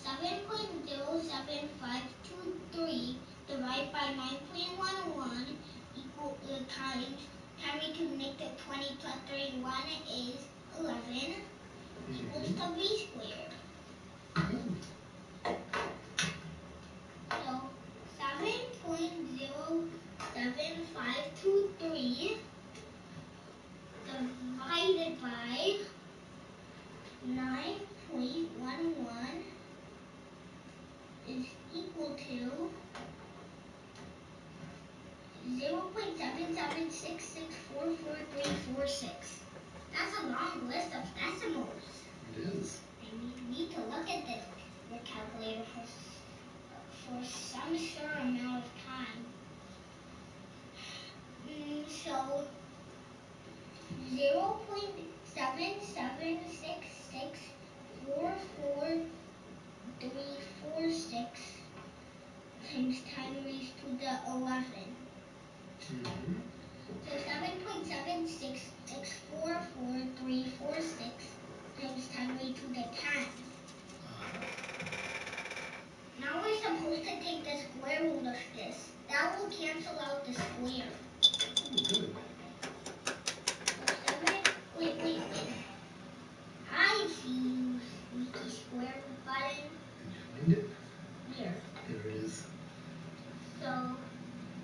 7.07523 divided by 9.11 equal times 10 raised to the negative 20 plus 31 is 11 equals to V squared. So 7.07523 divided by 9.11 is equal to 0.776644346. That's a long list of decimals. It is. And you need to look at this your calculator for some sure amount of time. So 0.776644346 times 10 raised to the 11. So 7.7664446 times 10 raised to the 10. Now we're supposed to take the square root of this. That will cancel out the square. Good. Wait. I see you, squeaky square root button. Did you find it? Here. There it is. So,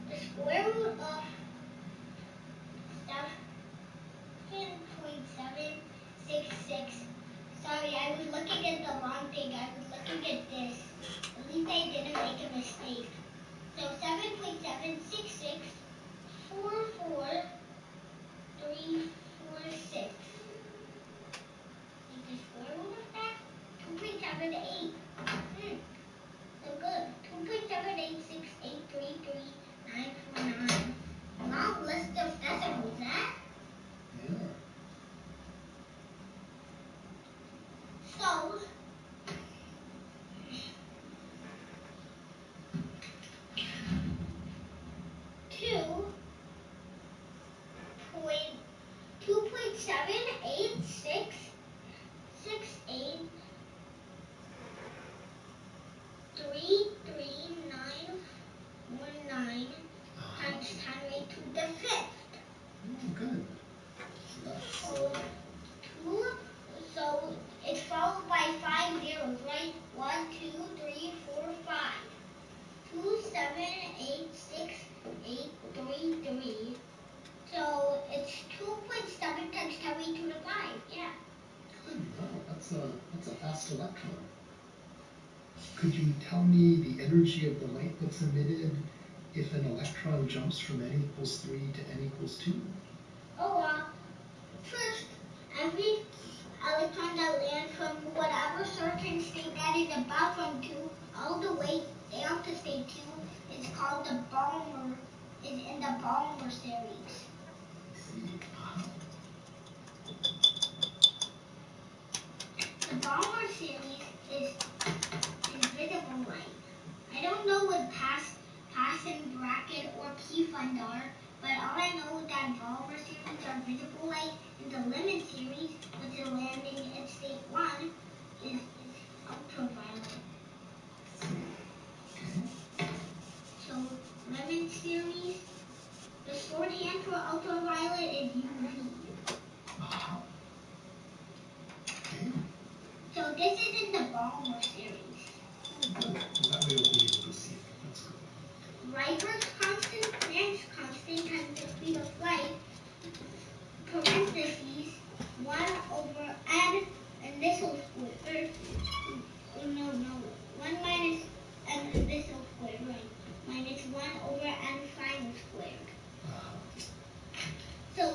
the square root of 7.766. Sorry, I was looking at the wrong thing. I was looking at this. At least I didn't make a mistake. So 7.7664446. Take the square root of that. 2.78. So good. 2.786833949. Long list of decimals, that. Yeah. So 2.786 fast electron. Could you tell me the energy of the light that's emitted if an electron jumps from n equals 3 to n equals 2? Oh, first, every electron that lands from whatever certain state that is about from 2 all the way down to state 2 is called the Balmer, is in the Balmer series. The Balmer series is visible light. I don't know what Paschen bracket or P-fund are, but all I know is that Balmer series are visible light, and the limit series, which is landing at state 1, is ultraviolet. So, limit series, the shorthand for ultraviolet is UV. So this is in the Balmer series. Good. That way we'll be able to see it. That's good. Rydberg's constant, Planck's constant times the speed of light, parentheses, 1 over n initial squared, no, 1 minus n initial squared, right, minus 1 over n final squared. So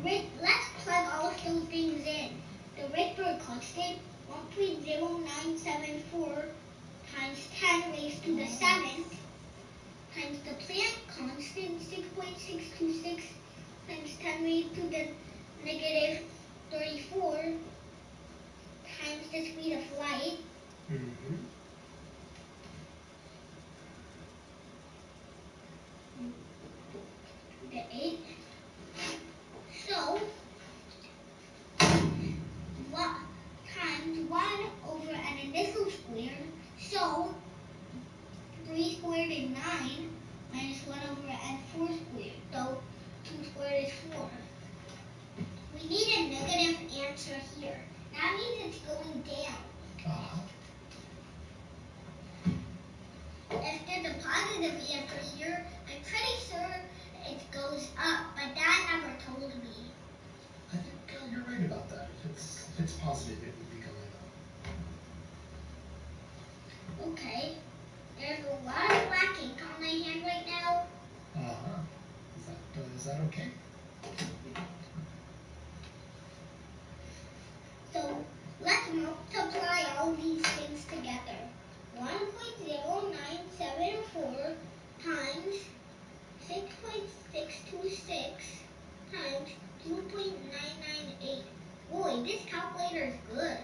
let's plug all of those things in. The Rydberg constant, 1.0974 times 10 raised to the 7th, times the Planck constant, 6.626 times 10 raised to the negative 34, times the speed of light. The 8. So, times 1 over an initial squared. So, 3 squared is 9, minus 1 over n 4 squared. So, 2 squared is 4. We need a negative answer here. That means it's going down. If there's a positive answer here, I'm pretty sure it goes up, but that never told me. I think you're right about that. If it's positive, it would be going up. Okay. There's a lot of black ink on my hand right now. Is that okay? So let's multiply all these things together. 1.0974 times 6.626 times 2.998. Boy, this calculator is good.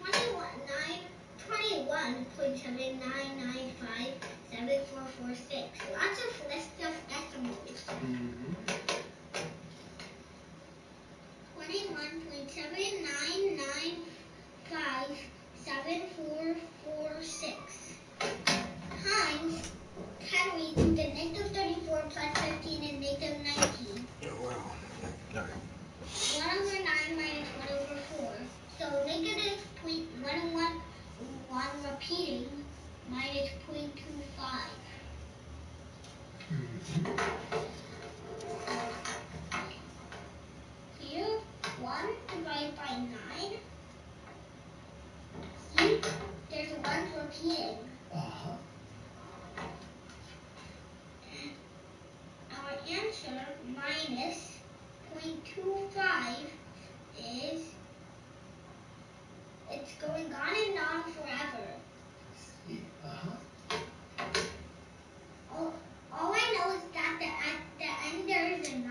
21.79957446. Lots of list of decimals. 21.79957446 times 10 raised to the negative 34 plus 15 is negative 19. Oh, wow. All right. 1 over 9 minus 1 over 4. So negative 0.111 repeating minus 0.25. Here, 1 divided by 9. See, there's 1 repeating. Our answer minus 0.25 is, it's going on and on forever. All I know is that at the end there is a 9.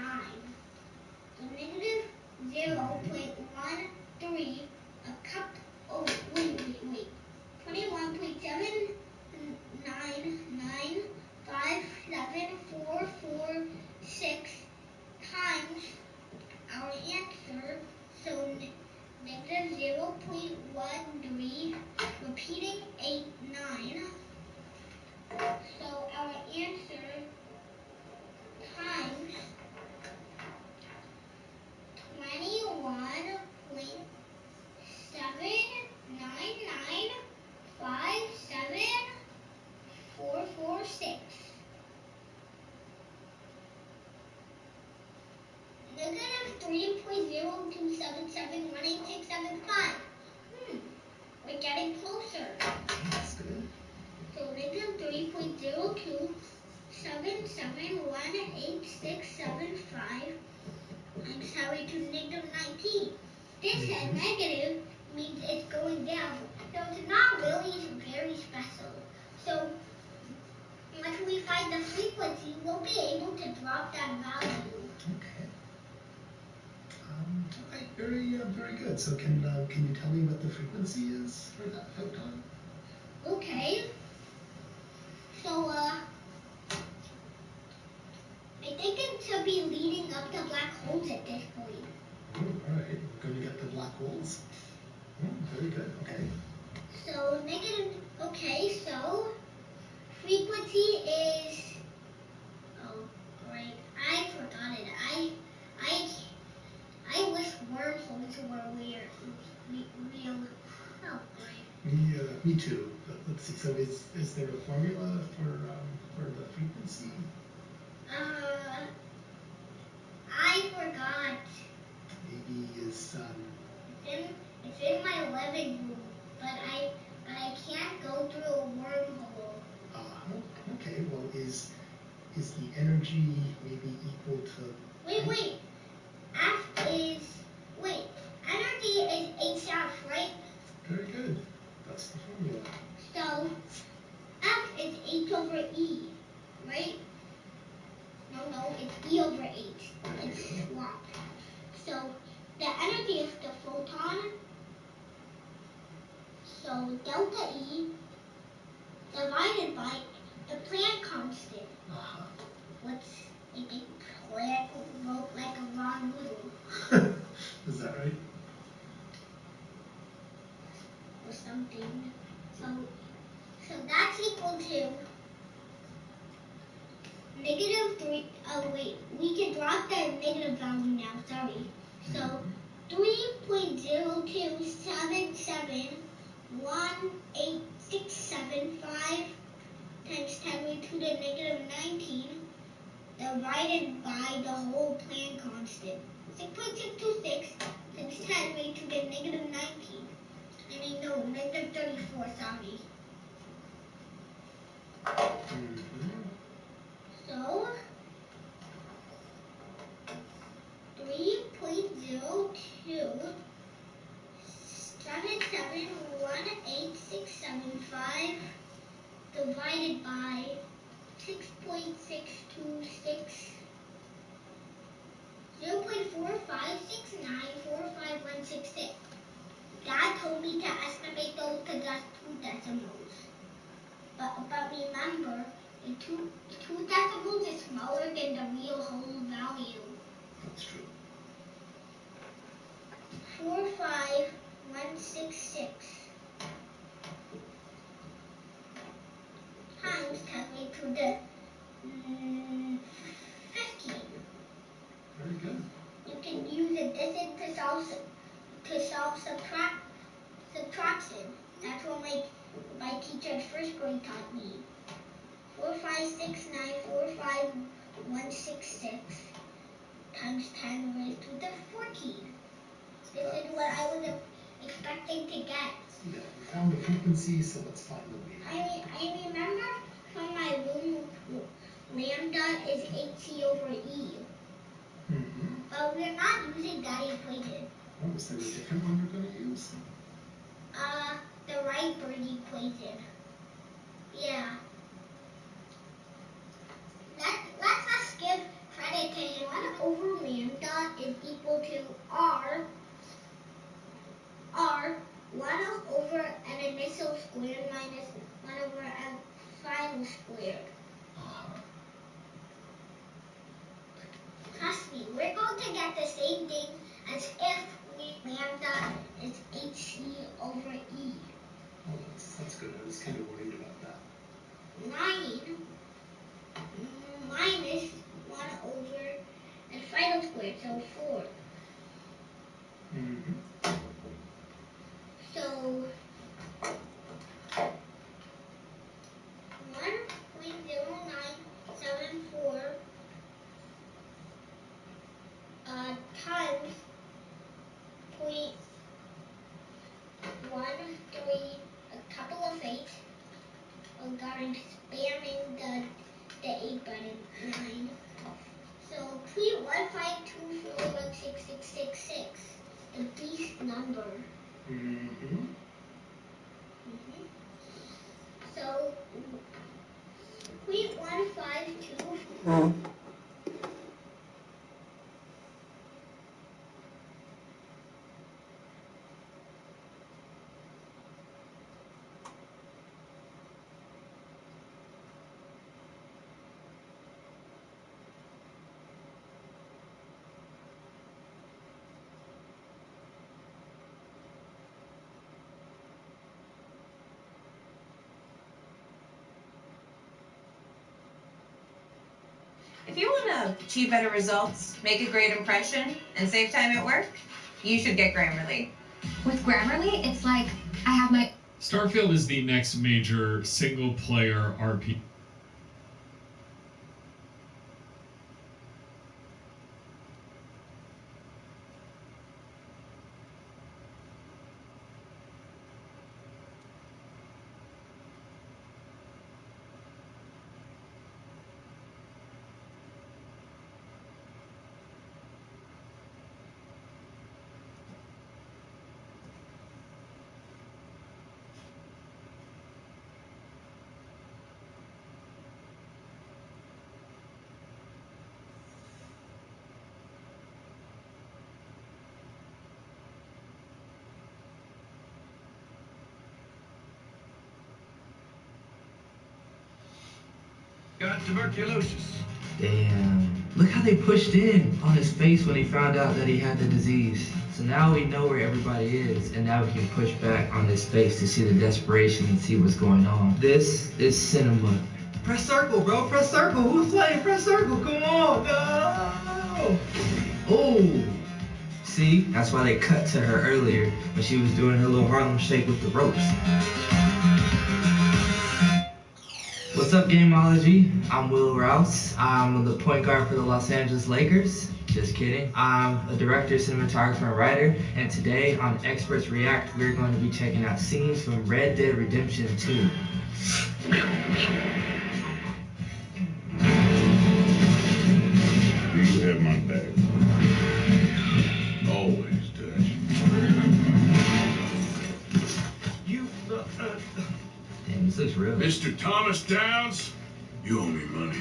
So negative 0.13, a cup, oh, wait. 21.79957446 times our answer, so negative 0.13 repeating 3.02771865. We're getting closer. That's good. So negative 3.02771865 times 10 to the negative 19. This negative means it's going down. So it's not really very special. So once we find the frequency, we'll be able to drop that value. Okay. All right, very good. So can you tell me what the frequency is for that photon? Okay. So I think it should be leading up to black holes at this point. Oh, all right, we're going to get the black holes. Oh, very good. Okay. So so frequency is, oh great, I forgot it. I wish wormholes were real. Oh great. Me too. But let's see. So is there a formula for the frequency? I forgot. Maybe is It's in my living room, but I can't go through a wormhole. Okay. Well, is the energy maybe equal to? Wait. Energy is H/F, right? Very good. That's the formula. So F is H over E, right? No, it's E over H. It's swapped. So the energy of the photon, so delta E divided by the Planck constant. What's I think Planck wrote like a raw noodle. Is that right? Or something. So that's equal to -3. Oh wait, we can drop that negative value now. Sorry. So 3.0271865 times 10 raised to the negative 19 divided by the whole Planck constant. 6.626 times 10 raised to the negative 19. I mean, no, negative 34, sorry. So 3.027718675 divided by 6.626 0.456945166. Dad told me to estimate those to just 2 decimals. But remember, the two decimals is smaller than the real whole value. That's true. 45166 times 10 raised to the 15. Very good. You can use addition to solve subtraction. That's what my teacher in first grade taught me. 456945166 times 10 raised to the 14. This is what I was expecting to get. Yeah, we found the frequency, so let's find the wave. I remember from my room, lambda is hc over e. But we're not using that equation. Oh, is there a different one we're going to use? The Rydberg equation. Yeah. Let's just give credit to him. 1 over lambda is equal to r 1 over an initial squared minus 1 over a final squared. Trust me, we're going to get the same thing as if lambda is hc over e. Oh, that's good. I was kind of worried about that. 9 minus 1 over and final squared, so 4. So 1.0974 times 666, the beast number. So, 0.152. If you want to achieve better results, make a great impression, and save time at work, you should get Grammarly. With Grammarly, it's like I have my... Starfield is the next major single-player RPG. Got tuberculosis. Damn. Look how they pushed in on his face when he found out that he had the disease. So now we know where everybody is, and now we can push back on his face to see the desperation and see what's going on. This is cinema. Press circle, bro. Press circle. Who's playing? Press circle. Come on. No. Oh. See? That's why they cut to her earlier when she was doing her little Harlem Shake with the ropes. What's up, Gameology? I'm Will Rouse. I'm the point guard for the Los Angeles Lakers. Just kidding. I'm a director, cinematographer, and writer. And today on Experts React, we're going to be checking out scenes from Red Dead Redemption 2. You have my back. Always, Dutch. Damn, this looks real. Mr. Thomas Downs, you owe me money.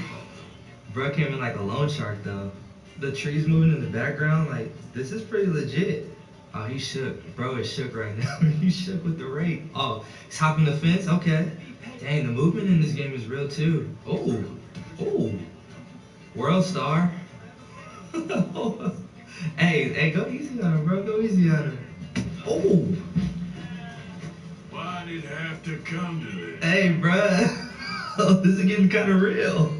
Bro came in like a loan shark, though. The trees moving in the background, like, this is pretty legit. Oh, he shook. Bro is shook right now. He shook with the rake. Oh, he's hopping the fence? Okay. Dang, the movement in this game is real, too. Oh. Oh. World Star. Hey, go easy on him, bro. Go easy on him. Oh. Why did it have to come to this? Hey, bruh. Oh, this is getting kind of real.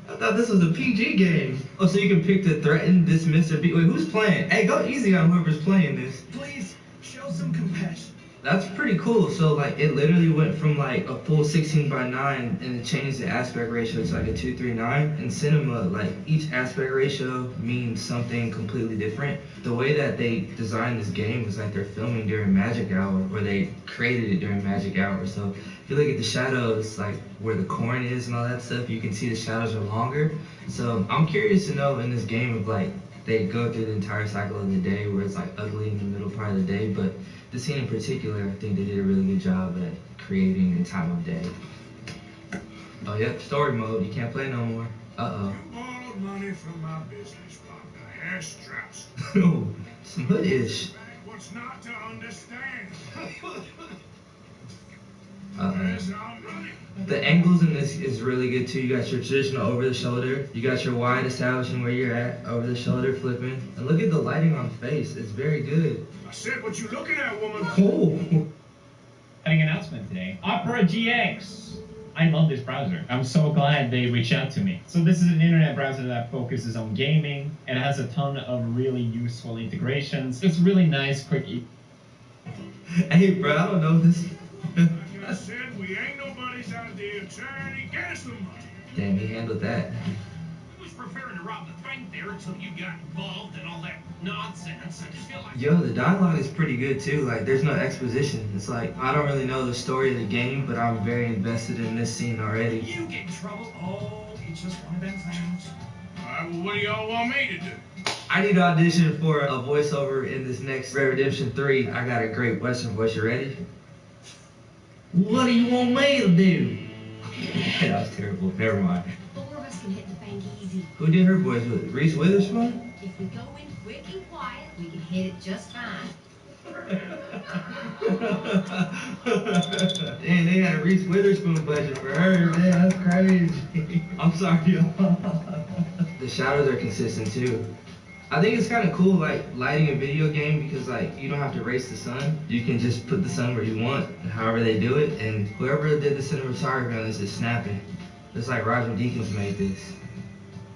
I thought this was a PG game. Oh, so you can pick to threaten, dismiss, or beat. Wait, who's playing? Hey, go easy on whoever's playing this. Please, show some compassion. That's pretty cool. So, like, it literally went from, like, a full 16:9, and it changed the aspect ratio to, like, a 2:3:9. In cinema, like, each aspect ratio means something completely different. The way that they designed this game was like they're filming during magic hour, or they created it during magic hour. So, if you look at the shadows, like, where the corn is and all that stuff, you can see the shadows are longer. So, I'm curious to know in this game if, like, they go through the entire cycle of the day where it's, like, ugly in the middle part of the day, but the scene in particular, I think they did a really good job at creating the time of day. Oh, yep, story mode. You can't play no more. Uh-oh. You borrowed money from my business partner, Herr Strauss. Oh, some hood-ish. What's not to understand? Uh-oh. The angles in this is really good, too. You got your traditional over-the-shoulder. You got your wide establishing where you're at, over-the-shoulder flipping. And look at the lighting on face. It's very good. I said, what you looking at, woman? Oh. Having an announcement today. Opera GX. I love this browser. I'm so glad they reached out to me. So this is an internet browser that focuses on gaming. It has a ton of really useful integrations. It's really nice, quick. Hey, bro, I don't know this. I said we ain't nobody's idea. Charity, get us some money. Damn, he handled that. I was preparing to rob the bank there until you got involved and all that nonsense. I just feel like... Yo, the dialogue is pretty good, too. Like, there's no exposition. It's like, I don't really know the story of the game, but I'm very invested in this scene already. You get in trouble. Oh, it's just one of them things. All right, well, what do y'all want me to do? I need to audition for a voiceover in this next Red Redemption 3. I got a great Western voice. You ready? What do you want me to do? That was terrible. Never mind. 4 of us can hit the bank easy. Who did her voice with it? Reese Witherspoon? If we go in quick and quiet, we can hit it just fine. Dang, they had a Reese Witherspoon budget for her. Man, that's crazy. I'm sorry, y'all. The shadows are consistent too. I think it's kind of cool, like, lighting a video game because, like, you don't have to race the sun. You can just put the sun where you want, however they do it, and whoever did the cinematography on this is snapping. It's like Roger Deakins made this.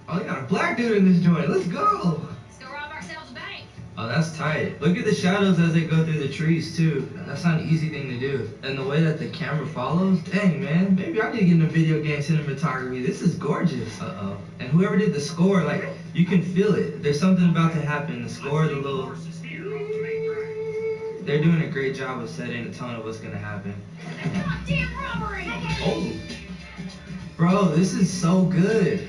Oh, they got a black dude in this joint. Let's go! Let's go rob ourselves a bank. Oh, that's tight. Look at the shadows as they go through the trees, too. That's not an easy thing to do. And the way that the camera follows, dang, man. Maybe I need to get into video game cinematography. This is gorgeous. Uh-oh. And whoever did the score, like, you can feel it. There's something about to happen. The score, the little... They're doing a great job of setting the tone of what's gonna happen. Goddamn robbery! Oh! Bro, this is so good.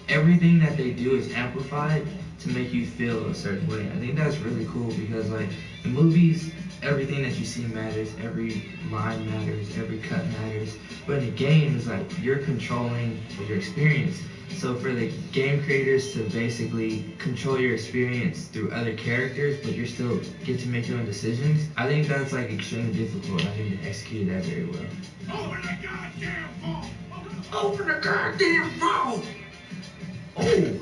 Everything that they do is amplified to make you feel a certain way. I think that's really cool because, like, in movies, everything that you see matters. Every line matters. Every cut matters. But in a game, it's like you're controlling your experience. So for the game creators to basically control your experience through other characters, but you still get to make your own decisions, I think that's, like, extremely difficult. I think they executed that very well. Open the goddamn vault! Open the goddamn vault! Oh!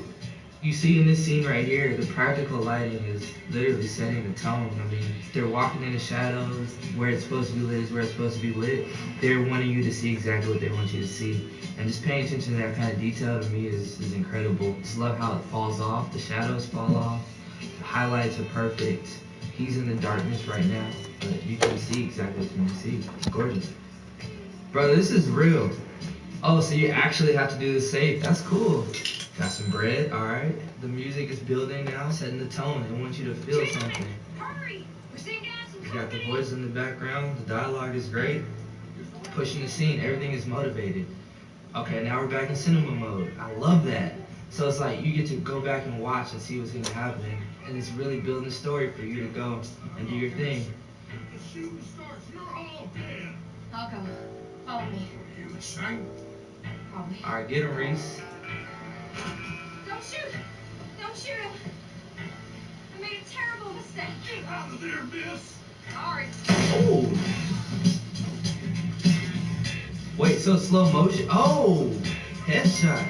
You see in this scene right here, the practical lighting is literally setting the tone. I mean, they're walking in the shadows, where it's supposed to be lit is where it's supposed to be lit. They're wanting you to see exactly what they want you to see. And just paying attention to that kind of detail to me is incredible. Just love how it falls off, the shadows fall off, the highlights are perfect. He's in the darkness right now, but you can see exactly what you want to see. It's gorgeous. Bro, this is real. Oh, so you actually have to do the safe. That's cool. Got some bread, alright. The music is building now, setting the tone. They want you to feel something. Hurry! We're seeing gas and You got the voice in the background, the dialogue is great. Pushing the scene, everything is motivated. Okay, now we're back in cinema mode. I love that. So it's like you get to go back and watch and see what's gonna happen. And it's really building a story for you to go and do your thing. The shooting starts, you're all dead. I'll come. Follow me. You insane? Probably. Alright, get him, Reese. Don't shoot! Don't shoot him! I made a terrible mistake. Get out of there, miss! Sorry. Oh! Wait, so slow motion? Oh! Headshot.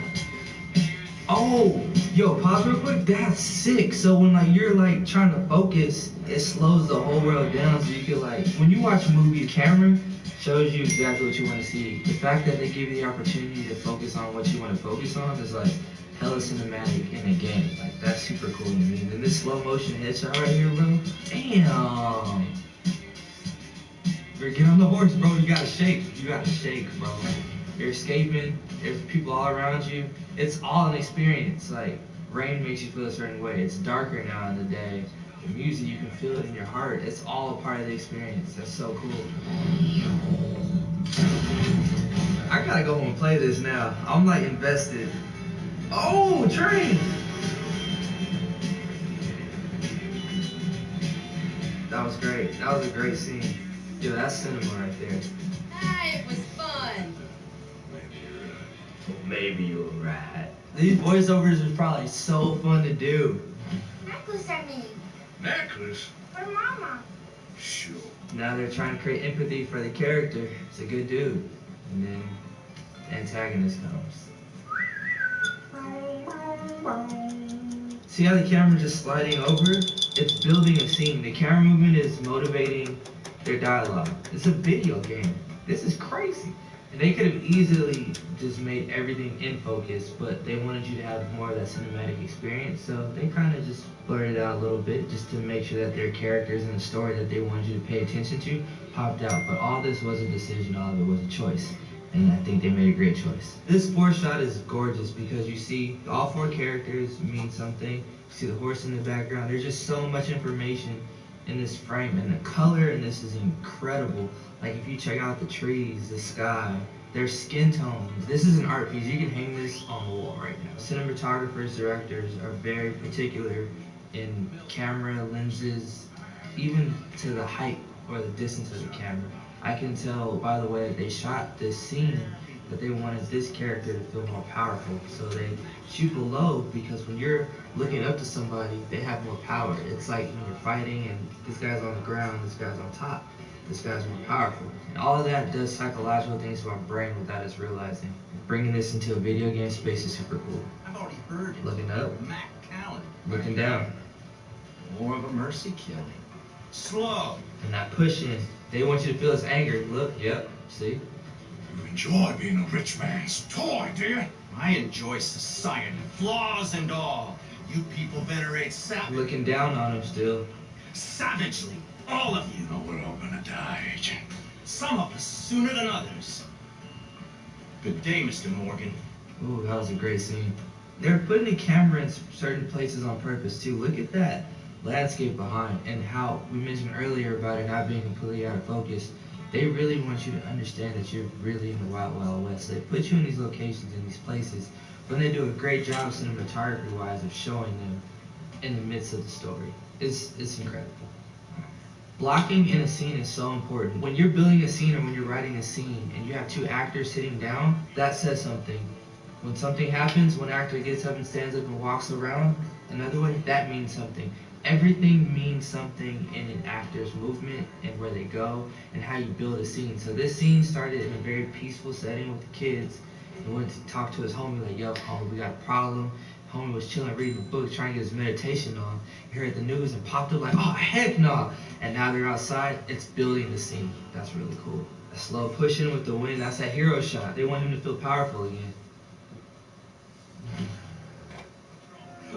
Oh! Yo, pause real quick. That's sick. So when, like, you're, like, trying to focus, it slows the whole world down so you can, like, when you watch a movie, the camera shows you exactly what you want to see. The fact that they give you the opportunity to focus on what you want to focus on is, like, hella cinematic in a game. Like, that's super cool to me. And this slow motion headshot right here, bro. Damn. Get on the horse, bro. You gotta shake. You gotta shake, bro. You're escaping. There's people all around you. It's all an experience. Like, rain makes you feel a certain way. It's darker now in the day. The music, you can feel it in your heart. It's all a part of the experience. That's so cool. I gotta go home and play this now. I'm, like, invested. Oh, train! That was great. That was a great scene. Yo, that's cinema right there. It was fun. Maybe you're right. These voiceovers are probably so fun to do. Necklace I made. Necklace? For Mama. Sure. Now they're trying to create empathy for the character. It's a good dude. And then the antagonist comes. See how the camera just sliding over? It's building a scene. The camera movement is motivating their dialogue. It's a video game. This is crazy. And they could have easily just made everything in focus, but they wanted you to have more of that cinematic experience, so they kind of just blurred it out a little bit just to make sure that their characters and the story that they wanted you to pay attention to popped out. But all this was a decision, all of it was a choice. And I think they made a great choice. This fourth shot is gorgeous because you see all 4 characters mean something. You see the horse in the background. There's just so much information in this frame, and the color in this is incredible. Like, if you check out the trees, the sky, their skin tones. This is an art piece. You can hang this on the wall right now. Cinematographers, directors are very particular in camera lenses, even to the height or the distance of the camera. I can tell by the way that they shot this scene that they wanted this character to feel more powerful. So they shoot below because when you're looking up to somebody, they have more power. It's like when you're fighting and this guy's on the ground, this guy's on top, this guy's more powerful. And all of that does psychological things to our brain without us realizing. Bringing this into a video game space is super cool. I've already heard it. Looking up. Mac Callan. Looking down. More of a mercy killing. Slow. And not pushing. They want you to feel this anger. Look, yep, see? You enjoy being a rich man's toy, do you? I enjoy society, flaws and all. You people venerate savage. Looking down on him still. Savagely, all of you. Oh, we're all gonna die, Agent. Some of us sooner than others. Good day, Mr. Morgan. Ooh, that was a great scene. They're putting the camera in certain places on purpose too. Look at that landscape behind and how we mentioned earlier about it not being completely out of focus. They really want you to understand that you're really in the Wild Wild West. So they put you in these locations, in these places, but they do a great job cinematography-wise of showing them in the midst of the story. It's incredible. Blocking in a scene is so important. When you're building a scene or when you're writing a scene and you have two actors sitting down, that says something. When something happens, one actor gets up and stands up and walks around another way, that means something. Everything means something in an actor's movement and where they go and how you build a scene. So this scene started in a very peaceful setting with the kids. He went to talk to his homie like, yo, homie, we got a problem. Homie was chilling, reading a book, trying to get his meditation on. He heard the news and popped up like, oh, heck no. And now they're outside. It's building the scene. That's really cool. A slow pushing with the wind. That's that hero shot. They want him to feel powerful again.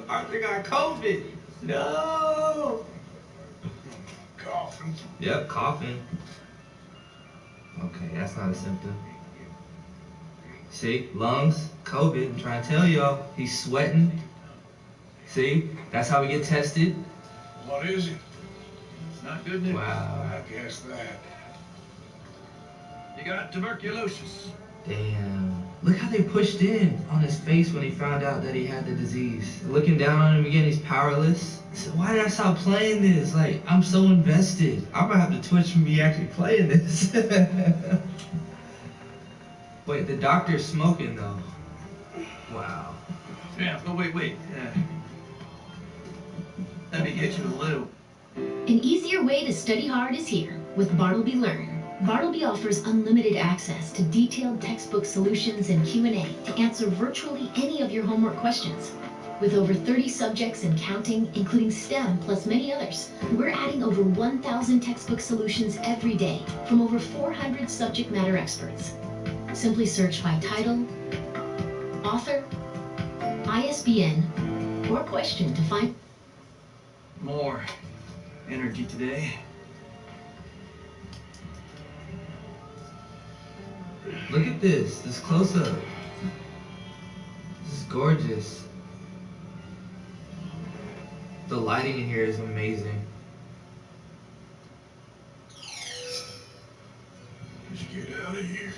Arthur got COVID. No! Coughing. Yep, coughing. Okay, that's not a symptom. See, lungs, COVID. I'm trying to tell y'all, he's sweating. See, that's how we get tested. What is it? It's not good news. Wow. I guess that. You got tuberculosis. Damn. Look how they pushed in on his face when he found out that he had the disease. Looking down on him again, he's powerless. So why did I stop playing this? Like, I'm so invested. I'm gonna have to twitch from me actually playing this. Wait, the doctor's smoking though. Wow. Yeah, but wait. Let me get you a little. An easier way to study hard is here with Bartleby Learn. Bartleby offers unlimited access to detailed textbook solutions and Q&A to answer virtually any of your homework questions. With over 30 subjects and counting, including STEM plus many others, we're adding over 1,000 textbook solutions every day from over 400 subject matter experts. Simply search by title, author, ISBN, or question to find More energy today. Look at this close-up. This is gorgeous. The lighting in here is amazing. Let's get out of here.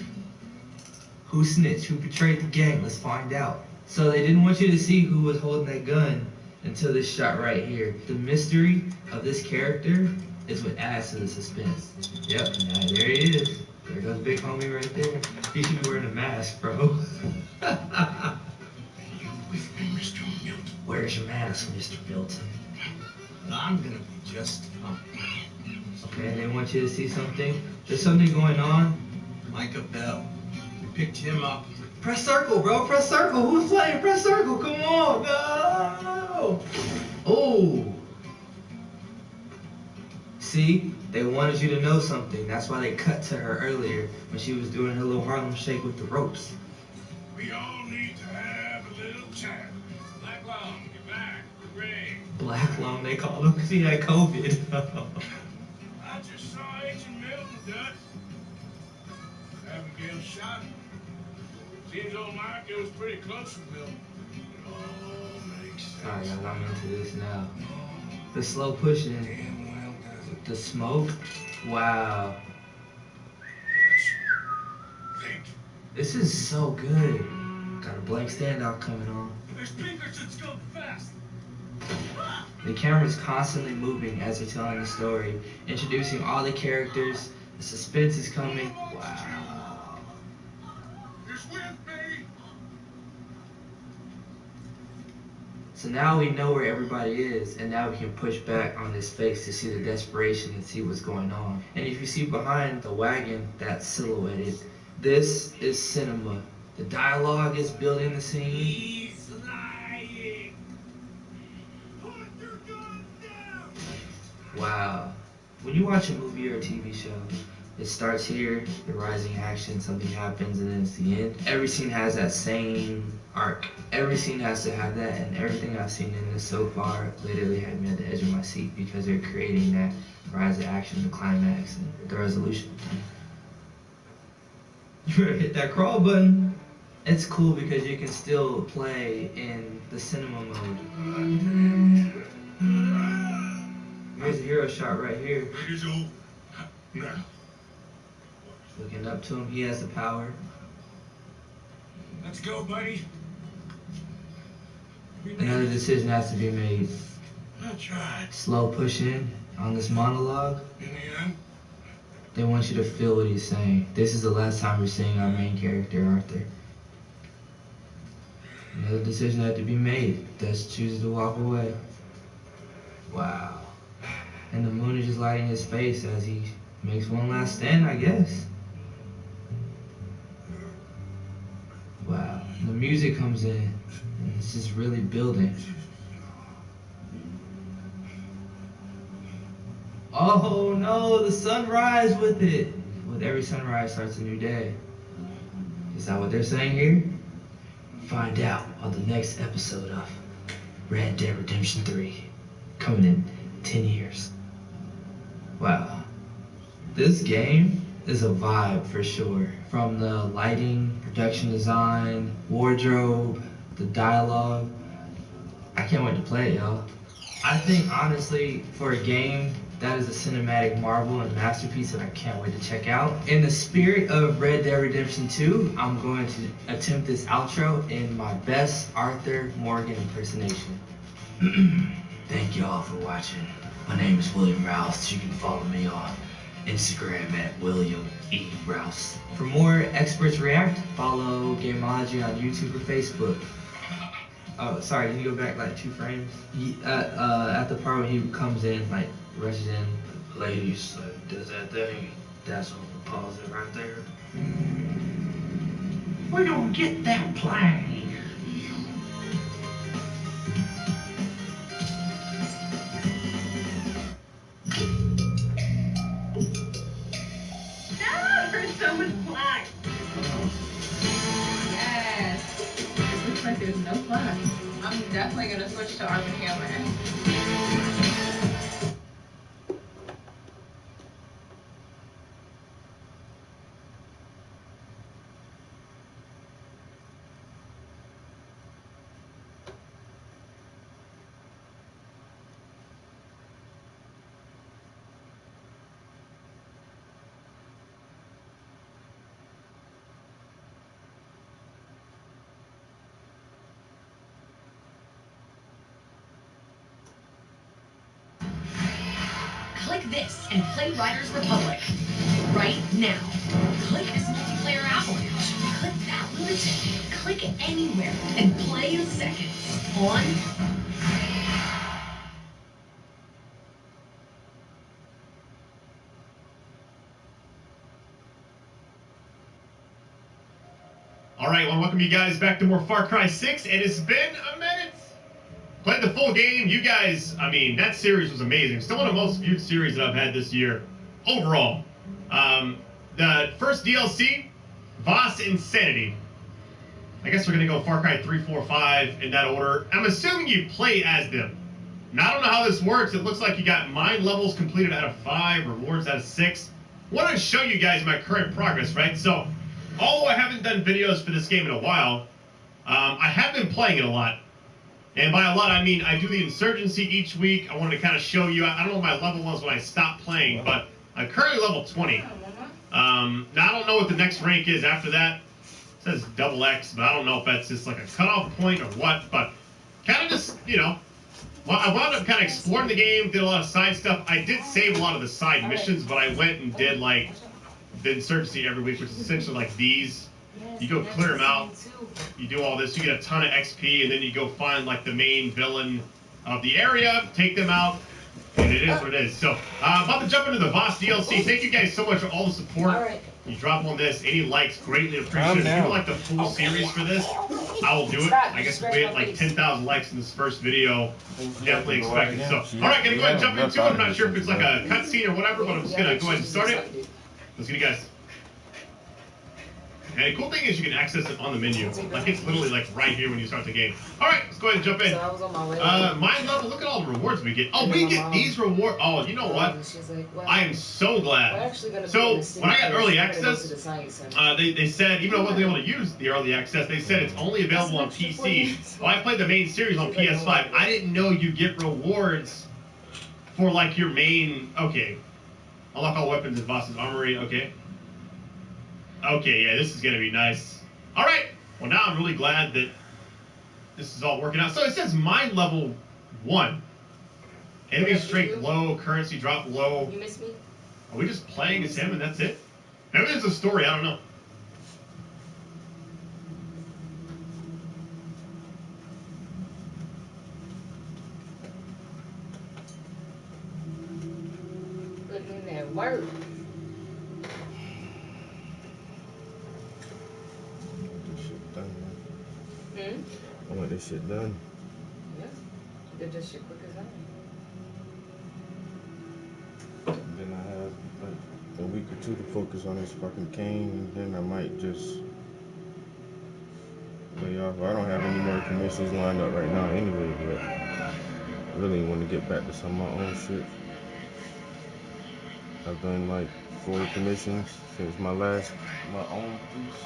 Who snitched? Who betrayed the gang? Let's find out. So they didn't want you to see who was holding that gun until this shot right here. The mystery of this character is what adds to the suspense. Yep, now there he is. There goes big homie right there. He should be wearing a mask, bro. You with me, Mr. Milton? Where's your mask, Mr. Milton? I'm gonna be just fine. Okay, they want you to see something. There's something going on. Micah Bell. We picked him up. Press circle, bro. Press circle. Who's playing? Press circle. Come on. No. Oh. See? They wanted you to know something. That's why they cut to her earlier when she was doing her little Harlem Shake with the ropes. We all need to have a little chat. Black Long, get back. Hooray. Black Lung, they called him because he had COVID. I just saw Agent Milton, Dutch. Abigail shot him. Seems old Micah was pretty close to Milton. It all makes sense. Alright, guys, I'm into this now. The slow pushing. The smoke. Wow. This is so good. Got a blank standout coming on. There's Pinkertons go fast. The camera's constantly moving as they're telling the story, introducing all the characters. The suspense is coming. Wow. So now we know where everybody is, and now we can push back on his face to see the desperation and see what's going on. And if you see behind the wagon that's silhouetted, this is cinema. The dialogue is building the scene. He's lying. Put your gun down. Wow. When you watch a movie or a TV show, it starts here, the rising action, something happens, and then it's the end. Every scene has that same arc. Every scene has to have that, and everything I've seen in this so far literally had me at the edge of my seat because they're creating that rise of action, the climax, and the resolution. You better hit that crawl button. It's cool because you can still play in the cinema mode. Here's a hero shot right here. Looking up to him, he has the power. Let's go, buddy. Another decision has to be made. That's right. Slow push in on this monologue. In the end, They want you to feel what he's saying. This is the last time we're seeing our main character, Arthur. Another decision had to be made. Dust chooses to walk away. Wow. And the moon is just lighting his face as he makes one last stand, I guess. Wow. The music comes in, and it's just really building. Oh no, the sunrise with it. With every sunrise starts a new day. Is that what they're saying here? Find out on the next episode of Red Dead Redemption 3. Coming in 10 years. Wow. This game is a vibe for sure. From the lighting, production design, wardrobe, the dialogue. I can't wait to play it, y'all. I think honestly, for a game that is a cinematic marvel and masterpiece that I can't wait to check out. In the spirit of Red Dead Redemption 2, I'm going to attempt this outro in my best Arthur Morgan impersonation. Thank you all for watching. My name is William Rouse. You can follow me on Instagram at William E. Rouse. For more experts react, follow Gameology on YouTube or Facebook. Oh, sorry, can you go back like 2 frames? At the part when he comes in, like, rushes in, ladies, does that thing, that's on the pause it right there. We're gonna get that plane. No, there's so much black. Yes. It looks like there's no black. I'm definitely gonna switch to Arm & Hammer. Click this and play Riders Republic. Right now. Click this multiplayer avalanche. Click that lunatic. Click it anywhere and play in seconds. On. Alright, well, welcome you guys back to more Far Cry 6. It has been a minute. Played the full game. You guys, I mean, that series was amazing. Still one of the most viewed series that I've had this year, overall. The first DLC, Voss Insanity. I guess we're going to go Far Cry 3, 4, 5 in that order. I'm assuming you play as them. Now, I don't know how this works. It looks like you got mine levels completed out of 5, rewards out of 6. I wanted to show you guys my current progress, right? So, although I haven't done videos for this game in a while, I have been playing it a lot. And by a lot, I mean I do the Insurgency each week. I wanted to kind of show you. I don't know what my level was when I stopped playing, but I'm currently level 20. Now, I don't know what the next rank is after that. says double X, but I don't know if that's just like a cutoff point or what. But kind of just, you know, well, I wound up kind of exploring the game, did a lot of side stuff. I did save a lot of the side missions, but I went and did like the insurgency every week, which is essentially like these. You go clear them out, you do all this, you get a ton of XP, and then you go find like the main villain of the area, take them out, and it is what it is. So, about to jump into the Voss DLC. Thank you guys so much for all the support. You drop on this, any likes, greatly appreciated. If you would like the full series for this, I will do it. I guess we had like 10,000 likes in this first video. Definitely expect it. So, alright, gonna go ahead and jump into it. I'm not sure if it's like a cutscene or whatever, but I'm just gonna go ahead and start it. Let's get you guys. And the cool thing is you can access it on the menu. Like, it's literally like right here when you start the game. Alright, let's go ahead and jump in. Mind level, look at all the rewards we get. Oh, we get these rewards. Oh, you know what? I am so glad. So, when I got early access, they said, even though I wasn't able to use the early access, they said it's only available on PC. Well, I played the main series on PS5. I didn't know you get rewards for like your main, okay. Unlock all weapons in Voss's armory, okay. Okay, yeah, this is going to be nice. All right. Well, now I'm really glad that this is all working out. So it says mind level 1. Enemy strength low, currency drop low. You miss me? Are we just playing as him and that's it? Maybe there's a story, I don't know. Putting in that work. I want this shit done. Yeah, you did this shit quick as hell. Then I have like a week or two to focus on this fucking cane, and then I might just lay off. I don't have any more commissions lined up right now anyway, but I really want to get back to some of my own shit. I've done like 4 commissions since my own piece.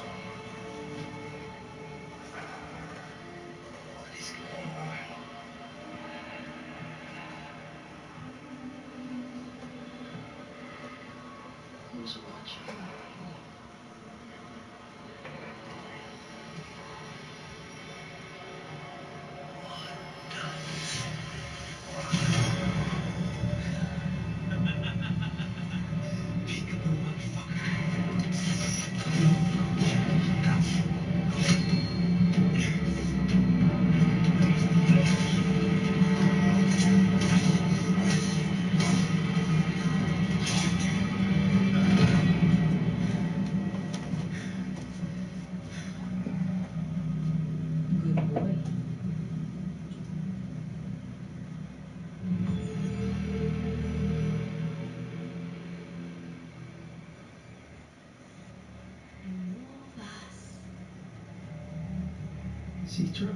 Citra?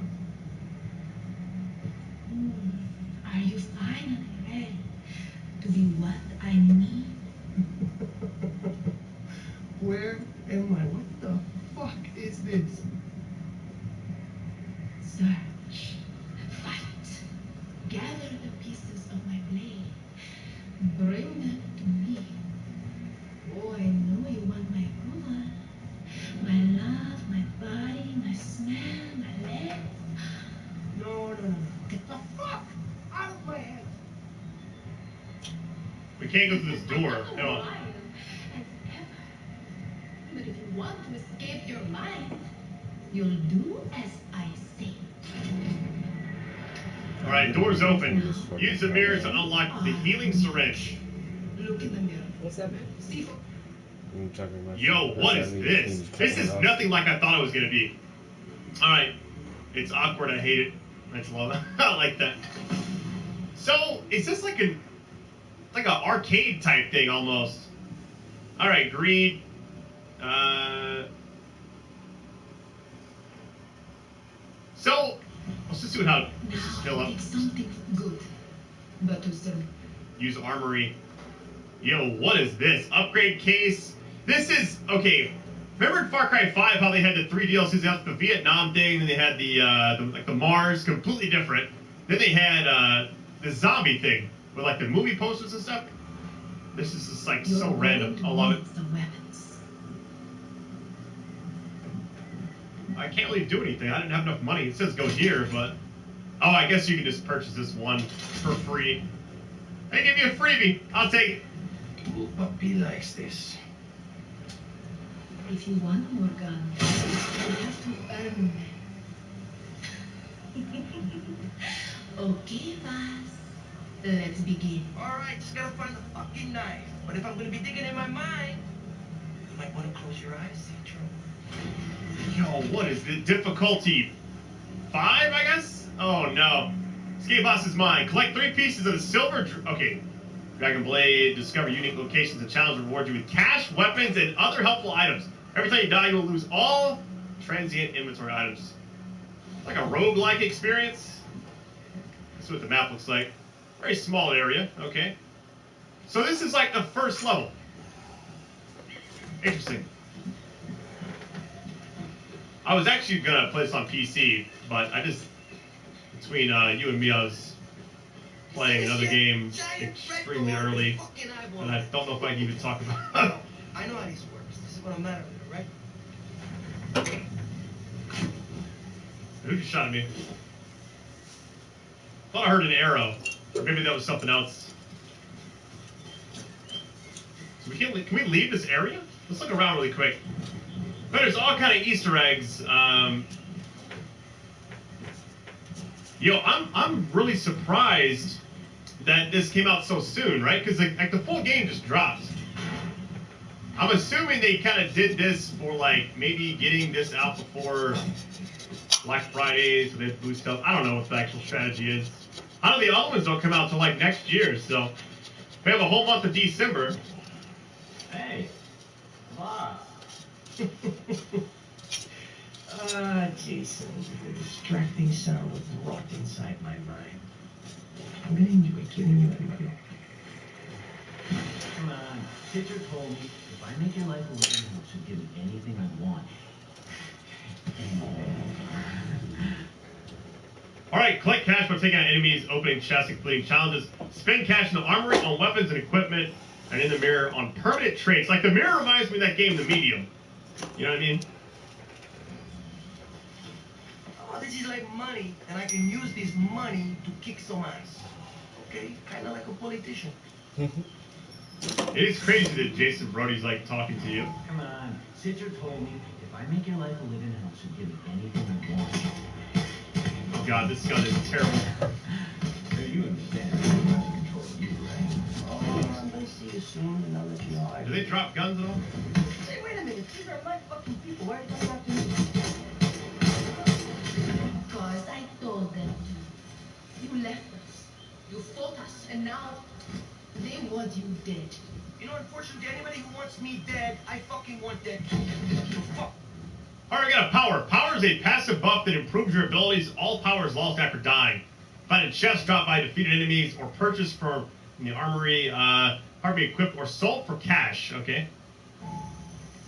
Are you finally ready to be what I need? Where am I? What the fuck is this? Search, fight, gather the pieces of my blade, bring them to me. Oh, I know you want my woman, my love, my body, my smell, my legs. No. Get the fuck out of my head. We can't go through this door. No. But if you want to escape your mind, you'll do as I say. Alright, door's open. Use the mirror to unlock the healing syringe. Look in the mirror. What's up? See. Yo, what is this? This is nothing like I thought it was gonna be. Alright. It's awkward, I hate it. I just love it. I like that. So, is this like an arcade type thing almost? Alright, greed. So, let's just see how this is fill up. Something good, but to serve. Use armory. Yo, what is this? Upgrade case. This is okay. Remember in Far Cry 5 how they had the 3 DLCs? They had the Vietnam thing, then they had the Mars, completely different. Then they had the zombie thing with like the movie posters and stuff. This is just like so random. I love it. I can't really do anything. I didn't have enough money. It says go here, but... Oh, I guess you can just purchase this one for free. They give you a freebie. I'll take it. Ooh, puppy likes this. If you want more guns, you have to earn them. Okay, boss. Let's begin. Alright, just gotta find the fucking knife. But if I'm gonna be digging in my mind, you might want to close your eyes, Citro. Yo, what is the difficulty? 5, I guess? Oh, no. Escape boss's mind. Collect 3 pieces of the silver... Okay. Dragon Blade. Discover unique locations and challenge reward you with cash, weapons, and other helpful items. Every time you die, you will lose all transient inventory items. It's like a roguelike experience. That's what the map looks like. Very small area. Okay. So this is like the first level. Interesting. I was actually gonna play this on PC, but I just, between you and me, I was playing another game extremely early, and I don't know if I can even talk about it. I know how this works. This is what I'm mad at, right? Who just shot at me? Thought I heard an arrow, or maybe that was something else. So we can we leave this area? Let's look around really quick. But there's all kind of Easter eggs. Yo, I'm really surprised that this came out so soon, right? Because like the full game just dropped. I'm assuming they kind of did this for like maybe getting this out before Black Friday, so they boost up. I don't know what the actual strategy is. I know the other ones don't come out till like next year, so we have a whole month of December. Hey, boss. Jason, the distracting sound was wrought inside my mind. I'm gonna enjoy killing you anyway. Come on, Pitcher told me if I make your life a living hell, she'll give me anything I want. Alright, collect cash by taking out enemies, opening chests, and completing challenges. Spend cash in the armory, on weapons and equipment, and in the mirror on permanent traits. Like the mirror reminds me of that game, The Medium. You know what I mean? Oh, this is like money, and I can use this money to kick some ass. Okay? Kinda like a politician. It is crazy that Jason Brody's like talking to you. Come on, Citra told me if I make your life a living hell, she'll give me anything I want. Oh god, this gun is terrible. So you understand I'm not in control of you, right? Oh, I'm gonna see you soon, and I'll let you know. Do they drop guns at all? Hey, wait a minute. These are my fucking people. Why are you coming after me? Because I told them to. You left us. You fought us. And now they want you dead. You know, unfortunately, anybody who wants me dead, I fucking want dead too. So fuck. Alright, we got a power. Power is a passive buff that improves your abilities. All power is lost after dying. Find a chest dropped by defeated enemies or purchased from the armory. Hard to be equipped or sold for cash. Okay.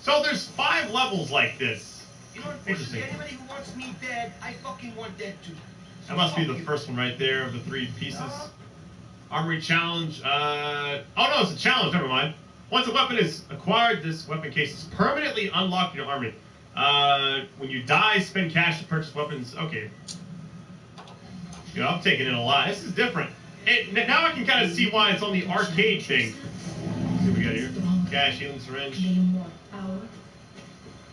So there's 5 levels like this. You know, unfortunately, anybody who wants me dead, I fucking want dead too. That must be the first one right there of the 3 pieces. Armory challenge. Oh no, it's a challenge. Never mind. Once a weapon is acquired, this weapon case is permanently unlocked in your armory. When you die, spend cash to purchase weapons. Okay. You know, I'm taking in a lot. This is different. Now I can kind of see why it's on the arcade thing. Let's see what we got here. Cash, healing syringe.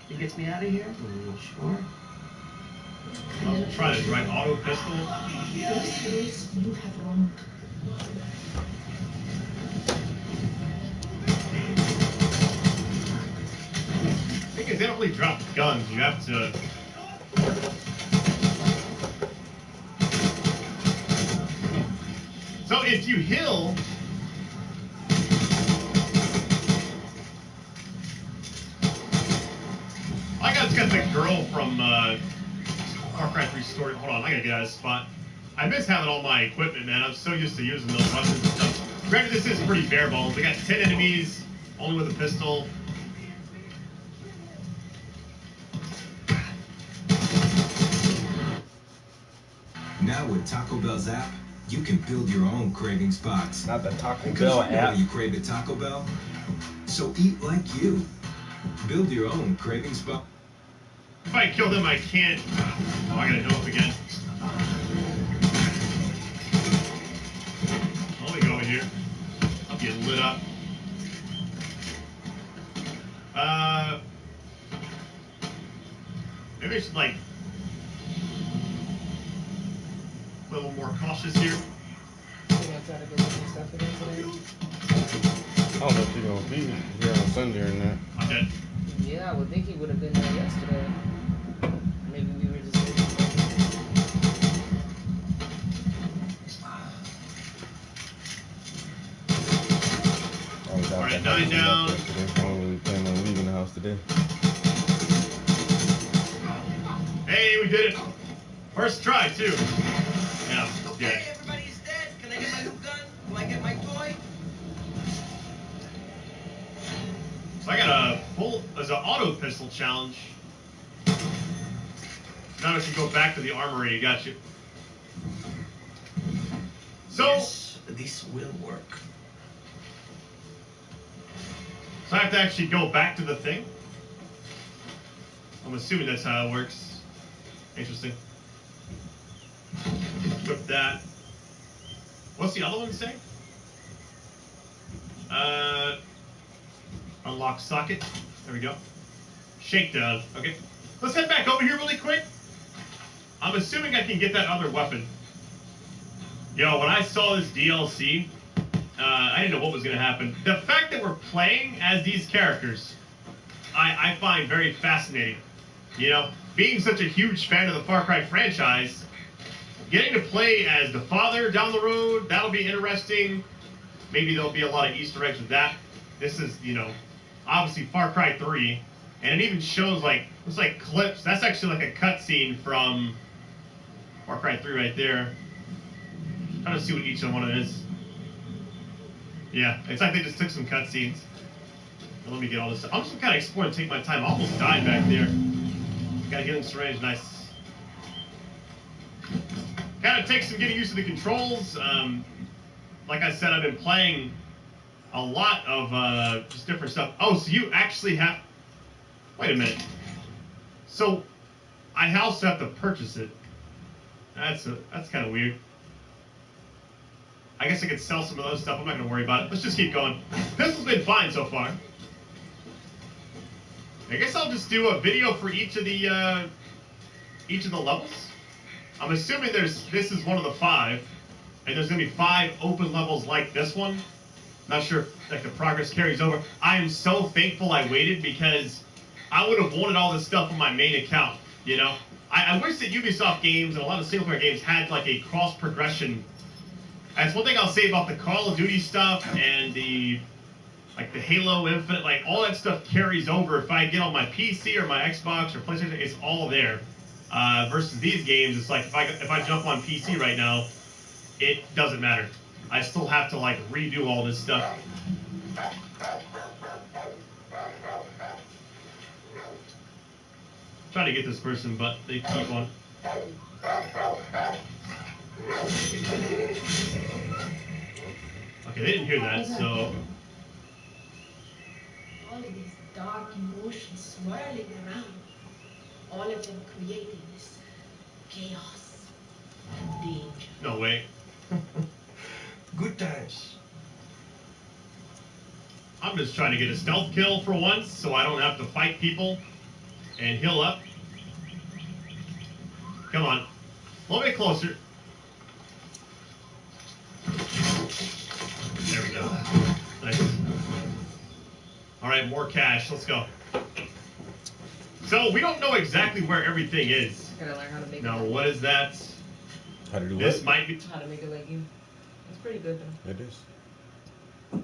It gets me out of here? Sure. I'll try this, right? Auto pistol. This is you have wronged. I think they don't really drop guns. You have to. So if you heal. I got the girl from Far Cry 3 story. Hold on, I gotta get out of this spot. I miss having all my equipment, man. I'm so used to using those weapons and stuff. Granted, this is pretty bare bones. I got 10 enemies, only with a pistol. Now with Taco Bell's app, you can build your own cravings box. Not the Taco Because Bell you know app. you crave at Taco Bell. So eat like you. Build your own cravings box. If I kill him, I can't. Oh, I gotta go up again. Let me go over here. I'll get lit up. Maybe I should, like, a little more cautious here. You're gonna try to get some stuff again today? I don't know if he's gonna be here on Sunday or not. Okay. Yeah, I would think he would have been there yesterday. Maybe we were just waiting. Alright, 9 down. I don't really plan on leaving the house today. Hey, we did it. First try, too. Yeah, Okay, everybody's dead. Can I get my new gun? Can I get my toy? So I got a full, there's an auto pistol challenge. Now if you go back to the armory, got you. So, Yes, this will work. so I have to actually go back to the thing? I'm assuming that's how it works. Interesting. Equip that. What's the other one say? Unlock socket. There we go. Shakedown. Okay. Let's head back over here really quick. I'm assuming I can get that other weapon. Yo, when I saw this DLC, I didn't know what was going to happen. The fact that we're playing as these characters, I find very fascinating. You know, being such a huge fan of the Far Cry franchise, getting to play as the father down the road, that'll be interesting. Maybe there'll be a lot of Easter eggs with that. This is, you know, obviously Far Cry 3, and it even shows, like, looks like clips. That's actually like a cutscene from Far Cry 3 right there. Trying to see what each one is. Yeah, it's like they just took some cutscenes. Let me get all this stuff. I'm just kind of exploring, take my time. I almost died back there. Got a healing syringe, nice. Kind of takes some getting used to the controls. Like I said, I've been playing a lot of just different stuff. Oh, so you actually have... Wait a minute. So, I also have to purchase it. That's kind of weird. I guess I could sell some of those stuff. I'm not going to worry about it. Let's just keep going. Pistol's been fine so far. I guess I'll just do a video for each of the levels. I'm assuming this is one of the 5, and there's going to be 5 open levels like this one. Not sure if like the progress carries over. I am so thankful I waited because I would have wanted all this stuff on my main account. You know, I wish that Ubisoft games and a lot of single player games had like a cross progression. That's one thing I'll say about the Call of Duty stuff and the Halo Infinite, like all that stuff carries over. If I get on my PC or my Xbox or PlayStation, it's all there. Versus these games, it's like if I jump on PC right now, it doesn't matter. I still have to like redo all this stuff. Trying to get this person, but they keep on. Okay, they didn't hear that, so. All of these dark emotions swirling around, all of them creating this chaos and danger. No way. Good times. I'm just trying to get a stealth kill for once, so I don't have to fight people and heal up. Come on. A little bit closer. There we go. Nice. Alright, more cash. Let's go. So, we don't know exactly where everything is. Gotta learn how to make Now, it. what is that? How to do This what? might be... How to make a legging. It's pretty good though. It is. I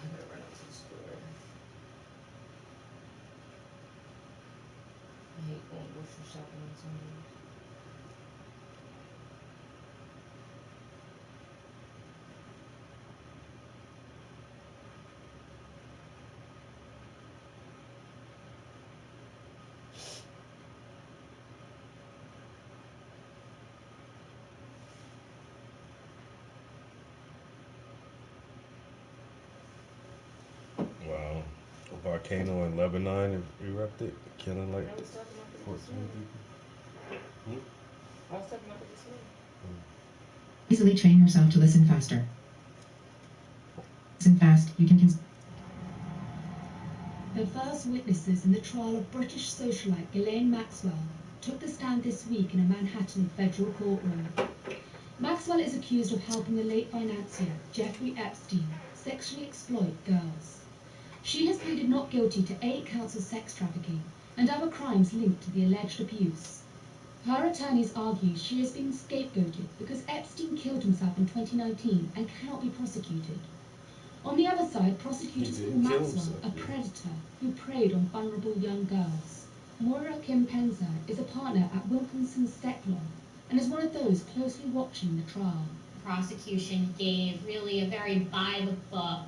gotta run out to the store. I hate going grocery shopping on Sundays. volcano in Lebanon erupted, killing like 14 people. I was talking about it this week. Easily train yourself to listen faster. Listen fast, you can The first witnesses in the trial of British socialite Ghislaine Maxwell took the stand this week in a Manhattan federal courtroom. Maxwell is accused of helping the late financier Jeffrey Epstein sexually exploit girls. She has pleaded not guilty to 8 counts of sex trafficking and other crimes linked to the alleged abuse. Her attorneys argue she has been scapegoated because Epstein killed himself in 2019 and cannot be prosecuted. On the other side, prosecutors call Maxwell a predator who preyed on vulnerable young girls. Moira Kim Penza is a partner at Wilkinson Stecklon and is one of those closely watching the trial. The prosecution gave really a very by-the-book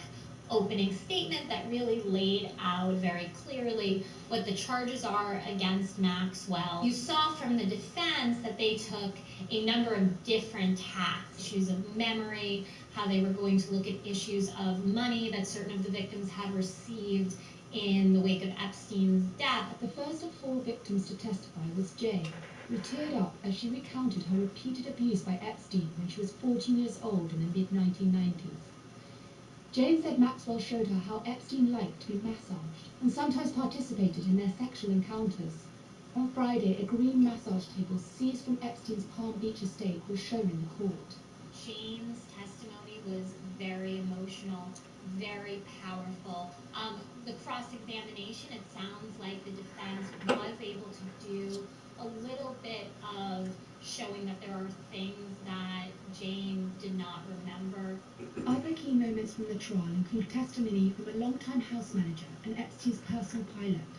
opening statement that really laid out very clearly what the charges are against Maxwell. You saw from the defense that they took a number of different tacks, issues of memory, how they were going to look at issues of money that certain of the victims had received in the wake of Epstein's death. The first of 4 victims to testify was Jane, who teared up as she recounted her repeated abuse by Epstein when she was 14 years old in the mid-1990s. Jane said Maxwell showed her how Epstein liked to be massaged and sometimes participated in their sexual encounters. On Friday, a green massage table seized from Epstein's Palm Beach estate was shown in the court. Jane's testimony was very emotional, very powerful. The cross-examination, it sounds like the defense was able to do a little bit of showing that there are things that Jane did not remember. Other key moments from the trial include testimony from a longtime house manager and Epstein's personal pilot.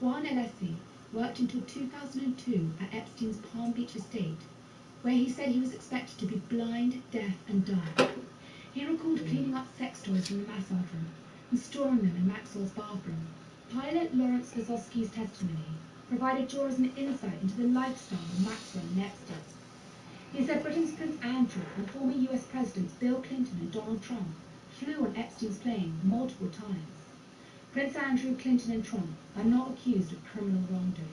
Juan Alessi worked until 2002 at Epstein's Palm Beach estate, where he said he was expected to be blind, deaf, and dumb. He recalled cleaning up sex toys in the massage room and storing them in Maxwell's bathroom. Pilot Lawrence Kozlowski's testimony provided jurors an insight into the lifestyle of Maxwell and Epstein. He said Britain's Prince Andrew and former US Presidents Bill Clinton and Donald Trump flew on Epstein's plane multiple times. Prince Andrew, Clinton, and Trump are not accused of criminal wrongdoing.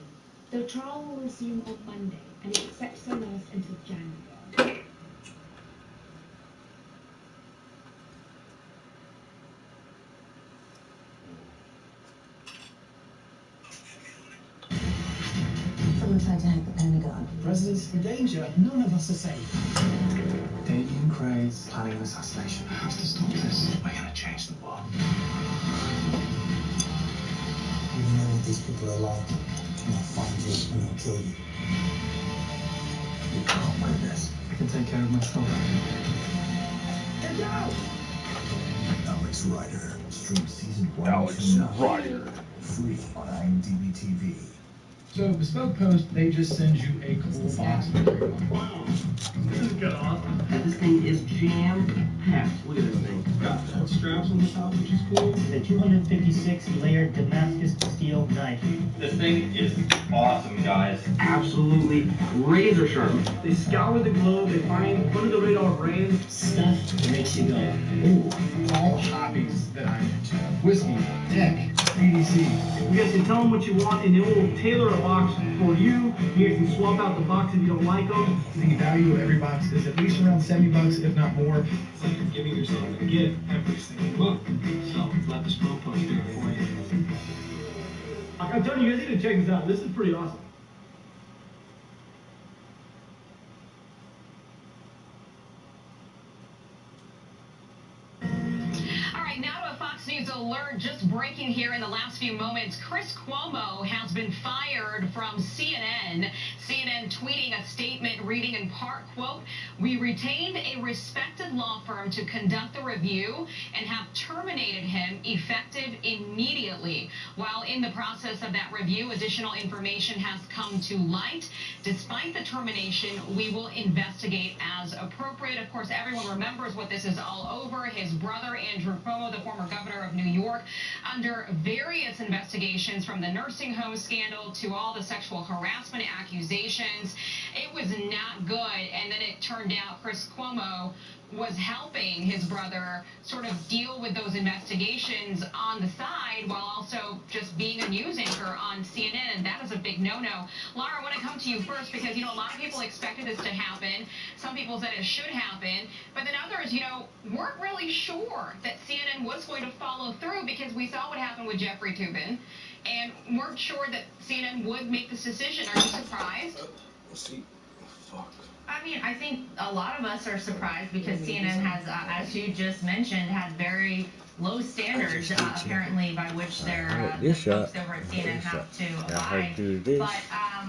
The trial will resume on Monday and is expected to last until January. Someone tried to hack the Pentagon. Presidents for danger, none of us are safe. Damien Cray's planning an assassination. How to stop this? We're gonna change the world. You know what these people are like, and they'll find you and they'll kill you. You can't win this. I can take care of myself. Get down! Alex Rider. Stream season 1 Alex Rider. Free on IMDb TV. So Bespoke Post, they just send you a cool box for every month. Wow. This is good awesome. This thing is jam-packed. Look at this thing. It's got straps on the top, which is cool. The 256-layered Damascus steel knife. This thing is awesome, guys. Absolutely razor sharp. They scour the globe, they find under the radar brand stuff that makes you go, ooh. All hobbies that I'm into. Whiskey, tech, EDC. You guys can tell them what you want, and they will tailor a box for you. You guys can swap out the box if you don't like them. The value of every box is at least around $70, if not more. It's like you're giving yourself a gift every single month. So let the Bespoke Post do it for you. I'm telling you, you guys need to check this out. This is pretty awesome. Now to a Fox News alert, just breaking here in the last few moments. Chris Cuomo has been fired from CNN. CNN tweeting a statement reading in part, quote, "We retained a respected law firm to conduct the review and have terminated him effective immediately. While in the process of that review, additional information has come to light. Despite the termination, we will investigate as appropriate." Of course, everyone remembers what this is all over. His brother, Andrew Cuomo, the former governor of New York, under after various investigations, from the nursing home scandal to all the sexual harassment accusations. It was not good, and then it turned out Chris Cuomo was helping his brother sort of deal with those investigations on the side while also just being a news anchor on CNN, and that is a big no-no. Laura, I want to come to you first because, you know, a lot of people expected this to happen. Some people said it should happen, but then others, you know, weren't really sure that CNN was going to follow through because we saw what happened with Jeffrey Toobin and weren't sure that CNN would make this decision. Are you surprised? See, fuck. I mean, I think a lot of us are surprised because CNN has, as you just mentioned, had very low standards, apparently, by which their the folks over at CNN have to abide.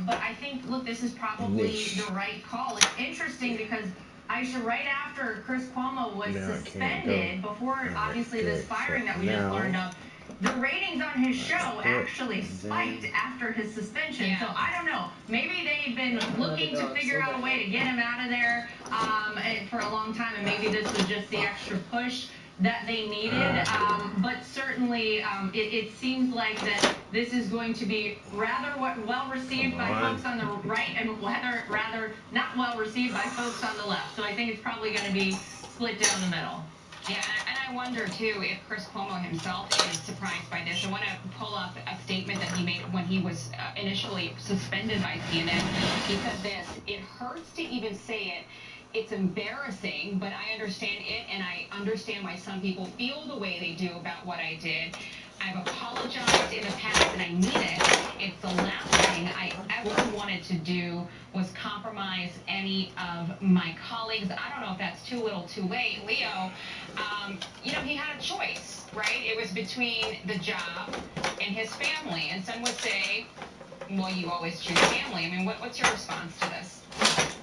But I think, look, this is probably the right call. It's interesting because Aisha, right after Chris Cuomo was suspended, before obviously this firing that we just learned of, the ratings on his show actually spiked after his suspension. So I don't know. Maybe they've been looking to figure out a way to get him out of there for a long time, and maybe this was just the extra push that they needed. But certainly, it seems like that this is going to be rather well received by folks on the right, and rather not well received by folks on the left. So I think it's probably going to be split down the middle. Yeah, and I wonder, too, if Chris Cuomo himself is surprised by this. I want to pull up a statement that he made when he was initially suspended by CNN. He said this: "It hurts to even say it. It's embarrassing, but I understand it, and I understand why some people feel the way they do about what I did. I've apologized in the past, and I mean it. It's the last thing I ever wanted to do was compromise any of my colleagues." I don't know if that's too little too late. Leo, you know, he had a choice, right? It was between the job and his family. And some would say, well, you always choose family. I mean, what's your response to this?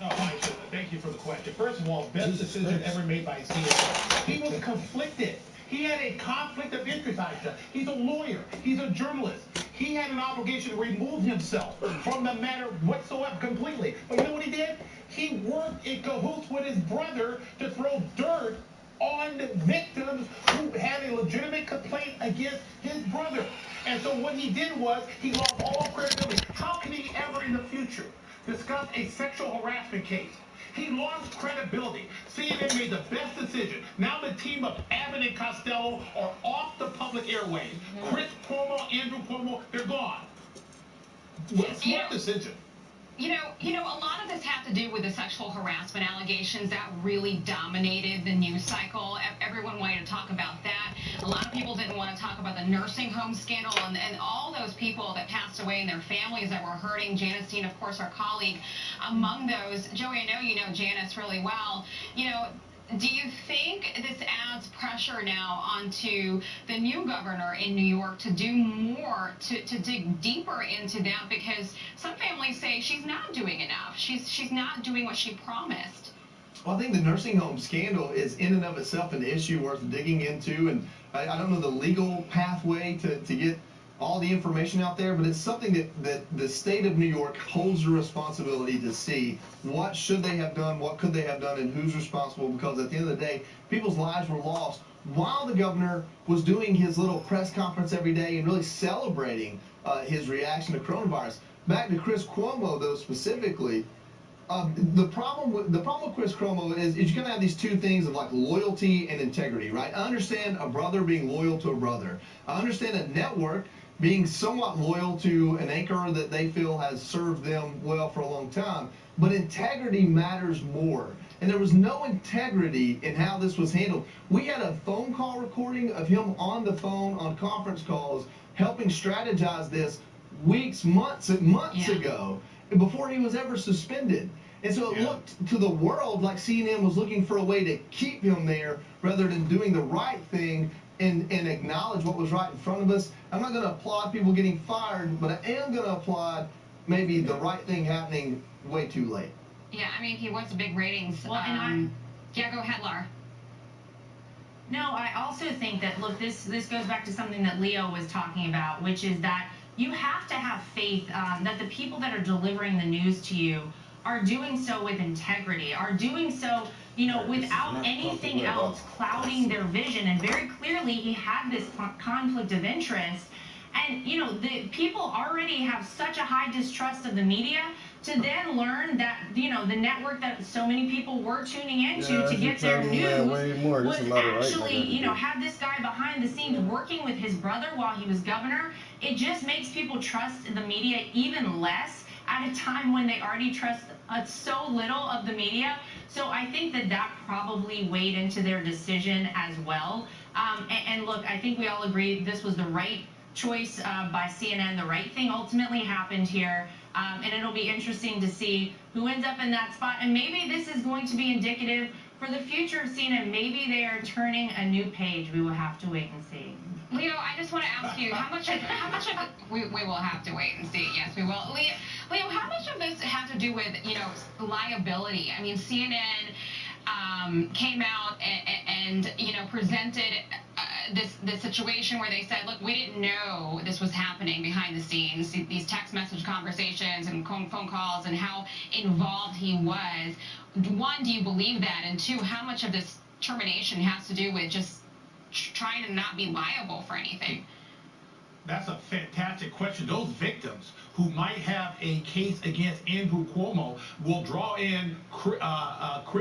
No, Aisha, thank you for the question. First of all, best decision ever made by CNN. He was conflicted. He had a conflict of interest, Aisha. He's a lawyer. He's a journalist. He had an obligation to remove himself from the matter whatsoever completely. But you know what he did? He worked in cahoots with his brother to throw dirt on the victims who had a legitimate complaint against his brother. And so what he did was he lost all credibility. How can he ever in the future discuss a sexual harassment case? He lost credibility. CNN made the best decision. Now the team of Abbott and Costello are off the public airwaves. Chris Cuomo, Andrew Cuomo, they're gone. Smart decision. You know, a lot of this had to do with the sexual harassment allegations that really dominated the news cycle. Everyone wanted to talk about that. A lot of people didn't want to talk about the nursing home scandal and all those people that passed away and their families that were hurting. Janice Dean, of course, our colleague, among those. Joey, I know you know Janice really well. You know, do you think this adds pressure now onto the new governor in New York to do more, to dig deeper into that? Because some families say she's not doing enough. She's not doing what she promised. Well, I think the nursing home scandal is in and of itself an issue worth digging into, and I don't know the legal pathway to get all the information out there, but it's something that the state of New York holds the responsibility to see what should they have done, what could they have done, and who's responsible, because at the end of the day, people's lives were lost while the governor was doing his little press conference every day and really celebrating his reaction to coronavirus. Back to Chris Cuomo, though, specifically, the problem with Chris Cuomo is you're going to have these two things of like loyalty and integrity, right? I understand a brother being loyal to a brother. I understand a network being somewhat loyal to an anchor that they feel has served them well for a long time. But integrity matters more. And there was no integrity in how this was handled. We had a phone call recording of him on the phone on conference calls helping strategize this weeks, months ago, before he was ever suspended. And so it looked to the world like CNN was looking for a way to keep him there rather than doing the right thing and acknowledge what was right in front of us. I'm not going to applaud people getting fired, but I am going to applaud maybe the right thing happening way too late. Yeah, I mean, he was big ratings. Well, yeah, go ahead, Laura. No, I also think that, look, this goes back to something that Leo was talking about, which is that you have to have faith that the people that are delivering the news to you are doing so with integrity, are doing so you know, without anything else clouding their vision. And very clearly, he had this conflict of interest. And, you know, the people already have such a high distrust of the media. To then learn that, you know, the network that so many people were tuning into to get their news was actually, you know, had this guy behind the scenes working with his brother while he was governor. It just makes people trust the media even less at a time when they already trust so little of the media. So I think that that probably weighed into their decision as well. And look, I think we all agree this was the right choice by CNN. The right thing ultimately happened here. And it'll be interesting to see who ends up in that spot. And maybe this is going to be indicative for the future of CNN. Maybe they are turning a new page. We will have to wait and see. Leo, I just want to ask you, how much of it, we will have to wait and see. Yes, we will. Leo, how much of this has to do with, you know, liability? I mean, CNN came out and you know, presented this situation where they said, look, we didn't know this was happening behind the scenes, these text message conversations and phone calls, and how involved he was. One, do you believe that? And two, how much of this termination has to do with just trying to not be liable for anything? That's a fantastic question. Those victims who might have a case against Andrew Cuomo will draw in Chris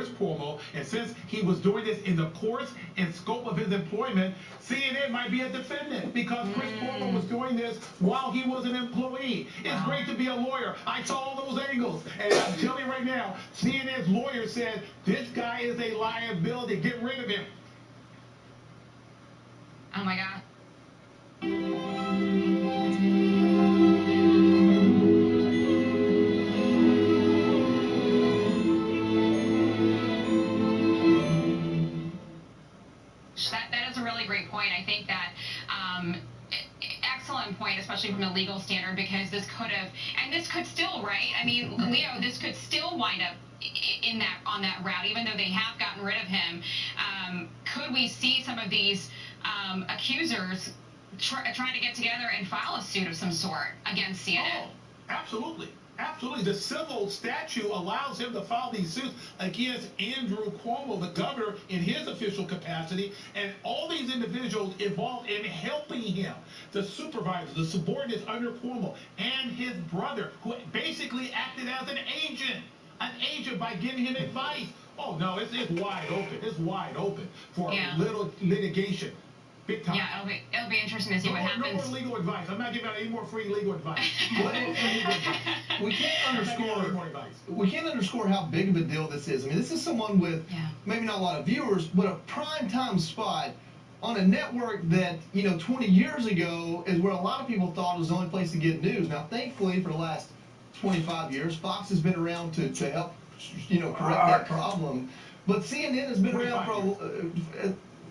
Cuomo, and since he was doing this in the course and scope of his employment, CNN might be a defendant because Chris Cuomo was doing this while he was an employee. It's great to be a lawyer. I saw all those angles, and I'm telling you right now, CNN's lawyer said this guy is a liability. Get rid of him. Oh my God. That is a really great point. I think that excellent point, especially from a legal standard, because this could have, and this could still, right? I mean, Leo, this could still wind up on that route, even though they have gotten rid of him. Could we see some of these accusers trying to get together and file a suit of some sort against CNN? Oh, absolutely. Absolutely. The civil statute allows him to file these suits against Andrew Cuomo, the governor, in his official capacity, and all these individuals involved in helping him, the supervisors, the subordinates under Cuomo, and his brother, who basically acted as an agent by giving him advice. Oh, no, it's wide open. It's wide open for little litigation. Big time. Yeah, it'll be interesting to see what happens. No more legal advice. I'm not giving out any more free legal advice. We can't underscore how big of a deal this is. I mean, this is someone with maybe not a lot of viewers, but a primetime spot on a network that, you know, 20 years ago is where a lot of people thought was the only place to get news. Now, thankfully, for the last 25 years, Fox has been around to help, you know, correct that problem. But CNN has been around for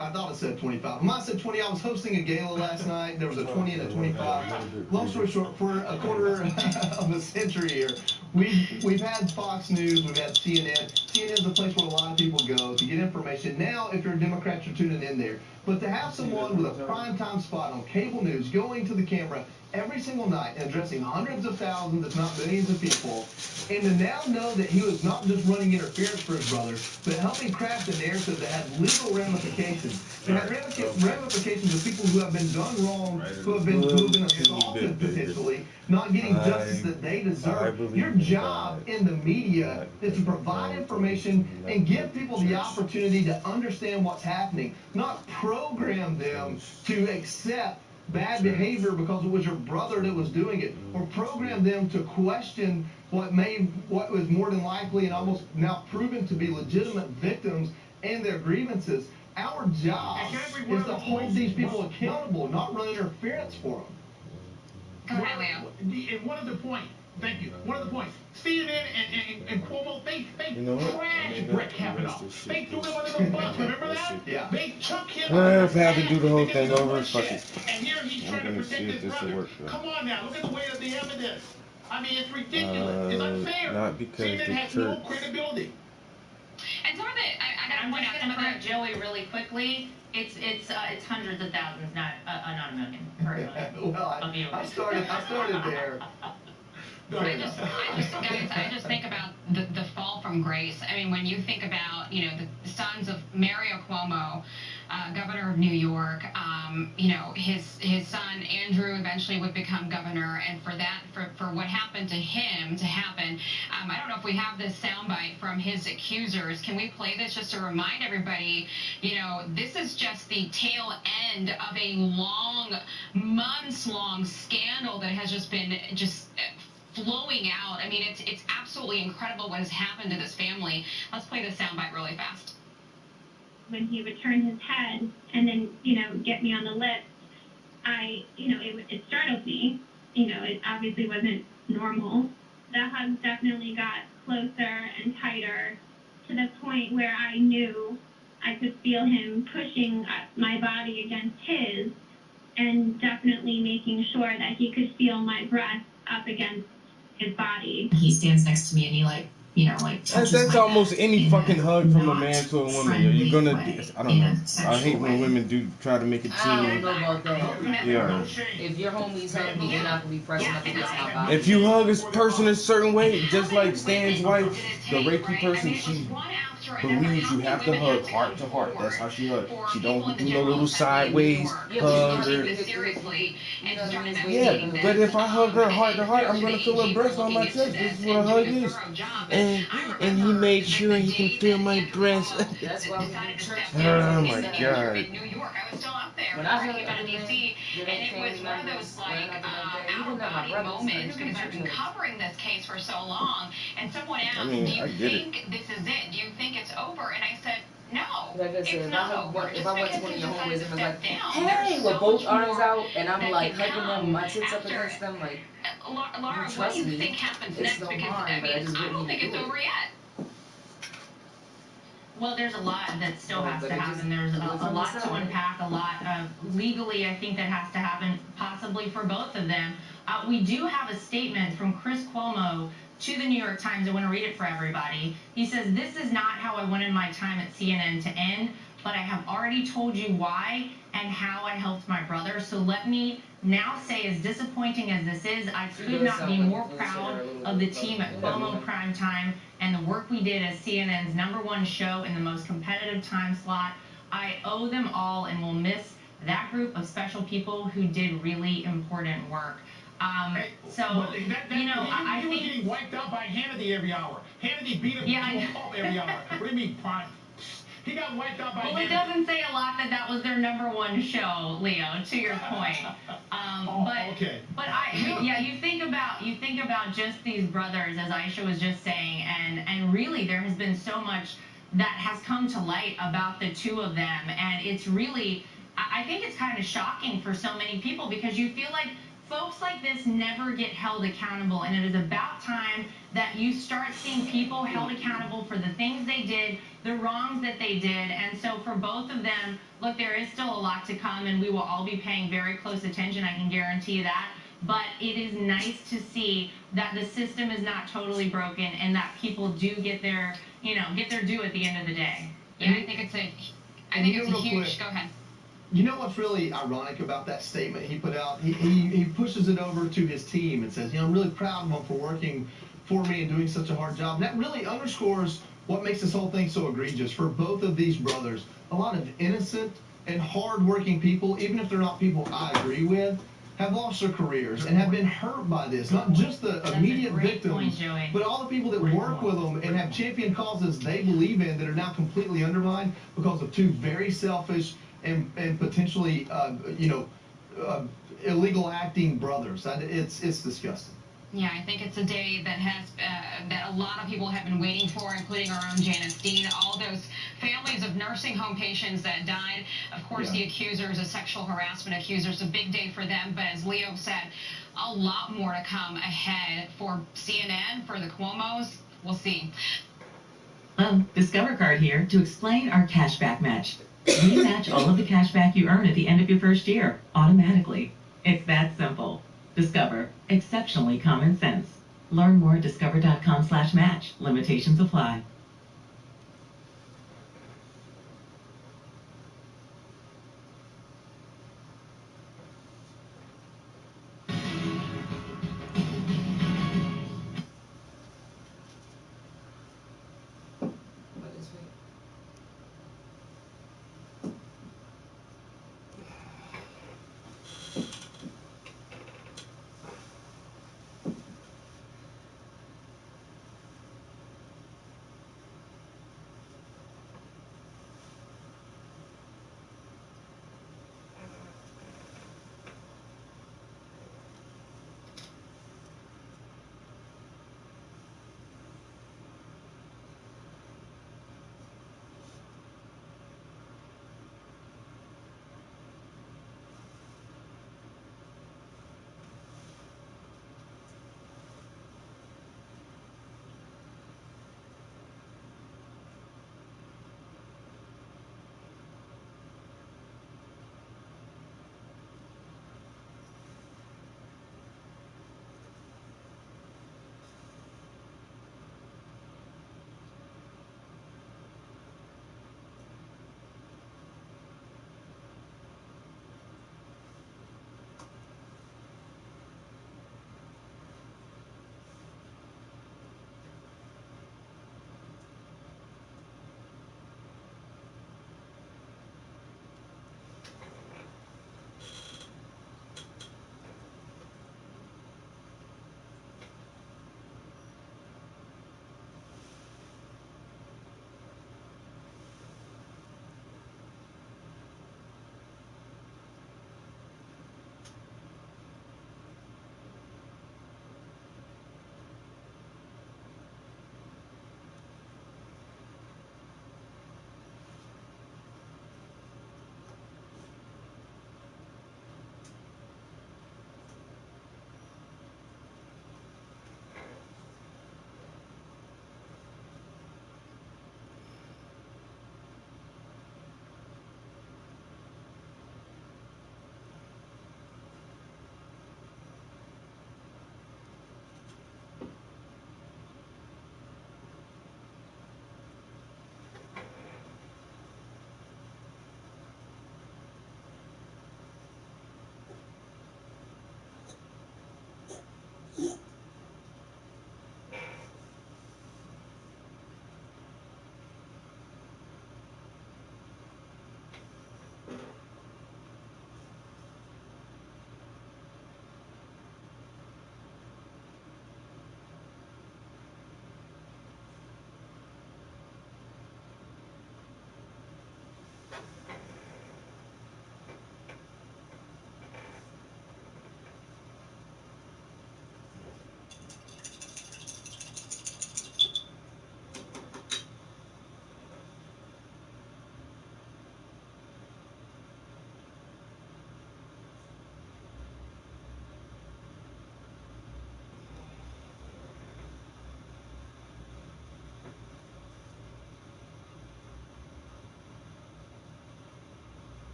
I thought it said 25. Mine said 20. I was hosting a gala last night. There was a 20 and a 25. Long story short, for a quarter of a century here, we've had Fox News, we've had CNN. CNN is a place where a lot of people go to get information. Now, if you're a Democrat, you're tuning in there. But to have someone with a primetime spot on cable news going to the camera every single night and addressing hundreds of thousands, if not millions of people, and to now know that he was not just running interference for his brother, but helping craft a narrative that had legal ramifications. It had ramifications of people who have been done wrong, who have been assaulted potentially, not getting justice that they deserve. Your job in the media is to provide information and give people the opportunity to understand what's happening, not program them to accept bad behavior because it was your brother that was doing it, or program them to question what was more than likely and almost now proven to be legitimate victims and their grievances. Our job is to hold these people accountable, not run interference for them. Go ahead, Leo. And one of the points, thank you. One of the points, CNN and Cuomo, they trashed Brett Kavanaugh. They threw him under the bus. Remember that? Yeah. They took him. If I have to do the whole thing over, fuck it. And here he's trying to protect his brother. Come on now, look at the weight of the evidence. I mean, it's ridiculous. It's unfair. Not because CNN has no credibility. And some of it, I gotta point out some of that, Joey, really quickly. It's hundreds of thousands, not a million. Well, I started there. I just think about the fall from grace. I mean, when you think about, you know, the sons of Mario Cuomo, governor of New York, you know, his son Andrew eventually would become governor, and for what happened to him to happen, I don't know if we have this soundbite from his accusers. Can we play this just to remind everybody, you know, this is just the tail end of a long, months-long scandal that has just been flowing out. I mean, it's absolutely incredible what has happened to this family. Let's play this soundbite really fast. When he would turn his head and then, you know, get me on the lips, it startled me. You know, it obviously wasn't normal. The hugs definitely got closer and tighter to the point where I knew I could feel him pushing my body against his and definitely making sure that he could feel my breath up against his body. He stands next to me and he That's almost any fucking hug from a man to a woman. You're gonna, I don't know. I hate when women do try to make it I don't seem. know about that. Yeah. If your homies hug me, you're not gonna be pressing up against my body. If you hug a person a certain way, just like Stan's wife, the rapey person, she believes you have to hug heart to heart. That's how she hugs. She don't do no little sideways hug or. Yeah, but if I hug her heart to heart, I'm gonna feel her breast on my chest. This is what a hug is. And he made sure he can feel my breast. That's why we in church. Oh my God. New York, I was still up there When before I I came out of DC, and it was one of those like out-of-body moments because I've been covering this case for so long, and someone asked, "Do you think this is it? Do you think it's over?" And I said, "No, like I said, it's not over." if I went to one of your homies and was like, "Hey," hey, with both arms out, and I'm like hugging them, my tits up against them, like, Laura, what do you think happens next? No because harm, but I just I don't think it's over yet. Well, there's a lot that still has to happen. There's a lot to unpack, a lot of legally, I think, that has to happen, possibly for both of them. We do have a statement from Chris Cuomo to the New York Times. I want to read it for everybody. He says, "This is not how I wanted my time at CNN to end, but I have already told you why and how I helped my brother. So let me now say, as disappointing as this is, I could not be more proud of the team at Cuomo Primetime and the work we did as CNN's #1 show in the most competitive time slot. I owe them all and will miss that group of special people who did really important work." I he was think getting wiped out by Hannity every hour. Hannity beat him up every hour. What do you mean, prime? He got wiped out by Hannity. Well, it doesn't say a lot that was their #1 show, Leo. To your point, you think about just these brothers, as Aisha was just saying, and really there has been so much that has come to light about the two of them, and it's really, I think it's kind of shocking for so many people because you feel like folks like this never get held accountable, and it is about time that you start seeing people held accountable for the things they did, the wrongs that they did. And so for both of them, look, there is still a lot to come, and we will all be paying very close attention, I can guarantee that. But it is nice to see that the system is not totally broken and that people do get their due at the end of the day. Yeah, I think it's a huge. Go ahead. You know what's really ironic about that statement he put out? He pushes it over to his team and says, I'm really proud of them for working for me and doing such a hard job. And that really underscores what makes this whole thing so egregious for both of these brothers. A lot of innocent and hard-working people, even if they're not people I agree with, have lost their careers and have been hurt by this. Not just the immediate victims, but all the people that work with them and have championed causes they believe in that are now completely undermined because of two very selfish and potentially, illegal acting brothers. It's disgusting. Yeah, I think it's a day that has that a lot of people have been waiting for, including our own Janice Dean, all those families of nursing home patients that died. Of course, the accusers, the sexual harassment accusers, a big day for them. But as Leo said, a lot more to come ahead for CNN, for the Cuomos. We'll see. Discover Card here to explain our cashback match. We match all of the cashback you earn at the end of your first year, automatically. It's that simple. Discover. Exceptionally common sense. Learn more at discover.com/match. Limitations apply.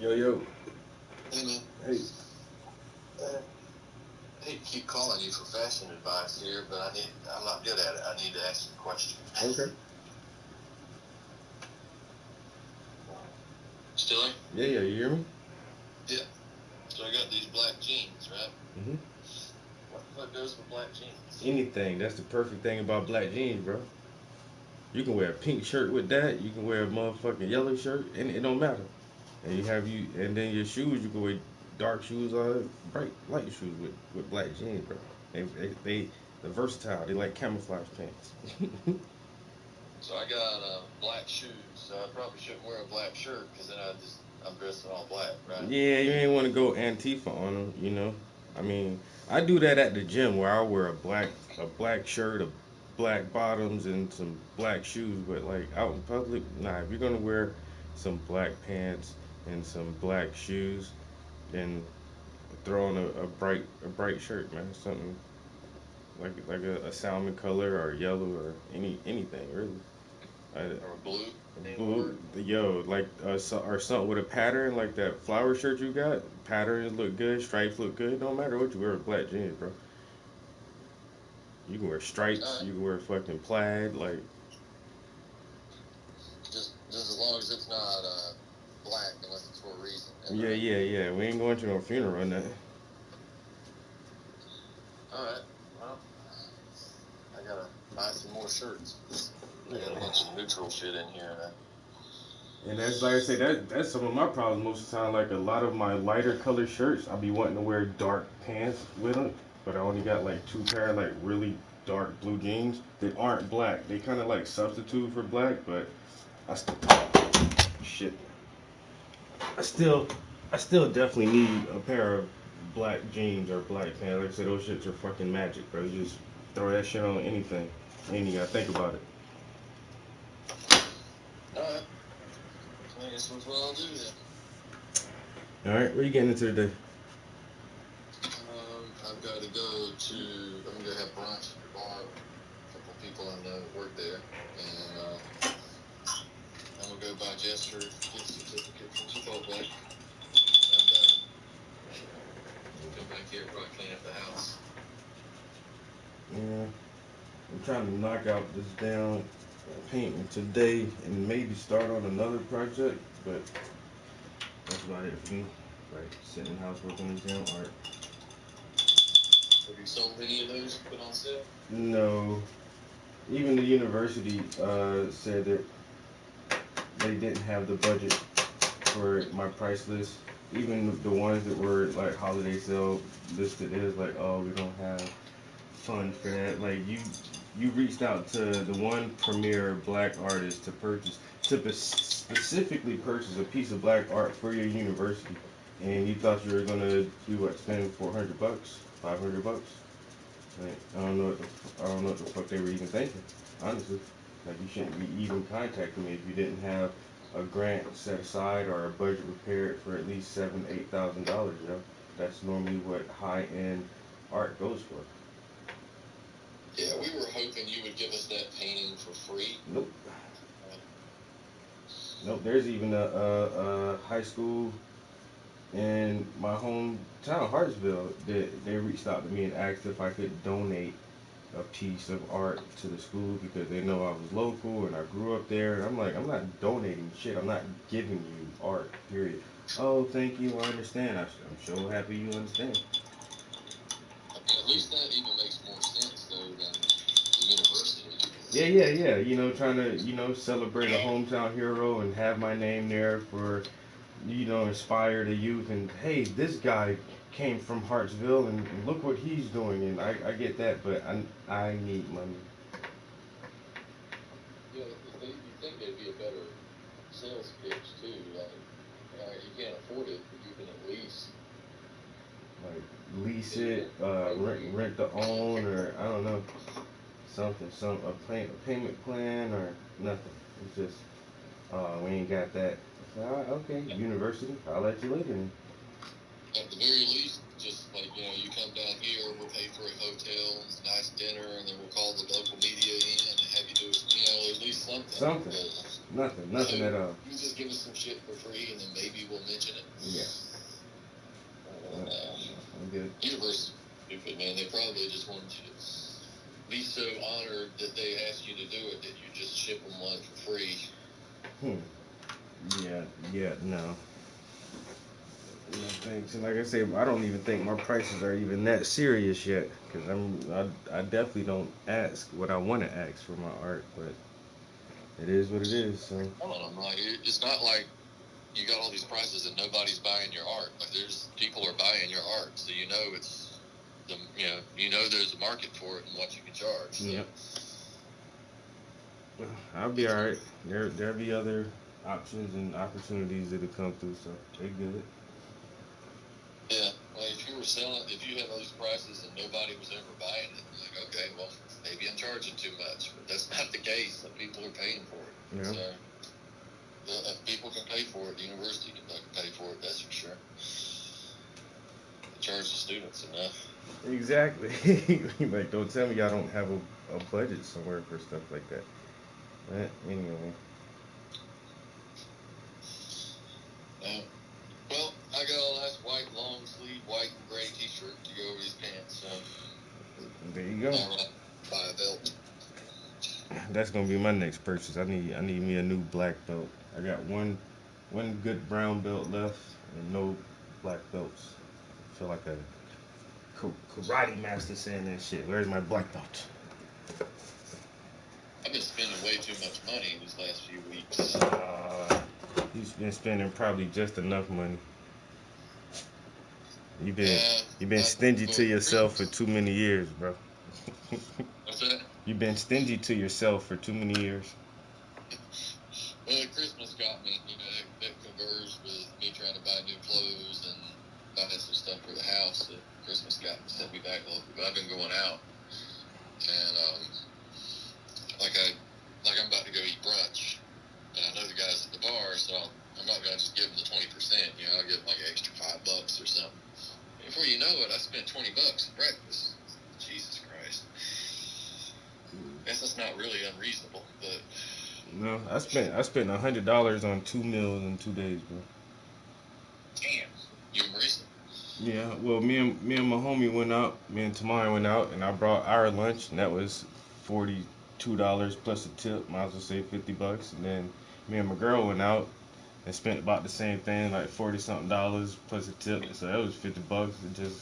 Yo. Hey, man. Hey. I hate to keep calling you for fashion advice here, but I'm not good at it. I need to ask you a question. Okay. Still there? Yeah, you hear me? Yeah. So I got these black jeans, right? Mm-hmm. What the fuck goes with black jeans? Anything. That's the perfect thing about black jeans, bro. You can wear a pink shirt with that. You can wear a motherfucking yellow shirt, and it don't matter. And then your shoes, you can wear dark shoes or bright light shoes with black jeans, bro. They're versatile. They like camouflage pants. So I got black shoes, so I probably shouldn't wear a black shirt because then I'm dressed in all black, right? Yeah, you ain't want to go Antifa on them, you know. I mean, I do that at the gym where I wear a black shirt, a black bottoms, and some black shoes. But like out in public, nah. If you're gonna wear some black pants and some black shoes, then throw on a bright shirt, man. Something like a salmon color or yellow or anything really. Or blue. Blue, yo, like or something with a pattern, like that flower shirt you got. Patterns look good, stripes look good. Don't matter what you wear with black jeans, bro. You can wear stripes, you can wear fucking plaid, like. Just as long as it's not black, unless it's for a reason. Yeah. We ain't going to no funeral or nothing. All right. Well, I gotta buy some more shirts. I got a bunch of neutral shit in here. And that's like I say, that's some of my problems most of the time. Like a lot of my lighter color shirts, I'll be wanting to wear dark pants with them, but I only got like 2 pair of like really dark blue jeans that aren't black. They kind of like substitute for black, but I still definitely need a pair of black jeans or black pants. Like I said, those shits are fucking magic, bro. You just throw that shit on anything. Ain't you gotta think about it. Alright. I guess that's what I'll do then. Alright, what are you getting into today? I've got to go to, I'm going to have brunch at the bar. A couple people I know work there. And I'm going to go buy Jester, get a certificate from Chipotle. And I'm done. Come back here, probably clean up the house. Yeah. I'm trying to knock out this down painting today and maybe start on another project, but that's about it for me. Like sitting in the house working on this damn art. Have you sold any of those put on sale? No. Even the university said that they didn't have the budget for my price list. Even the ones that were like holiday sale listed, it was like, oh, we don't have funds for that. Like you reached out to the one premier black artist to specifically purchase a piece of black art for your university, and you thought you were gonna spend $400, $500. Like, I don't know what the fuck they were even thinking, honestly. Like, you shouldn't be even contacting me if you didn't have a grant set aside or a budget prepared for at least $7,000-8,000. You know, that's normally what high-end art goes for. Yeah, we were hoping you would give us that painting for free. Nope. Nope. There's even a high school in my hometown, Hartsville, that they reached out to me and asked if I could donate a piece of art to the school because they know I was local and I grew up there. And I'm like, I'm not donating shit. I'm not giving you art, period. Oh, thank you. I understand. I'm so happy you understand. At least that even makes more sense, though, than the university. Yeah. You know, trying to, celebrate a hometown hero and have my name there for, inspire the youth. And, hey, this guy came from Hartsville and look what he's doing. And I get that, but I need money. Yeah, you think there'd be a better sales pitch, too. Like, you can't afford it, but you can at least... Like, lease it, rent to own, or I don't know, a payment plan or nothing. It's just, we ain't got that. Okay, university, I'll let you later then. At the very least, just like, you come down here, we'll pay for a hotel, a nice dinner, and then we'll call the local media in and have you do, at least something. Nothing at all. You just give us some shit for free, and then maybe we'll mention it. Yeah. I'm good. University, stupid, man. They probably just wanted you to be so honored that they asked you to do it that you just ship them one for free. Yeah, no. No thanks. And like I said, I don't even think my prices are even that serious yet, because I definitely don't ask what I want to ask for my art, but it is what it is. So. Like, it's not like you got all these prices and nobody's buying your art. Like, there's people are buying your art, so you know it's you know there's a market for it and what you can charge. So. Yep. I'll be all right. There'll be other options and opportunities that'll come through, so they good. Yeah, like if you had all these prices and nobody was ever buying it, like, okay, well, maybe I'm charging too much, but that's not the case. Like, people are paying for it. Yeah. So, if people can pay for it, the university can pay for it, that's for sure. They charge the students enough. Exactly. Like, don't tell me y'all don't have a budget somewhere for stuff like that. But anyway. Well, I got a nice white long sleeve, white and gray t-shirt to go over these pants. So there you go. Buy a belt. That's gonna be my next purchase. I need me a new black belt. I got one good brown belt left and no black belts. I feel like a karate master saying that shit. Where's my black belt? I've been spending way too much money these last few weeks. You've been spending probably just enough money. You've been stingy to yourself for too many years, bro. What's that? You've been stingy to yourself for too many years. Well, Christmas got me. That converged with me trying to buy new clothes and buy some stuff for the house. That Christmas set me back a little bit. But I've been going out, and I'm about to go eat brunch, and I know the guys at the bar, so I'm not gonna just give them the 20%. I'll give them like an extra $5 or something. Before you know it, I spent $20 for breakfast. Jesus Christ. Guess that's not really unreasonable, but. No, I spent $100 on 2 meals in 2 days, bro. Damn, you embrace it? Yeah, well, me and my homie went out. Me and Tamara went out, and I brought our lunch, and that was $42 plus a tip. Might as well say $50. And then me and my girl went out and spent about the same thing, like $40-something plus a tip. So that was $50. And just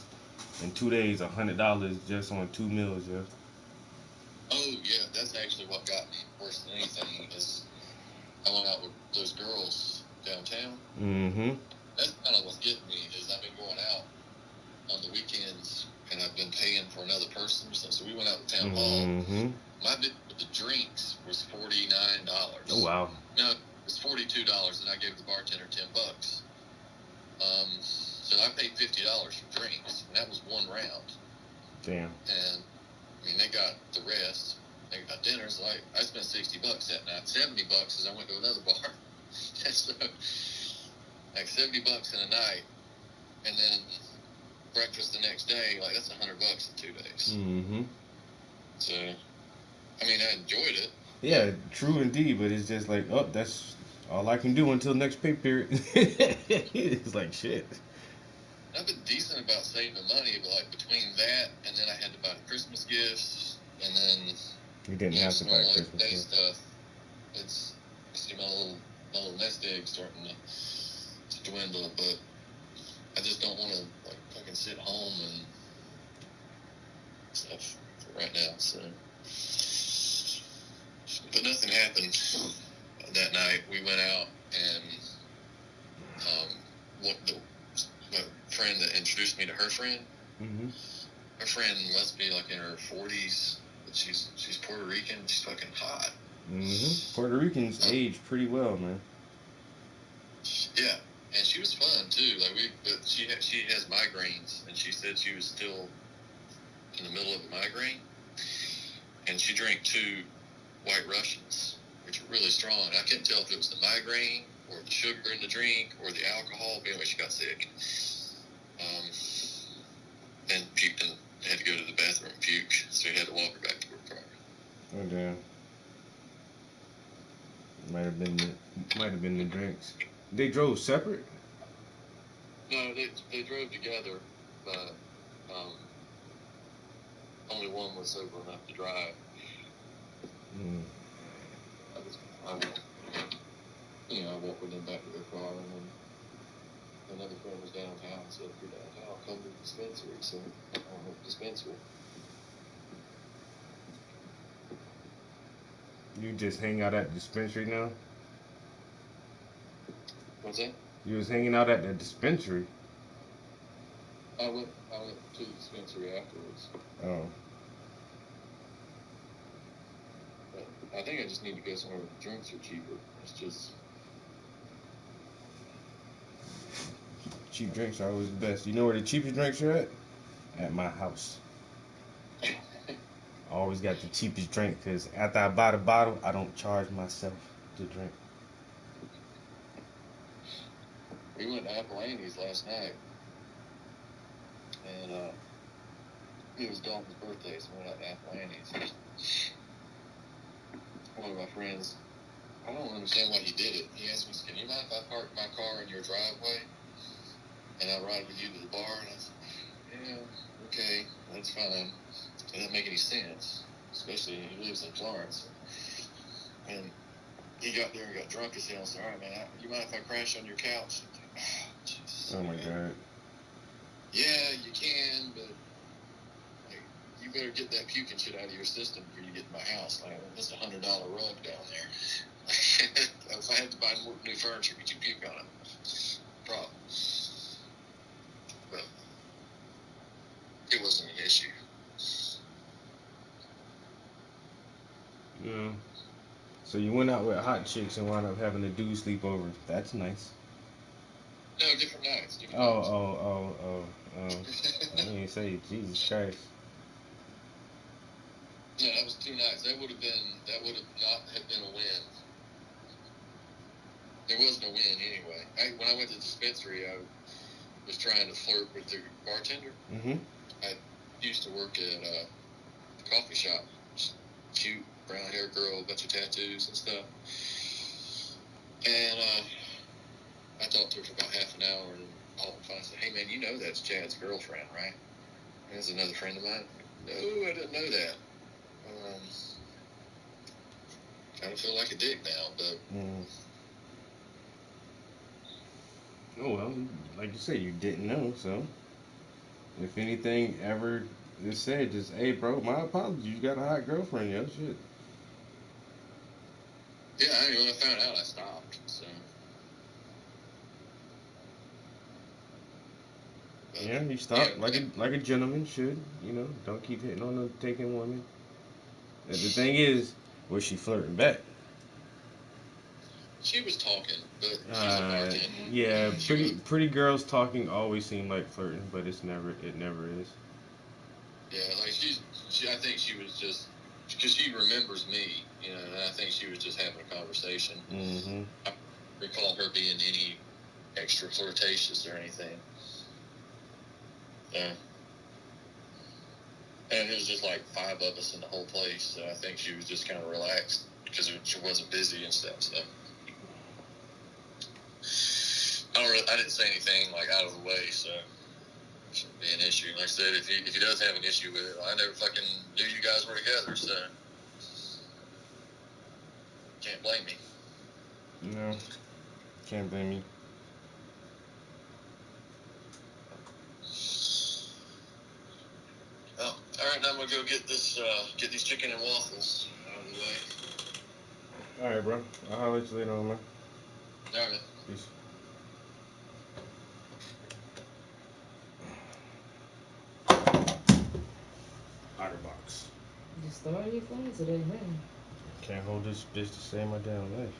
in 2 days, $100 just on 2 meals, yeah. Oh yeah, that's actually what got me worse than anything. Is I went out with those girls downtown. Mm-hmm. That's kind of what's getting me. Is I've been going out on the weekends and I've been paying for another person. So we went out to town hall. Mm-hmm. My bid with the drinks was $49. Oh wow. No, it was $42, and I gave the bartender $10. So I paid $50 for drinks, and that was one round. Damn. And I mean, they got the rest. They got dinner. So I spent $60 that night. $70 as I went to another bar. So, like $70 in a night, and then breakfast the next day. Like that's $100 in 2 days. Mm-hmm. So, I mean, I enjoyed it. Yeah, true indeed. But it's just like, oh, that's all I can do until next pay period. It's like shit. I've been decent about saving money, but like between that and then I had to buy the Christmas gifts, and then you didn't have to buy Christmas gifts. Stuff. It's see my little nest egg starting to dwindle, but I just don't want to like fucking sit home and stuff for right now. So, but nothing happened that night. We went out and my friend that introduced me to her friend. Mm-hmm. Her friend must be like in her 40s, but she's Puerto Rican. She's fucking hot. Mm-hmm. Puerto Ricans age pretty well, man. Yeah, and she was fun too. But she has migraines, and she said she was still in the middle of a migraine, and she drank 2 White Russians, which are really strong. I couldn't tell if it was the migraine or the sugar in the drink or the alcohol. But anyway, she got sick. And puked and had to go to the bathroom and puke, so he had to walk her back to her car. Oh damn. Might have been the drinks. They drove separate? No, they drove together, but only one was sober enough to drive. Mm. I walked with them back to their car, and then another friend was downtown, so if you're downtown, come to the dispensary. So I went to the dispensary. You just hang out at the dispensary now? What's that? You was hanging out at the dispensary? I went to the dispensary afterwards. Oh. But I think I just need to go somewhere where the drinks are cheaper. It's just... Cheap drinks are always the best. You know where the cheapest drinks are at? At my house. I always got the cheapest drink because after I buy the bottle, I don't charge myself to drink. We went to Appalachians last night, and it was Dalton's birthday, so we went out to Appalachians. One of my friends, I don't understand why he did it. He asked me, "Can you mind if I park my car in your driveway and I ride with you to the bar?" And I said, "Yeah, okay, that's fine." It doesn't make any sense, especially he lives in Florence. And he got there and got drunk as hell. I said, "All right, man, you mind if I crash on your couch?" Oh my God. Yeah, you can, but like, you better get that puking shit out of your system before you get to my house. Like, that's $100 rug down there. If I had to buy new furniture, could you puke on it? Problem. But it wasn't an issue. Yeah. So you went out with hot chicks and wound up having to do sleepovers. That's nice. No, different nights. Oh. I didn't even say Jesus Christ. No, that was 2 nights. That would have not have been a win. There wasn't a win anyway. When I went to the dispensary, I was trying to flirt with the bartender. Mm-hmm. I used to work at a coffee shop. Cute brown hair girl, a bunch of tattoos and stuff. And I talked to her for about half an hour, and all of a sudden I said, "Hey man, you know that's Chad's girlfriend, right?" And it's another friend of mine. "No, I didn't know that." Kind of feel like a dick now, but. Oh well, like you say, you didn't know, so if anything ever is said, just, "Hey bro, my apologies, you got a hot girlfriend, yo, shit." Yeah, when I found out, I stopped, so. But, yeah, you stopped like a gentleman should, don't keep hitting on the taken woman. And the thing is, was she flirting back? She was talking, but she's a bartender. Yeah, pretty girls talking always seem like flirting, but it never is. Yeah, like I think she was just, because she remembers me, and I think she was just having a conversation. Mm-hmm. I don't recall her being any extra flirtatious or anything. And it was just like 5 of us in the whole place, so I think she was just kind of relaxed because she wasn't busy and stuff. So I didn't say anything like out of the way, so it shouldn't be an issue. Like I said, if he does have an issue with it, I never fucking knew you guys were together, so can't blame me. No, can't blame you. Oh, all right, now I'm gonna go get these chicken and waffles out of the way. All right, bro. I'll holler at you later on, man. All right, man. Peace. Otterbox. You started your phone today, man. Can't hold this bitch to save my damn life.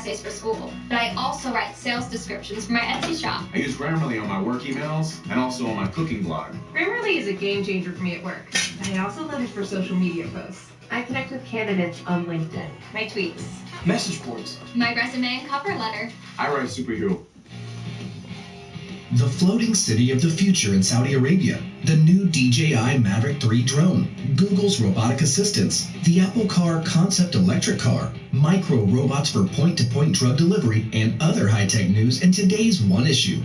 essays for school, but I also write sales descriptions for my Etsy shop. I use Grammarly on my work emails and also on my cooking blog. Grammarly is a game changer for me at work. I also love it for social media posts. I connect with candidates on LinkedIn. My tweets. Message boards. My resume and cover letter. I write superhero. The floating city of the future in Saudi Arabia, the new DJI Mavic 3 drone, Google's robotic assistants, the Apple Car concept electric car, micro robots for point-to-point drug delivery, and other high-tech news in today's One Issue.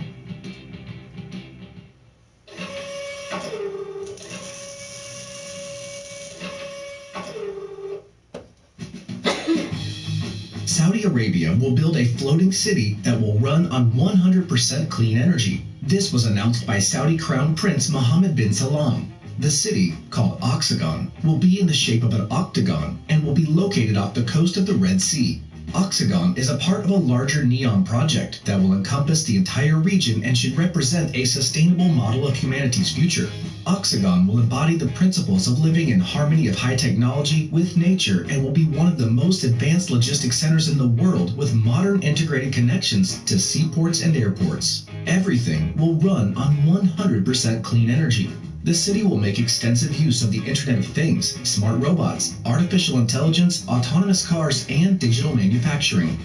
Saudi Arabia will build a floating city that will run on 100% clean energy. This was announced by Saudi Crown Prince Mohammed bin Salman. The city, called Oxagon, will be in the shape of an octagon and will be located off the coast of the Red Sea. Oxagon is a part of a larger NEOM project that will encompass the entire region and should represent a sustainable model of humanity's future. Oxagon will embody the principles of living in harmony of high technology with nature and will be one of the most advanced logistics centers in the world with modern integrated connections to seaports and airports. Everything will run on 100% clean energy. The city will make extensive use of the Internet of Things, smart robots, artificial intelligence, autonomous cars, and digital manufacturing.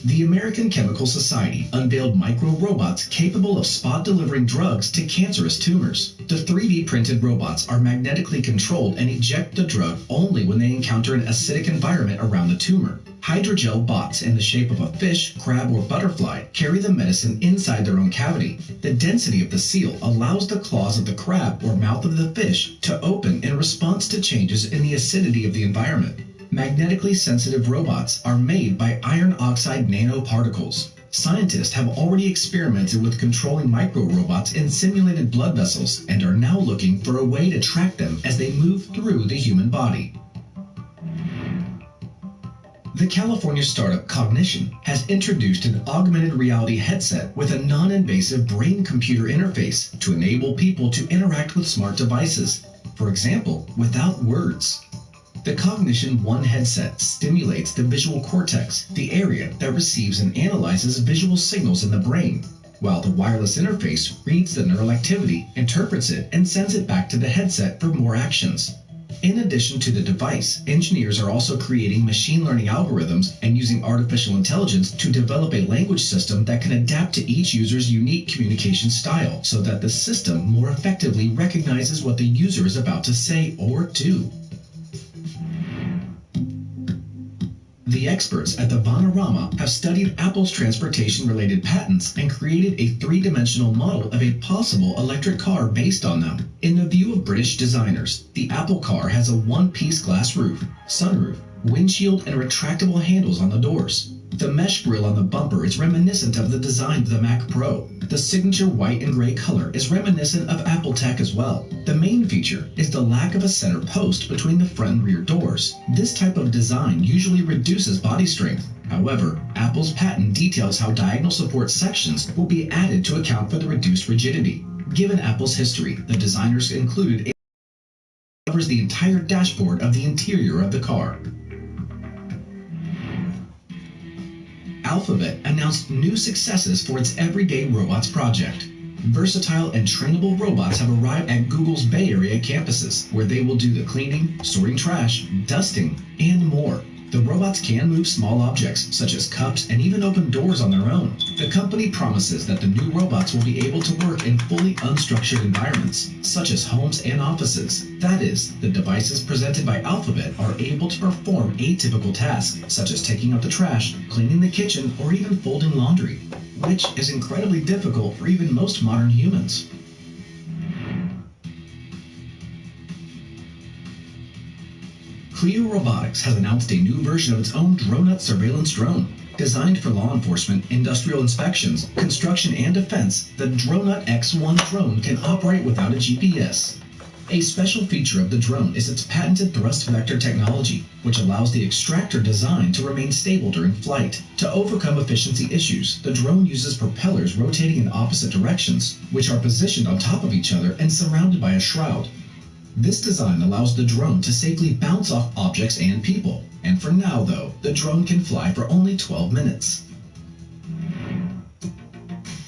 The American Chemical Society unveiled micro-robots capable of spot-delivering drugs to cancerous tumors. The 3D printed robots are magnetically controlled and eject the drug only when they encounter an acidic environment around the tumor. Hydrogel bots in the shape of a fish, crab, or butterfly carry the medicine inside their own cavity. The density of the seal allows the claws of the crab or mouth of the fish to open in response to changes in the acidity of the environment. Magnetically sensitive robots are made by iron oxide nanoparticles. Scientists have already experimented with controlling micro-robots in simulated blood vessels and are now looking for a way to track them as they move through the human body. The California startup Cognition has introduced an augmented reality headset with a non-invasive brain-computer interface to enable people to interact with smart devices, for example, without words. The Cognition One headset stimulates the visual cortex, the area that receives and analyzes visual signals in the brain, while the wireless interface reads the neural activity, interprets it, and sends it back to the headset for more actions. In addition to the device, engineers are also creating machine learning algorithms and using artificial intelligence to develop a language system that can adapt to each user's unique communication style so that the system more effectively recognizes what the user is about to say or do. The experts at the Vanarama have studied Apple's transportation-related patents and created a three-dimensional model of a possible electric car based on them. In the view of British designers, the Apple car has a one-piece glass roof, sunroof, windshield, and retractable handles on the doors. The mesh grille on the bumper is reminiscent of the design of the Mac Pro. The signature white and gray color is reminiscent of Apple tech as well. The main feature is the lack of a center post between the front and rear doors. This type of design usually reduces body strength. However, Apple's patent details how diagonal support sections will be added to account for the reduced rigidity. Given Apple's history, the designers included a that covers the entire dashboard of the interior of the car. Alphabet announced new successes for its Everyday Robots project. Versatile and trainable robots have arrived at Google's Bay Area campuses, where they will do the cleaning, sorting trash, dusting, and more. The robots can move small objects, such as cups, and even open doors on their own. The company promises that the new robots will be able to work in fully unstructured environments, such as homes and offices. That is, the devices presented by Alphabet are able to perform atypical tasks, such as taking out the trash, cleaning the kitchen, or even folding laundry, which is incredibly difficult for even most modern humans. Clio Robotics has announced a new version of its own Dronut surveillance drone. Designed for law enforcement, industrial inspections, construction, and defense, the Dronut X1 drone can operate without a GPS. A special feature of the drone is its patented thrust vector technology, which allows the extractor design to remain stable during flight. To overcome efficiency issues, the drone uses propellers rotating in opposite directions, which are positioned on top of each other and surrounded by a shroud. This design allows the drone to safely bounce off objects and people. And for now, though, the drone can fly for only 12 minutes.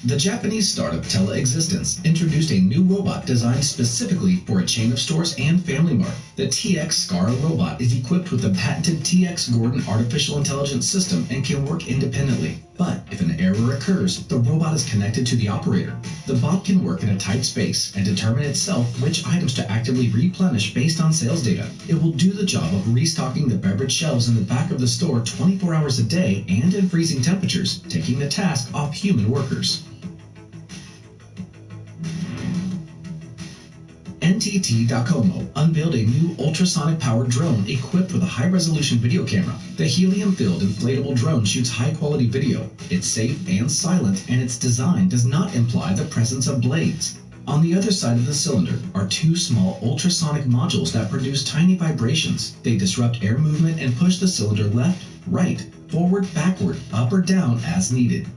The Japanese startup Teleexistence introduced a new robot designed specifically for a chain of stores and Family Mart. The TX Scara robot is equipped with the patented TX Gordon artificial intelligence system and can work independently. But if an error occurs, the robot is connected to the operator. The bot can work in a tight space and determine itself which items to actively replenish based on sales data. It will do the job of restocking the beverage shelves in the back of the store 24 hours a day and in freezing temperatures, taking the task off human workers. NTT Docomo unveiled a new ultrasonic-powered drone equipped with a high-resolution video camera. The helium-filled inflatable drone shoots high-quality video. It's safe and silent, and its design does not imply the presence of blades. On the other side of the cylinder are two small ultrasonic modules that produce tiny vibrations. They disrupt air movement and push the cylinder left, right, forward, backward, up or down as needed.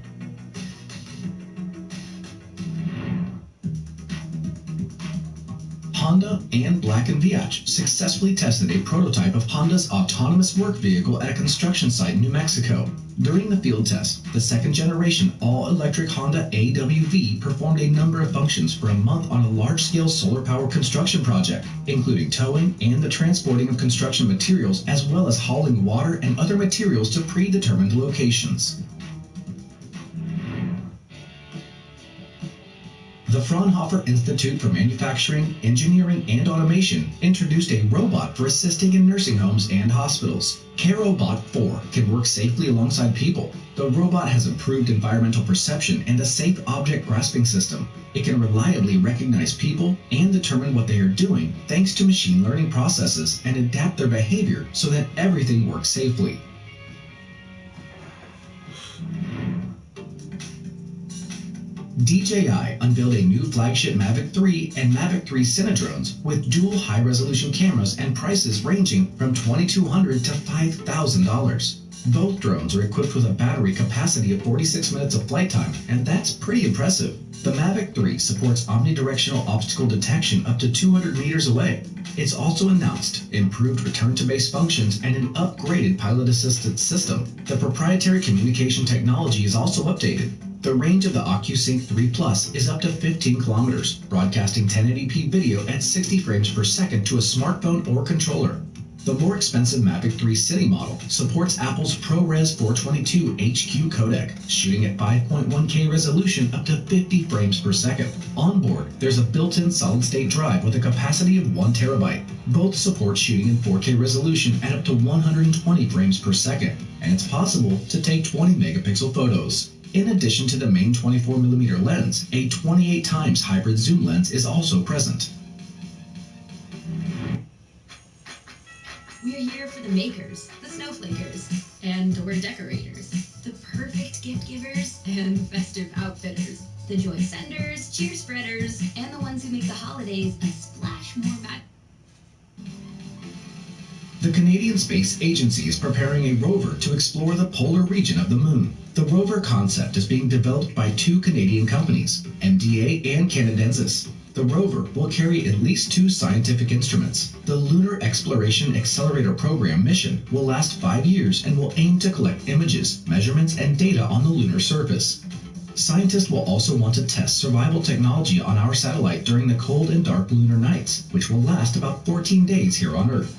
Honda and Black & Veatch successfully tested a prototype of Honda's autonomous work vehicle at a construction site in New Mexico. During the field test, the second-generation all-electric Honda AWV performed a number of functions for a month on a large-scale solar-powered construction project, including towing and the transporting of construction materials, as well as hauling water and other materials to predetermined locations. The Fraunhofer Institute for Manufacturing, Engineering, and Automation introduced a robot for assisting in nursing homes and hospitals. CaroBot 4 can work safely alongside people. The robot has improved environmental perception and a safe object grasping system. It can reliably recognize people and determine what they are doing thanks to machine learning processes and adapt their behavior so that everything works safely. DJI unveiled a new flagship Mavic 3 and Mavic 3 Cinedrones with dual high-resolution cameras and prices ranging from $2,200 to $5,000. Both drones are equipped with a battery capacity of 46 minutes of flight time, and that's pretty impressive. The Mavic 3 supports omnidirectional obstacle detection up to 200 meters away. It's also announced improved return-to-base functions and an upgraded pilot assistance system. The proprietary communication technology is also updated. The range of the OcuSync 3 Plus is up to 15 kilometers, broadcasting 1080p video at 60 frames per second to a smartphone or controller. The more expensive Mavic 3 City model supports Apple's ProRes 422 HQ codec, shooting at 5.1K resolution up to 50 frames per second. On board, there's a built-in solid-state drive with a capacity of 1 terabyte. Both support shooting in 4K resolution at up to 120 frames per second, and it's possible to take 20 megapixel photos. In addition to the main 24mm lens, a 28 times hybrid zoom lens is also present. We're here for the makers, the snowflakers, and door decorators, the perfect gift givers and festive outfitters, the joy senders, cheer spreaders, and the ones who make the holidays a splash more magic. The Canadian Space Agency is preparing a rover to explore the polar region of the moon. The rover concept is being developed by two Canadian companies, MDA and Canadensis. The rover will carry at least 2 scientific instruments. The Lunar Exploration Accelerator Program mission will last 5 years and will aim to collect images, measurements, and data on the lunar surface. Scientists will also want to test survival technology on our satellite during the cold and dark lunar nights, which will last about 14 days here on Earth.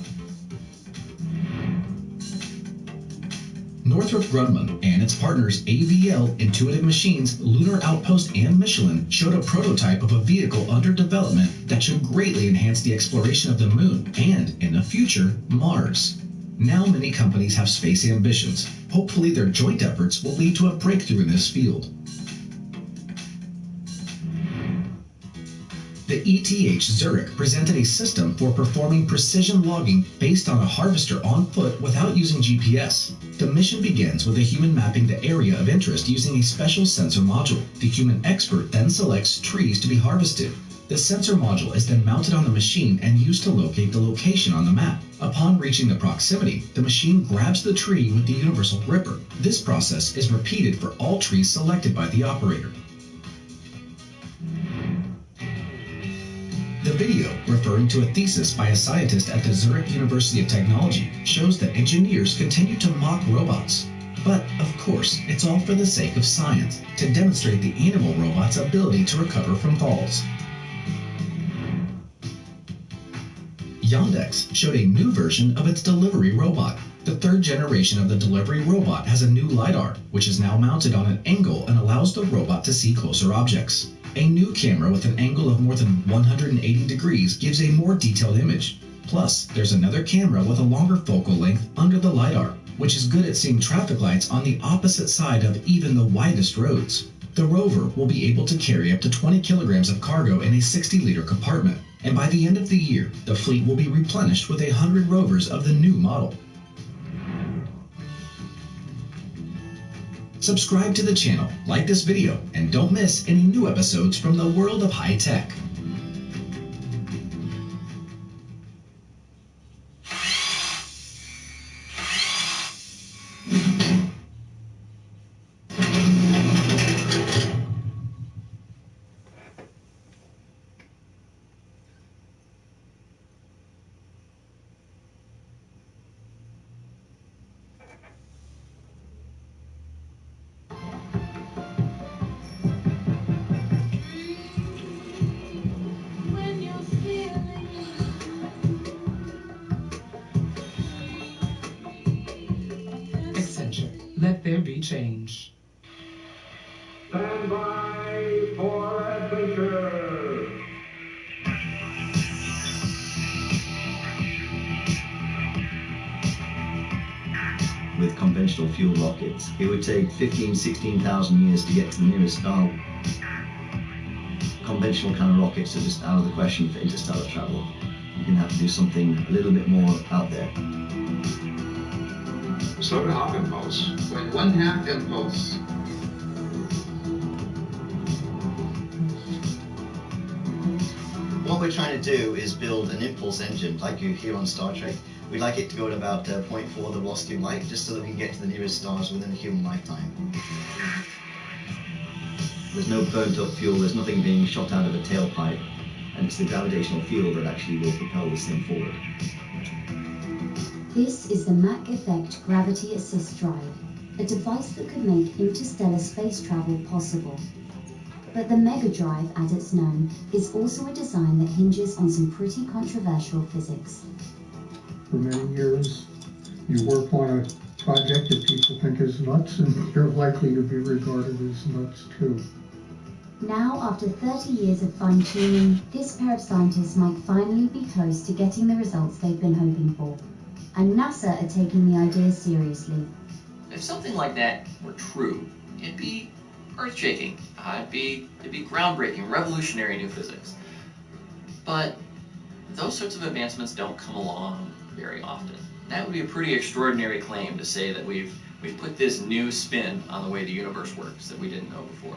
Northrop Grumman and its partners AVL, Intuitive Machines, Lunar Outpost, and Michelin showed a prototype of a vehicle under development that should greatly enhance the exploration of the moon and, in the future, Mars. Now many companies have space ambitions. Hopefully their joint efforts will lead to a breakthrough in this field. The ETH Zurich presented a system for performing precision logging based on a harvester on foot without using GPS. The mission begins with a human mapping the area of interest using a special sensor module. The human expert then selects trees to be harvested. The sensor module is then mounted on the machine and used to locate the location on the map. Upon reaching the proximity, the machine grabs the tree with the universal gripper. This process is repeated for all trees selected by the operator. The video referring to a thesis by a scientist at the Zurich University of Technology, shows that engineers continue to mock robots. But, of course, it's all for the sake of science, to demonstrate the animal robot's ability to recover from falls. Yandex showed a new version of its delivery robot. The third generation of the delivery robot has a new LiDAR, which is now mounted on an angle and allows the robot to see closer objects. A new camera with an angle of more than 180 degrees gives a more detailed image. Plus, there's another camera with a longer focal length under the LiDAR, which is good at seeing traffic lights on the opposite side of even the widest roads. The rover will be able to carry up to 20 kilograms of cargo in a 60-liter compartment, and by the end of the year, the fleet will be replenished with 100 rovers of the new model. Subscribe to the channel, like this video, and don't miss any new episodes from the world of high tech. Let there be change. Stand by for adventure. With conventional fuel rockets, it would take 16,000 years to get to the nearest star. Conventional kind of rockets are just out of the question for interstellar travel. You're going to have to do something a little bit more out there. Slow to half impulse. With 1/2 impulse. What we're trying to do is build an impulse engine like you hear on Star Trek. We'd like it to go at about 0.4 the velocity of light, just so that we can get to the nearest stars within a human lifetime. There's no burnt up fuel, there's nothing being shot out of a tailpipe, and it's the gravitational field that actually will propel this thing forward. This is the Mach Effect Gravity Assist Drive, a device that could make interstellar space travel possible. But the Mega Drive, as it's known, is also a design that hinges on some pretty controversial physics. For many years, you work on a project that people think is nuts, and you're likely to be regarded as nuts too. Now, after 30 years of fine-tuning, this pair of scientists might finally be close to getting the results they've been hoping for. And NASA are taking the idea seriously. If something like that were true, it'd be earth-shaking. It'd be groundbreaking, revolutionary new physics. But those sorts of advancements don't come along very often. That would be a pretty extraordinary claim to say that we've put this new spin on the way the universe works that we didn't know before.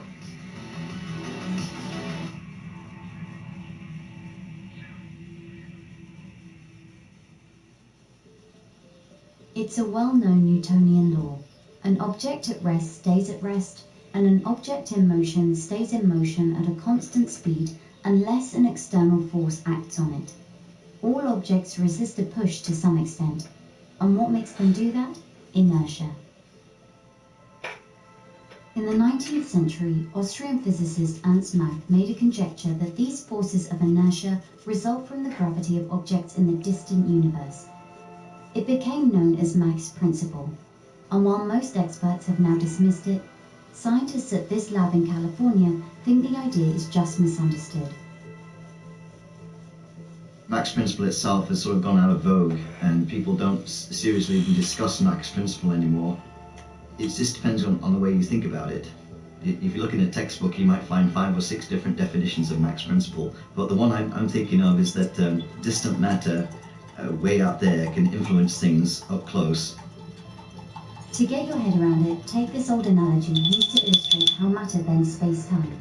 It's a well-known Newtonian law. An object at rest stays at rest, and an object in motion stays in motion at a constant speed unless an external force acts on it. All objects resist a push to some extent. And what makes them do that? Inertia. In the 19th century, Austrian physicist Ernst Mach made a conjecture that these forces of inertia result from the gravity of objects in the distant universe. It became known as Mach's principle, and while most experts have now dismissed it, scientists at this lab in California think the idea is just misunderstood. Mach's principle itself has sort of gone out of vogue, and people don't seriously even discuss Mach's principle anymore. It just depends on the way you think about it. If you look in a textbook, you might find 5 or 6 different definitions of Mach's principle, but the one I'm thinking of is that distant matter way out there can influence things up close. To get your head around it, take this old analogy used to illustrate how matter bends space-time.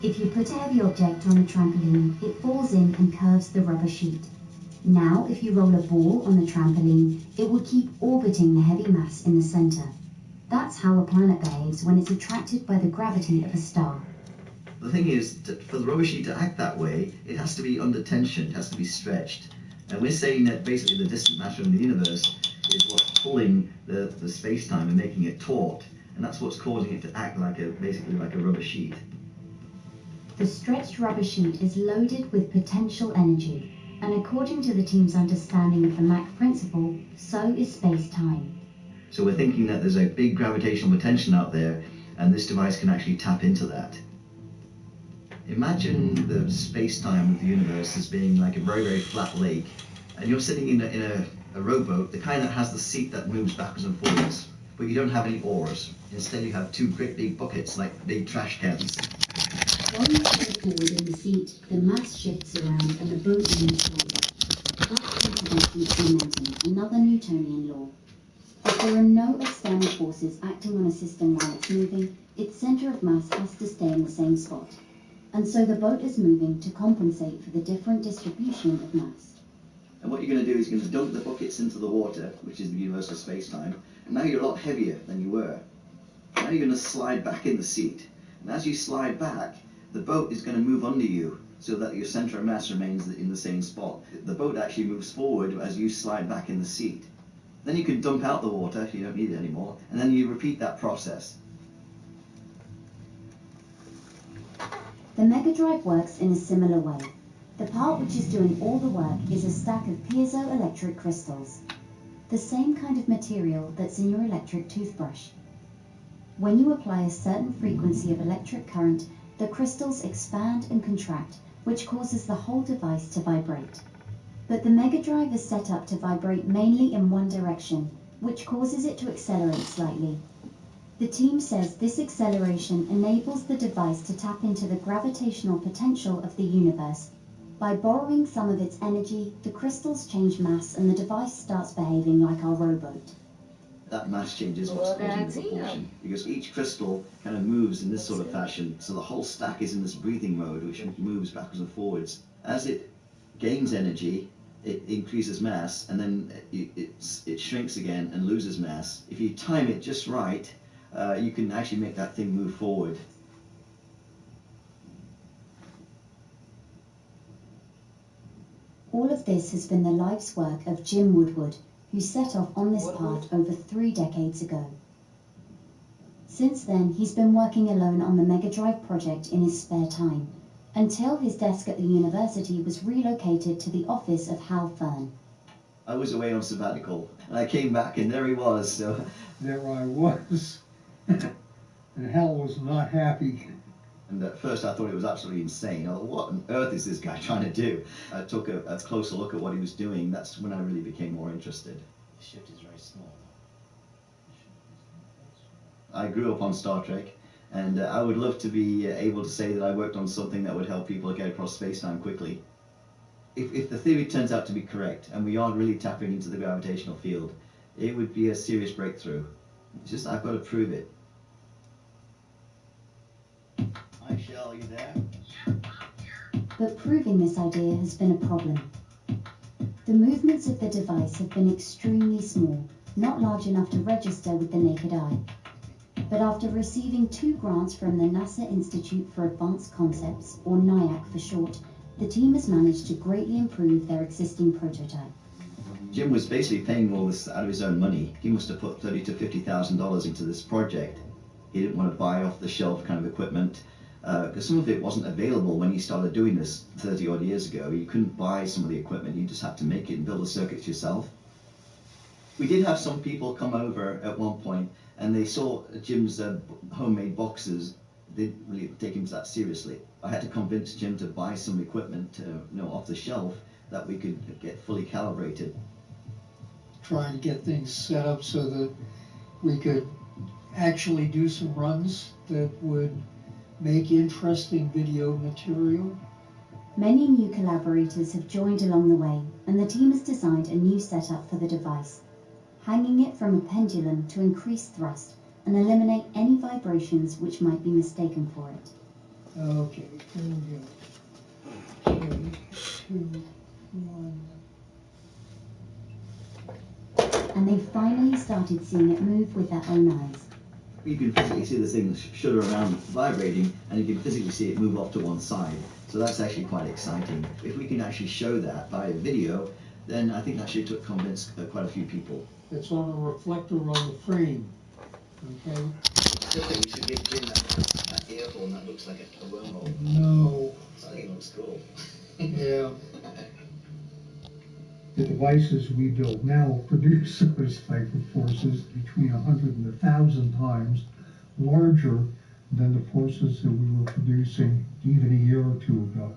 If you put a heavy object on a trampoline, it falls in and curves the rubber sheet. Now, if you roll a ball on the trampoline, it will keep orbiting the heavy mass in the center. That's how a planet behaves when it's attracted by the gravity of a star. the thing is, for the rubber sheet to act that way, it has to be under tension, it has to be stretched. And we're saying that basically the distant matter in the universe is what's pulling the space-time and making it taut, and that's what's causing it to act like basically like a rubber sheet. The stretched rubber sheet is loaded with potential energy, and according to the team's understanding of the Mach principle, so is space-time. So we're thinking that there's a big gravitational potential out there, and this device can actually tap into that. Imagine the space-time of the universe as being like a very, very flat lake, and you're sitting in a rowboat, the kind that has the seat that moves backwards and forwards, but you don't have any oars. Instead you have two great big buckets, like big trash cans. While you stay forward in the seat, the mass shifts around and the boat moves forward. That's conservation momentum, another Newtonian law. If there are no external forces acting on a system while it's moving, its centre of mass has to stay in the same spot. And so the boat is moving to compensate for the different distribution of mass. And what you're going to do is you're going to dunk the buckets into the water, which is the universal space-time, and now you're a lot heavier than you were. Now you're going to slide back in the seat, and as you slide back, the boat is going to move under you so that your centre of mass remains in the same spot. The boat actually moves forward as you slide back in the seat. Then you can dump out the water if you don't need it anymore, and then you repeat that process. The Mega Drive works in a similar way. The part which is doing all the work is a stack of piezoelectric crystals, the same kind of material that's in your electric toothbrush. When you apply a certain frequency of electric current, the crystals expand and contract, which causes the whole device to vibrate. But the Mega Drive is set up to vibrate mainly in one direction, which causes it to accelerate slightly. The team says this acceleration enables the device to tap into the gravitational potential of the universe. By borrowing some of its energy, the crystals change mass and the device starts behaving like our rowboat. That mass change is what's causing the propulsion, because each crystal kind of moves in this sort of fashion, so the whole stack is in this breathing mode, which moves backwards and forwards. As it gains energy, it increases mass, and then it shrinks again and loses mass. If you time it just right, you can actually make that thing move forward. All of this has been the life's work of Jim Woodward, who set off on this path over 3 decades ago. Since then, he's been working alone on the Mega Drive project in his spare time, until his desk at the university was relocated to the office of Hal Fern. I was away on sabbatical, and I came back, and there he was. So there I was, and Hal was not happy. And at first I thought it was absolutely insane. What on earth is this guy trying to do? I took a closer look at what he was doing. That's when I really became more interested. The shift is very small. I grew up on Star Trek, and I would love to be able to say that I worked on something that would help people get across space-time quickly. If the theory turns out to be correct, and we are really tapping into the gravitational field, it would be a serious breakthrough. It's just I've got to prove it. Hi, Shell, are you there? But proving this idea has been a problem. The movements of the device have been extremely small, not large enough to register with the naked eye. But after receiving 2 grants from the NASA Institute for Advanced Concepts, or NIAC for short, the team has managed to greatly improve their existing prototype. Jim was basically paying all this out of his own money. He must have put $30,000 to $50,000 into this project. He didn't want to buy off-the-shelf kind of equipment, because some of it wasn't available when he started doing this 30 odd years ago. You couldn't buy some of the equipment, you just had to make it and build the circuits yourself. We did have some people come over at one point, and they saw Jim's homemade boxes. They didn't really take him that seriously. I had to convince Jim to buy some equipment, off the shelf, that we could get fully calibrated. Trying to get things set up so that we could actually do some runs that would make interesting video material. Many new collaborators have joined along the way, and the team has designed a new setup for the device, hanging it from a pendulum to increase thrust and eliminate any vibrations which might be mistaken for it. Okay, here we go. 3, 2, 1. And they've finally started seeing it move with their own eyes. you can physically see the thing shudder around vibrating, and you can physically see it move off to one side. So that's actually quite exciting. If we can actually show that by a video, then I think that should convince quite a few people. It's on a reflector on the frame, okay? Still think we should give Jim that earphone that looks like a wormhole. No. I think it looks cool. Yeah. The devices we build now produce those type of forces between 100 and 1,000 times larger than the forces that we were producing even a year or two ago.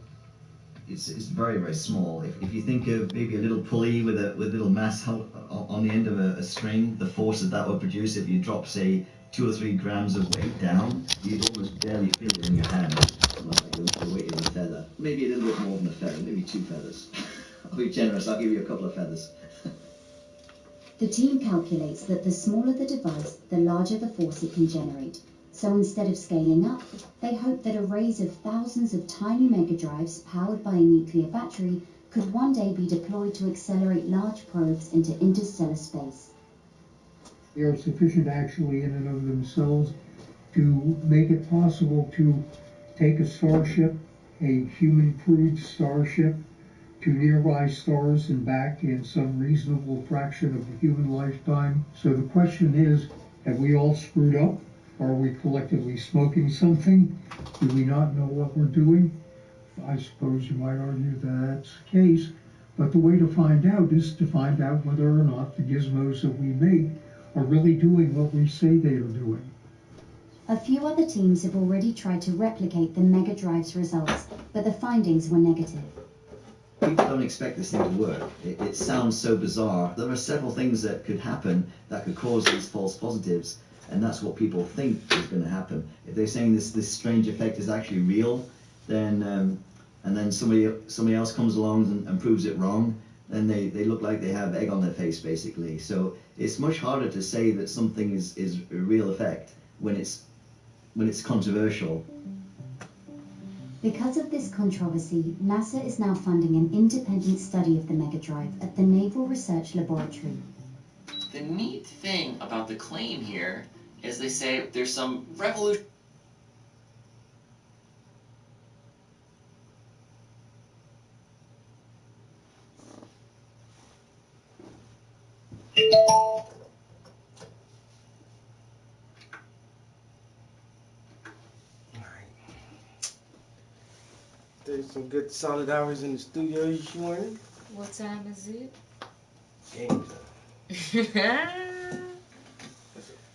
It's very, very small. If you think of maybe a little pulley with a little mass held on the end of a string, the forces that would produce if you drop, say, 2 or 3 grams of weight down, you'd almost barely feel it in your hand, like the weight of a feather. Maybe a little bit more than a feather, maybe 2 feathers. I'll be generous, I'll give you a couple of feathers. The team calculates that the smaller the device, the larger the force it can generate. So instead of scaling up, they hope that arrays of thousands of tiny megadrives powered by a nuclear battery could one day be deployed to accelerate large probes into interstellar space. They are sufficient actually in and of themselves to make it possible to take a starship, a human-crewed starship, to nearby stars and back in some reasonable fraction of a human lifetime. So the question is, have we all screwed up? Are we collectively smoking something? Do we not know what we're doing? I suppose you might argue that that's the case, but the way to find out is to find out whether or not the gizmos that we make are really doing what we say they are doing. A few other teams have already tried to replicate the megadrive's results, but the findings were negative. People don't expect this thing to work. It sounds so bizarre. There are several things that could happen that could cause these false positives, and that's what people think is going to happen. If they're saying this strange effect is actually real, then and then somebody else comes along and proves it wrong, then they look like they have egg on their face, basically. So it's much harder to say that something is a real effect when it's controversial. Because of this controversy, NASA is now funding an independent study of the megadrive at the Naval Research Laboratory. The neat thing about the claim here is they say there's some revolution. There's some good solid hours in the studio this morning. What time is it? Game time.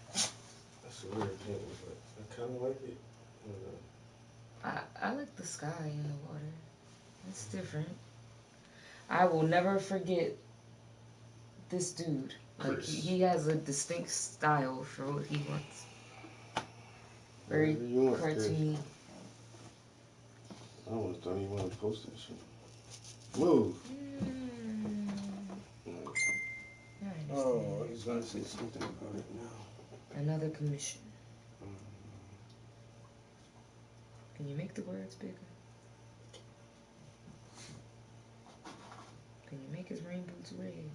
That's a weird thing, but I kind of like it. I like the sky and the water. It's different. I will never forget this dude. Like he has a distinct style for what he wants. Very cartoony. I almost don't even want to post that shit. Move. Oh, he's gonna say something about it now. Another commission. Can you make the words bigger? Can you make his rain boots red?